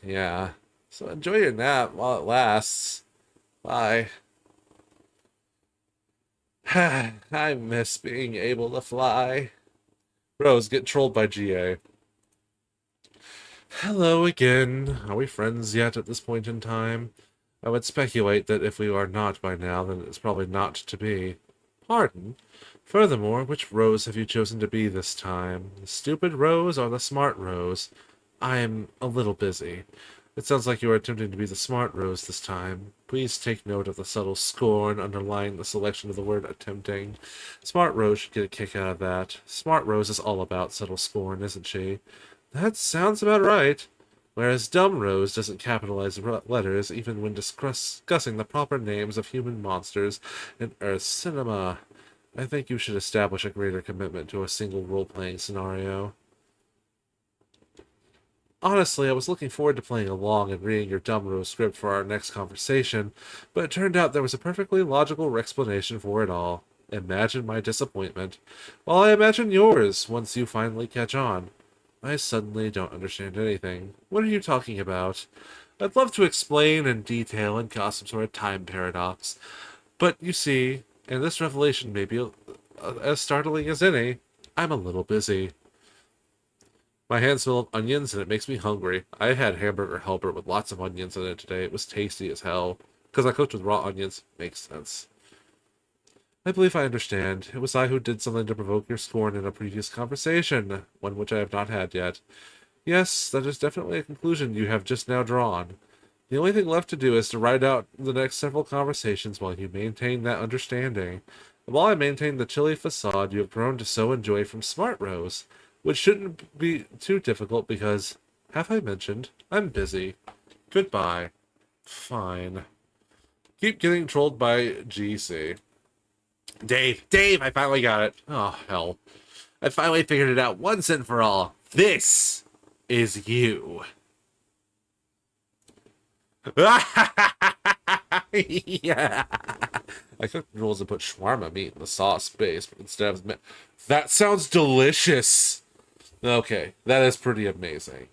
Yeah. So enjoy your nap while it lasts. Bye. I miss being able to fly. Rose, get trolled by GA. Hello again. Are we friends yet at this point in time? I would speculate that if we are not by now, then it's probably not to be. Pardon? Furthermore, which Rose have you chosen to be this time? The stupid Rose or the smart Rose? I am a little busy. It sounds like you are attempting to be the smart Rose this time. Please take note of the subtle scorn underlying the selection of the word attempting. Smart Rose should get a kick out of that. Smart Rose is all about subtle scorn, isn't she? That sounds about right. Whereas Dumb Rose doesn't capitalize letters even when discussing the proper names of human monsters in Earth cinema. I think you should establish a greater commitment to a single role-playing scenario. Honestly, I was looking forward to playing along and reading your Dumb Rose script for our next conversation, but it turned out there was a perfectly logical explanation for it all. Imagine my disappointment. Well, I imagine yours once you finally catch on. I suddenly don't understand anything. What are you talking about? I'd love to explain in detail and cause some sort of time paradox. But you see, and this revelation may be as startling as any, I'm a little busy. My hands smell of onions and it makes me hungry. I had hamburger helper with lots of onions in it today. It was tasty as hell. Because I cooked with raw onions. Makes sense. I believe I understand. It was I who did something to provoke your scorn in a previous conversation, one which I have not had yet. Yes, that is definitely a conclusion you have just now drawn. The only thing left to do is to write out the next several conversations while you maintain that understanding. And while I maintain the chilly facade you have grown to so enjoy from Smart Rose, which shouldn't be too difficult because, have I mentioned, I'm busy. Goodbye. Fine. Keep getting trolled by GC. Dave, I finally got it. Oh, hell. I finally figured it out once and for all. This is you. Yeah. I cooked noodles and put shawarma meat in the sauce base instead of... That sounds delicious. Okay, that is pretty amazing.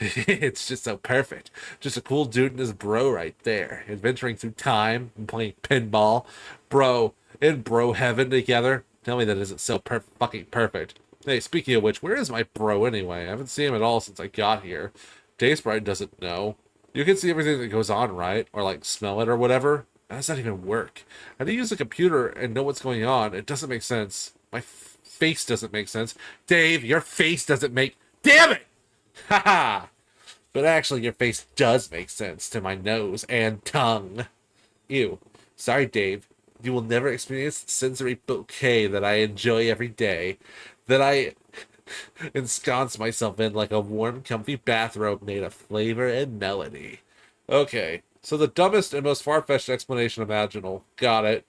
It's just so perfect. Just a cool dude and his bro right there. Adventuring through time and playing pinball. Bro, in bro heaven together. Tell me that isn't so fucking perfect. Hey, speaking of which, where is my bro anyway? I haven't seen him at all since I got here. Daysprite doesn't know. You can see everything that goes on, right? Or like smell it or whatever. How does that even work? How do you use a computer and know what's going on? It doesn't make sense. My face doesn't make sense. Dave, your face doesn't make... Damn it! Haha! But actually, your face does make sense to my nose and tongue. Ew. Sorry, Dave. You will never experience the sensory bouquet that I enjoy every day. That I ensconce myself in like a warm, comfy bathrobe made of flavor and melody. Okay, so the dumbest and most far-fetched explanation imaginable. Got it.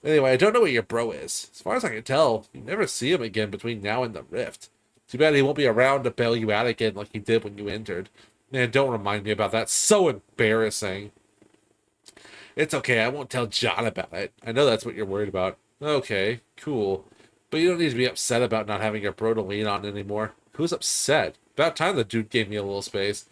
Anyway, I don't know what your bro is. As far as I can tell, you never see him again between now and the rift. Too bad he won't be around to bail you out again like he did when you entered. Man, don't remind me about that. So embarrassing. It's okay, I won't tell John about it. I know that's what you're worried about. Okay, cool. But you don't need to be upset about not having your bro to lean on anymore. Who's upset? About time the dude gave me a little space.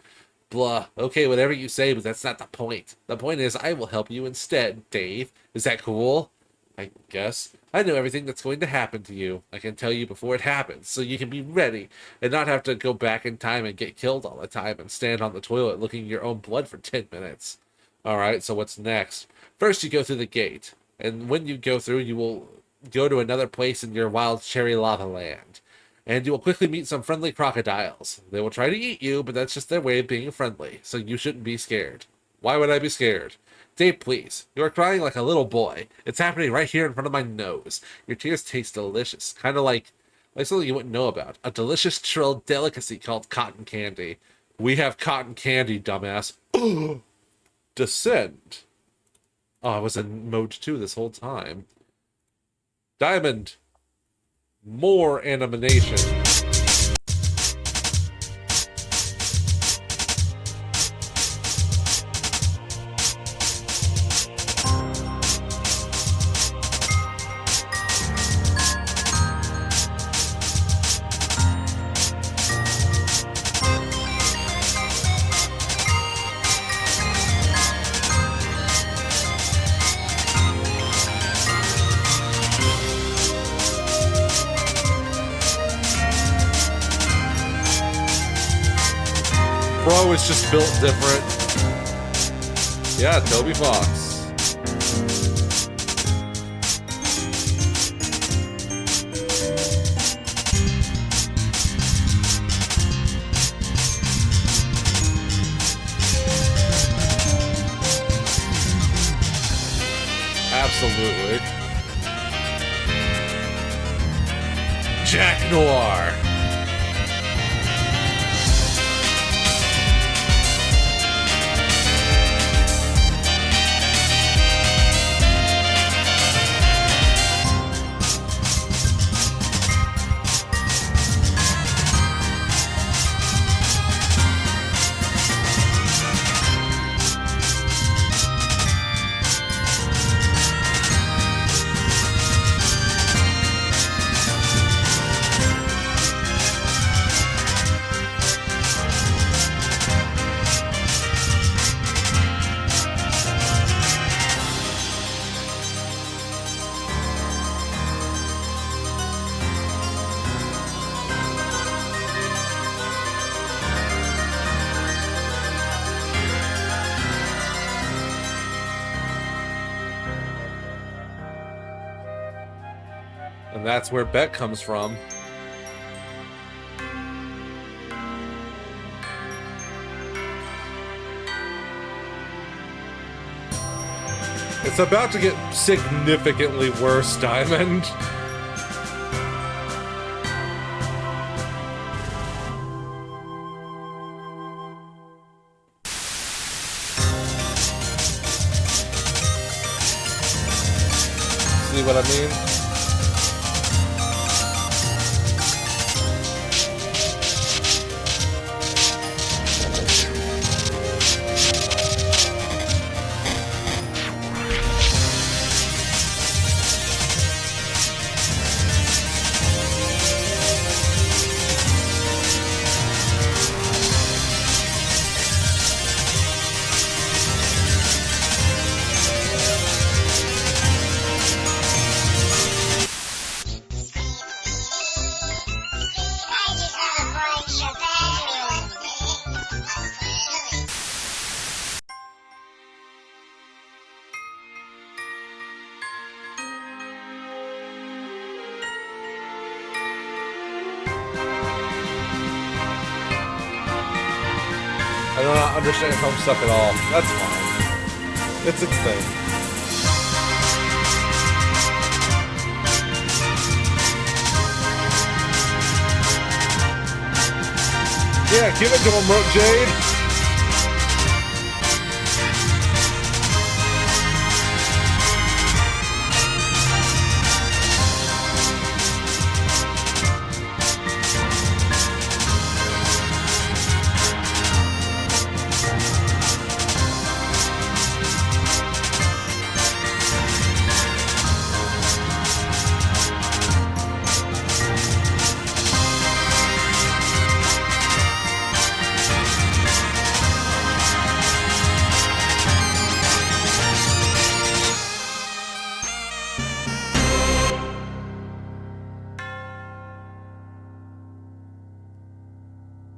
Blah. Okay, whatever you say, but that's not the point. The point is, I will help you instead, Dave. Is that cool? I guess. I know everything that's going to happen to you. I can tell you before it happens, so you can be ready and not have to go back in time and get killed all the time and stand on the toilet looking at your own blood for 10 minutes. Alright, so what's next? First, you go through the gate, and when you go through, you will go to another place in your wild cherry lava land. and you will quickly meet some friendly crocodiles. They will try to eat you, but that's just their way of being friendly, so you shouldn't be scared. Why would I be scared? Dave, please. You are crying like a little boy. It's happening right here in front of my nose. Your tears taste delicious, kind of like something you wouldn't know about. A delicious, trill delicacy called cotton candy. We have cotton candy, dumbass. Descend. Oh, I was in mode 2 this whole time. Diamond. More animation. Bro is just built different. Yeah, Toby Fox. Absolutely. Jack Noir. And that's where Bet comes from. It's about to get significantly worse, Diamond. See what I mean? I do not understand Homestuck at all. That's fine. It's its thing. Yeah, give it to him, Rook Jade.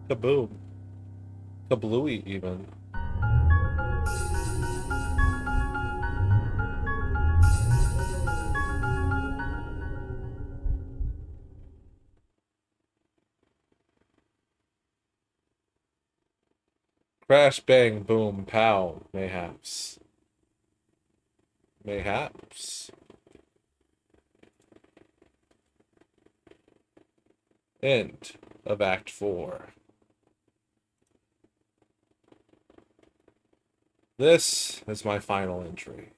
Kaboom. Kablooey, even. Crash, bang, boom, pow, mayhaps. Mayhaps. End of Act 4. This is my final entry.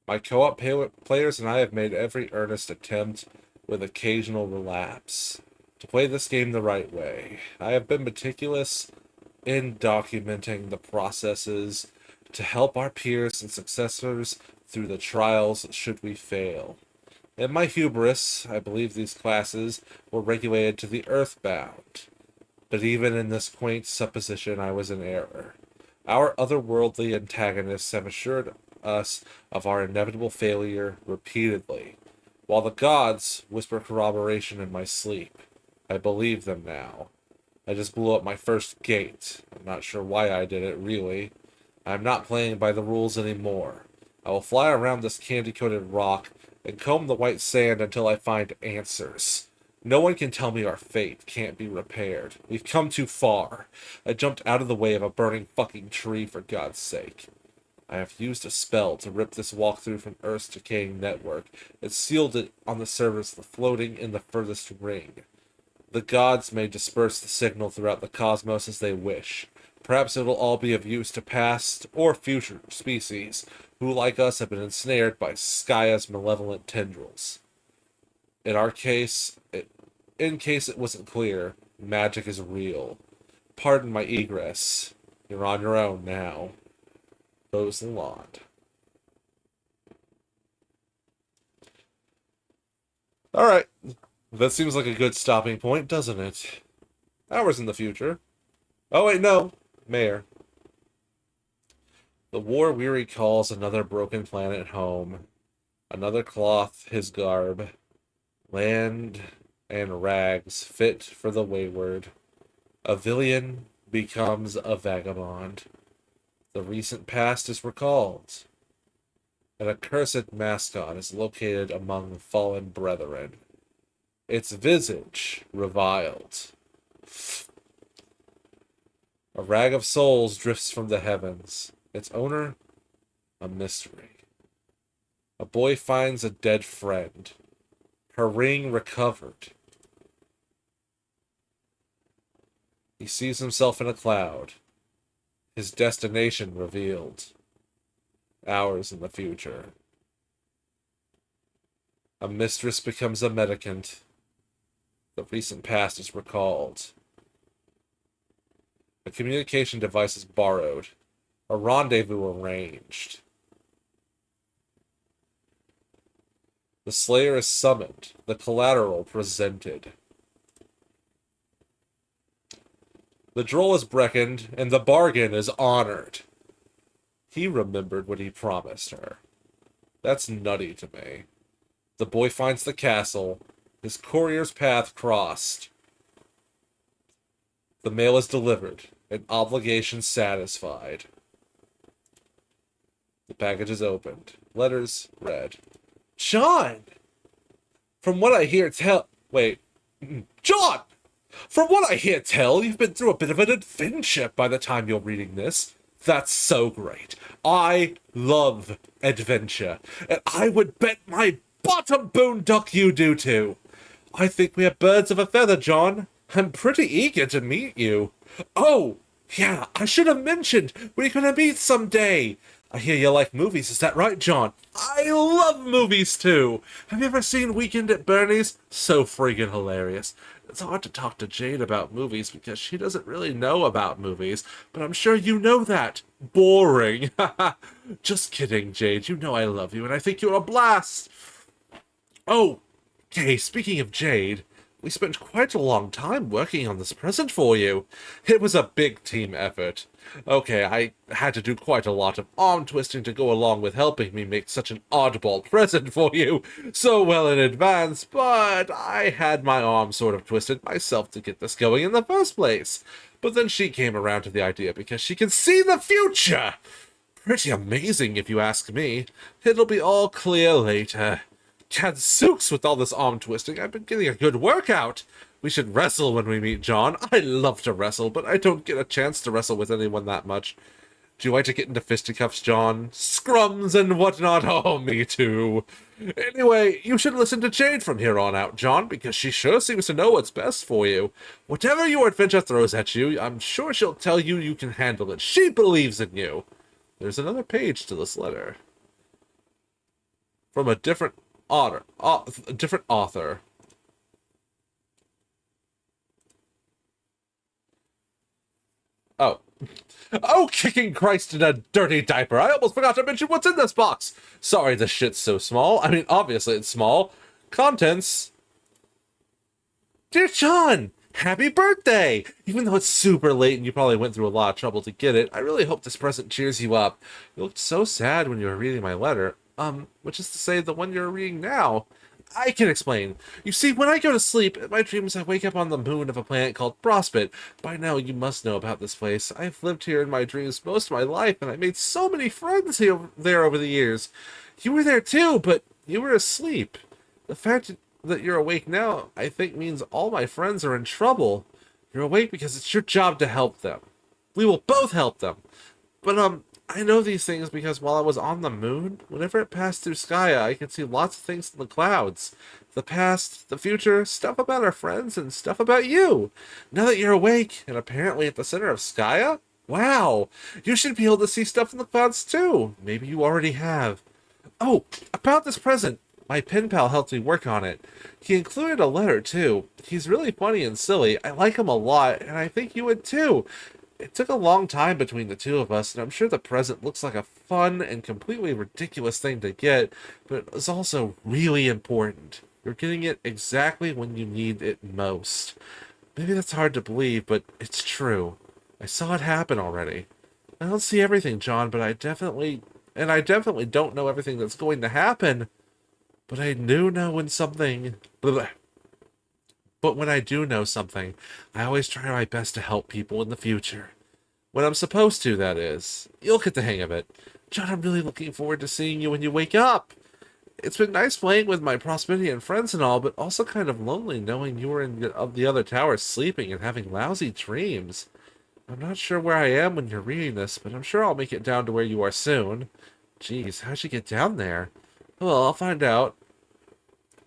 My co-op players and I have made every earnest attempt, with occasional relapse, to play this game the right way. I have been meticulous in documenting the processes to help our peers and successors through the trials should we fail. In my hubris, I believe these classes were regulated to the earthbound. But even in this quaint supposition, I was in error. Our otherworldly antagonists have assured us of our inevitable failure repeatedly, while the gods whisper corroboration in my sleep. I believe them now. I just blew up my first gate. I'm not sure why I did it, really. I'm not playing by the rules anymore. I will fly around this candy-coated rock and comb the white sand until I find answers. No one can tell me our fate can't be repaired. We've come too far. I jumped out of the way of a burning fucking tree, for God's sake. I have used a spell to rip this walkthrough from Earth's decaying network and sealed it on the surface, floating in the furthest ring. The gods may disperse the signal throughout the cosmos as they wish. Perhaps it'll all be of use to past or future species who, like us, have been ensnared by Skya's malevolent tendrils. In our case, in case it wasn't clear, magic is real. Pardon my egress. You're on your own now. Close the lawn. Alright. That seems like a good stopping point, doesn't it? Hours in the future. Oh, wait, no. Mayor. The war-weary calls another broken planet home. Another cloth his garb. Land and rags fit for the wayward. A villain becomes a vagabond. The recent past is recalled. An accursed mascot is located among fallen brethren. Its visage reviled. A rag of souls drifts from the heavens. Its owner, a mystery. A boy finds a dead friend. Her ring recovered. He sees himself in a cloud. His destination revealed. Hours in the future. A mistress becomes a mendicant. The recent past is recalled. A communication device is borrowed. A rendezvous arranged. The Slayer is summoned. The collateral presented. The droll is beckoned, and the bargain is honored. He remembered what he promised her. That's nutty to me. The boy finds the castle. His courier's path crossed. The mail is delivered, and obligation satisfied. The package is opened. Letters read. John! From what I hear tell... Wait. John! From what I hear tell, you've been through a bit of an adventure by the time you're reading this. That's so great. I love adventure, and I would bet my bottom bone duck you do too. I think we are birds of a feather, John. I'm pretty eager to meet you. Oh, yeah, I should have mentioned we're gonna meet someday. I hear you like movies, is that right, John? I love movies, too! Have you ever seen Weekend at Bernie's? So friggin' hilarious. It's hard to talk to Jade about movies because she doesn't really know about movies, but I'm sure you know that. Boring. Just kidding, Jade. You know I love you, and I think you're a blast. Oh, okay, speaking of Jade, we spent quite a long time working on this present for you. It was a big team effort. Okay, I had to do quite a lot of arm twisting to go along with helping me make such an oddball present for you so well in advance, but I had my arm sort of twisted myself to get this going in the first place. But then she came around to the idea because she can see the future! Pretty amazing, if you ask me. It'll be all clear later. Gadzooks with all this arm twisting. I've been getting a good workout. We should wrestle when we meet John. I love to wrestle, but I don't get a chance to wrestle with anyone that much. Do you like to get into fisticuffs, John? Scrums and whatnot? Oh, me too. Anyway, you should listen to Jade from here on out, John, because she sure seems to know what's best for you. Whatever your adventure throws at you, I'm sure she'll tell you you can handle it. She believes in you. There's another page to this letter. From a different author. Oh. Oh, kicking Christ in a dirty diaper. I almost forgot to mention what's in this box. Sorry, this shit's so small. I mean, obviously it's small. Contents. Dear John, happy birthday! Even though it's super late and you probably went through a lot of trouble to get it, I really hope this present cheers you up. You looked so sad when you were reading my letter. Which is to say the one you're reading now. I can explain. You see, when I go to sleep, in my dreams I wake up on the moon of a planet called Prospit. By now you must know about this place. I've lived here in my dreams most of my life, and I made so many friends there over the years. You were there too, but you were asleep. The fact that you're awake now, I think, means all my friends are in trouble. You're awake because it's your job to help them. We will both help them. But, I know these things because while I was on the moon, whenever it passed through Skya, I could see lots of things in the clouds. The past, the future, stuff about our friends, and stuff about you. Now that you're awake, and apparently at the center of Skya, wow, you should be able to see stuff in the clouds too. Maybe you already have. Oh, about this present. My pen pal helped me work on it. He included a letter too. He's really funny and silly. I like him a lot, and I think you would too. It took a long time between the two of us, and I'm sure the present looks like a fun and completely ridiculous thing to get, but it's also really important. You're getting it exactly when you need it most. Maybe that's hard to believe, but it's true. I saw it happen already. I don't see everything, John, but I definitely don't know everything that's going to happen. But I do know when something... But when I do know something, I always try my best to help people in the future. When I'm supposed to, that is. You'll get the hang of it. John, I'm really looking forward to seeing you when you wake up. It's been nice playing with my Prosperian friends and all, but also kind of lonely knowing you were in the other tower sleeping and having lousy dreams. I'm not sure where I am when you're reading this, but I'm sure I'll make it down to where you are soon. Jeez, how'd you get down there? Well, I'll find out.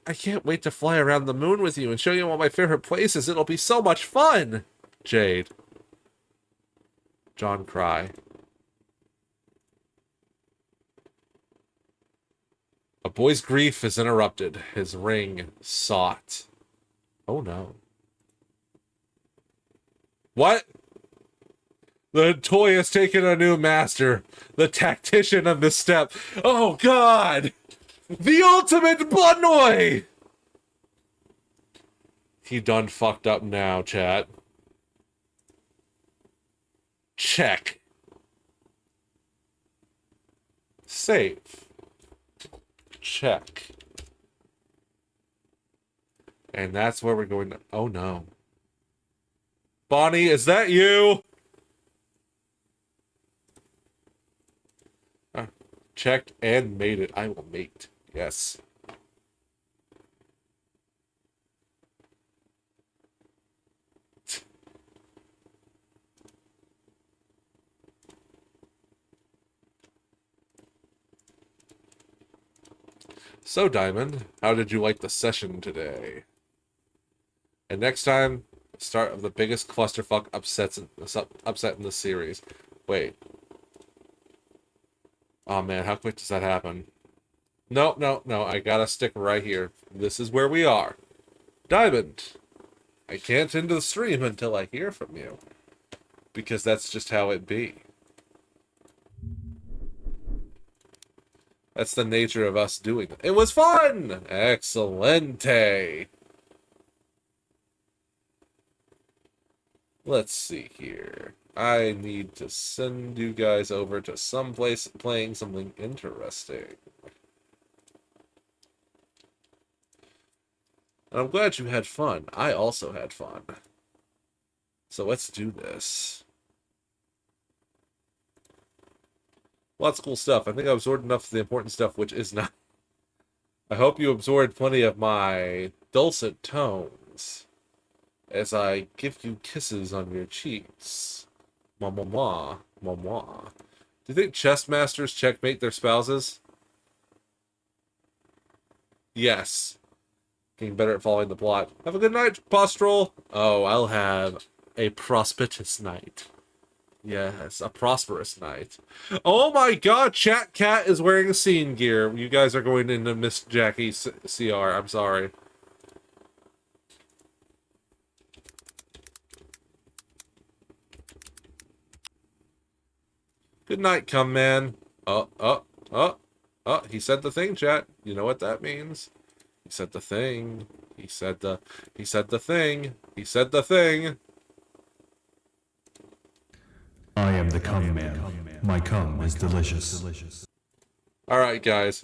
I can't wait to fly around the moon with you and show you all my favorite places. It'll be so much fun! Jade. John cry. A boy's grief is interrupted. His ring sought. Oh no. What? The toy has taken a new master. The tactician of the steppe. Oh god! The ultimate Bunnoy! He done fucked up now, chat. Check. Save. Check. And that's where we're going to... Oh no. Bonnie, is that you? Checked and made it. I will mate. Yes. So, Diamond, how did you like the session today? And next time, start of the biggest clusterfuck upset in the series. Wait. Oh man, how quick does that happen? No, no, no, I gotta stick right here. This is where we are. Diamond, I can't end the stream until I hear from you. Because that's just how it be. That's the nature of us doing it. It was fun! Excelente! Let's see here. I need to send you guys over to some place playing something interesting. And I'm glad you had fun. I also had fun. So let's do this. Lots of cool stuff. I think I absorbed enough of the important stuff, which is not... I hope you absorbed plenty of my dulcet tones as I give you kisses on your cheeks. Mwah, mwah, mwah, mwah, mwah. Do you think chess masters checkmate their spouses? Yes. Getting better at following the plot. Have a good night, Postrel. Oh, I'll have a propitious night. Yes, a prosperous night. Oh my god, Chat Cat is wearing a scene gear. You guys are going into Miss Jackie CR. I'm sorry. Good night, come man. He said the thing, chat. You know what that means. He said the thing. He said the thing. He said the thing. I am the cum man. My cum is delicious. Alright, guys.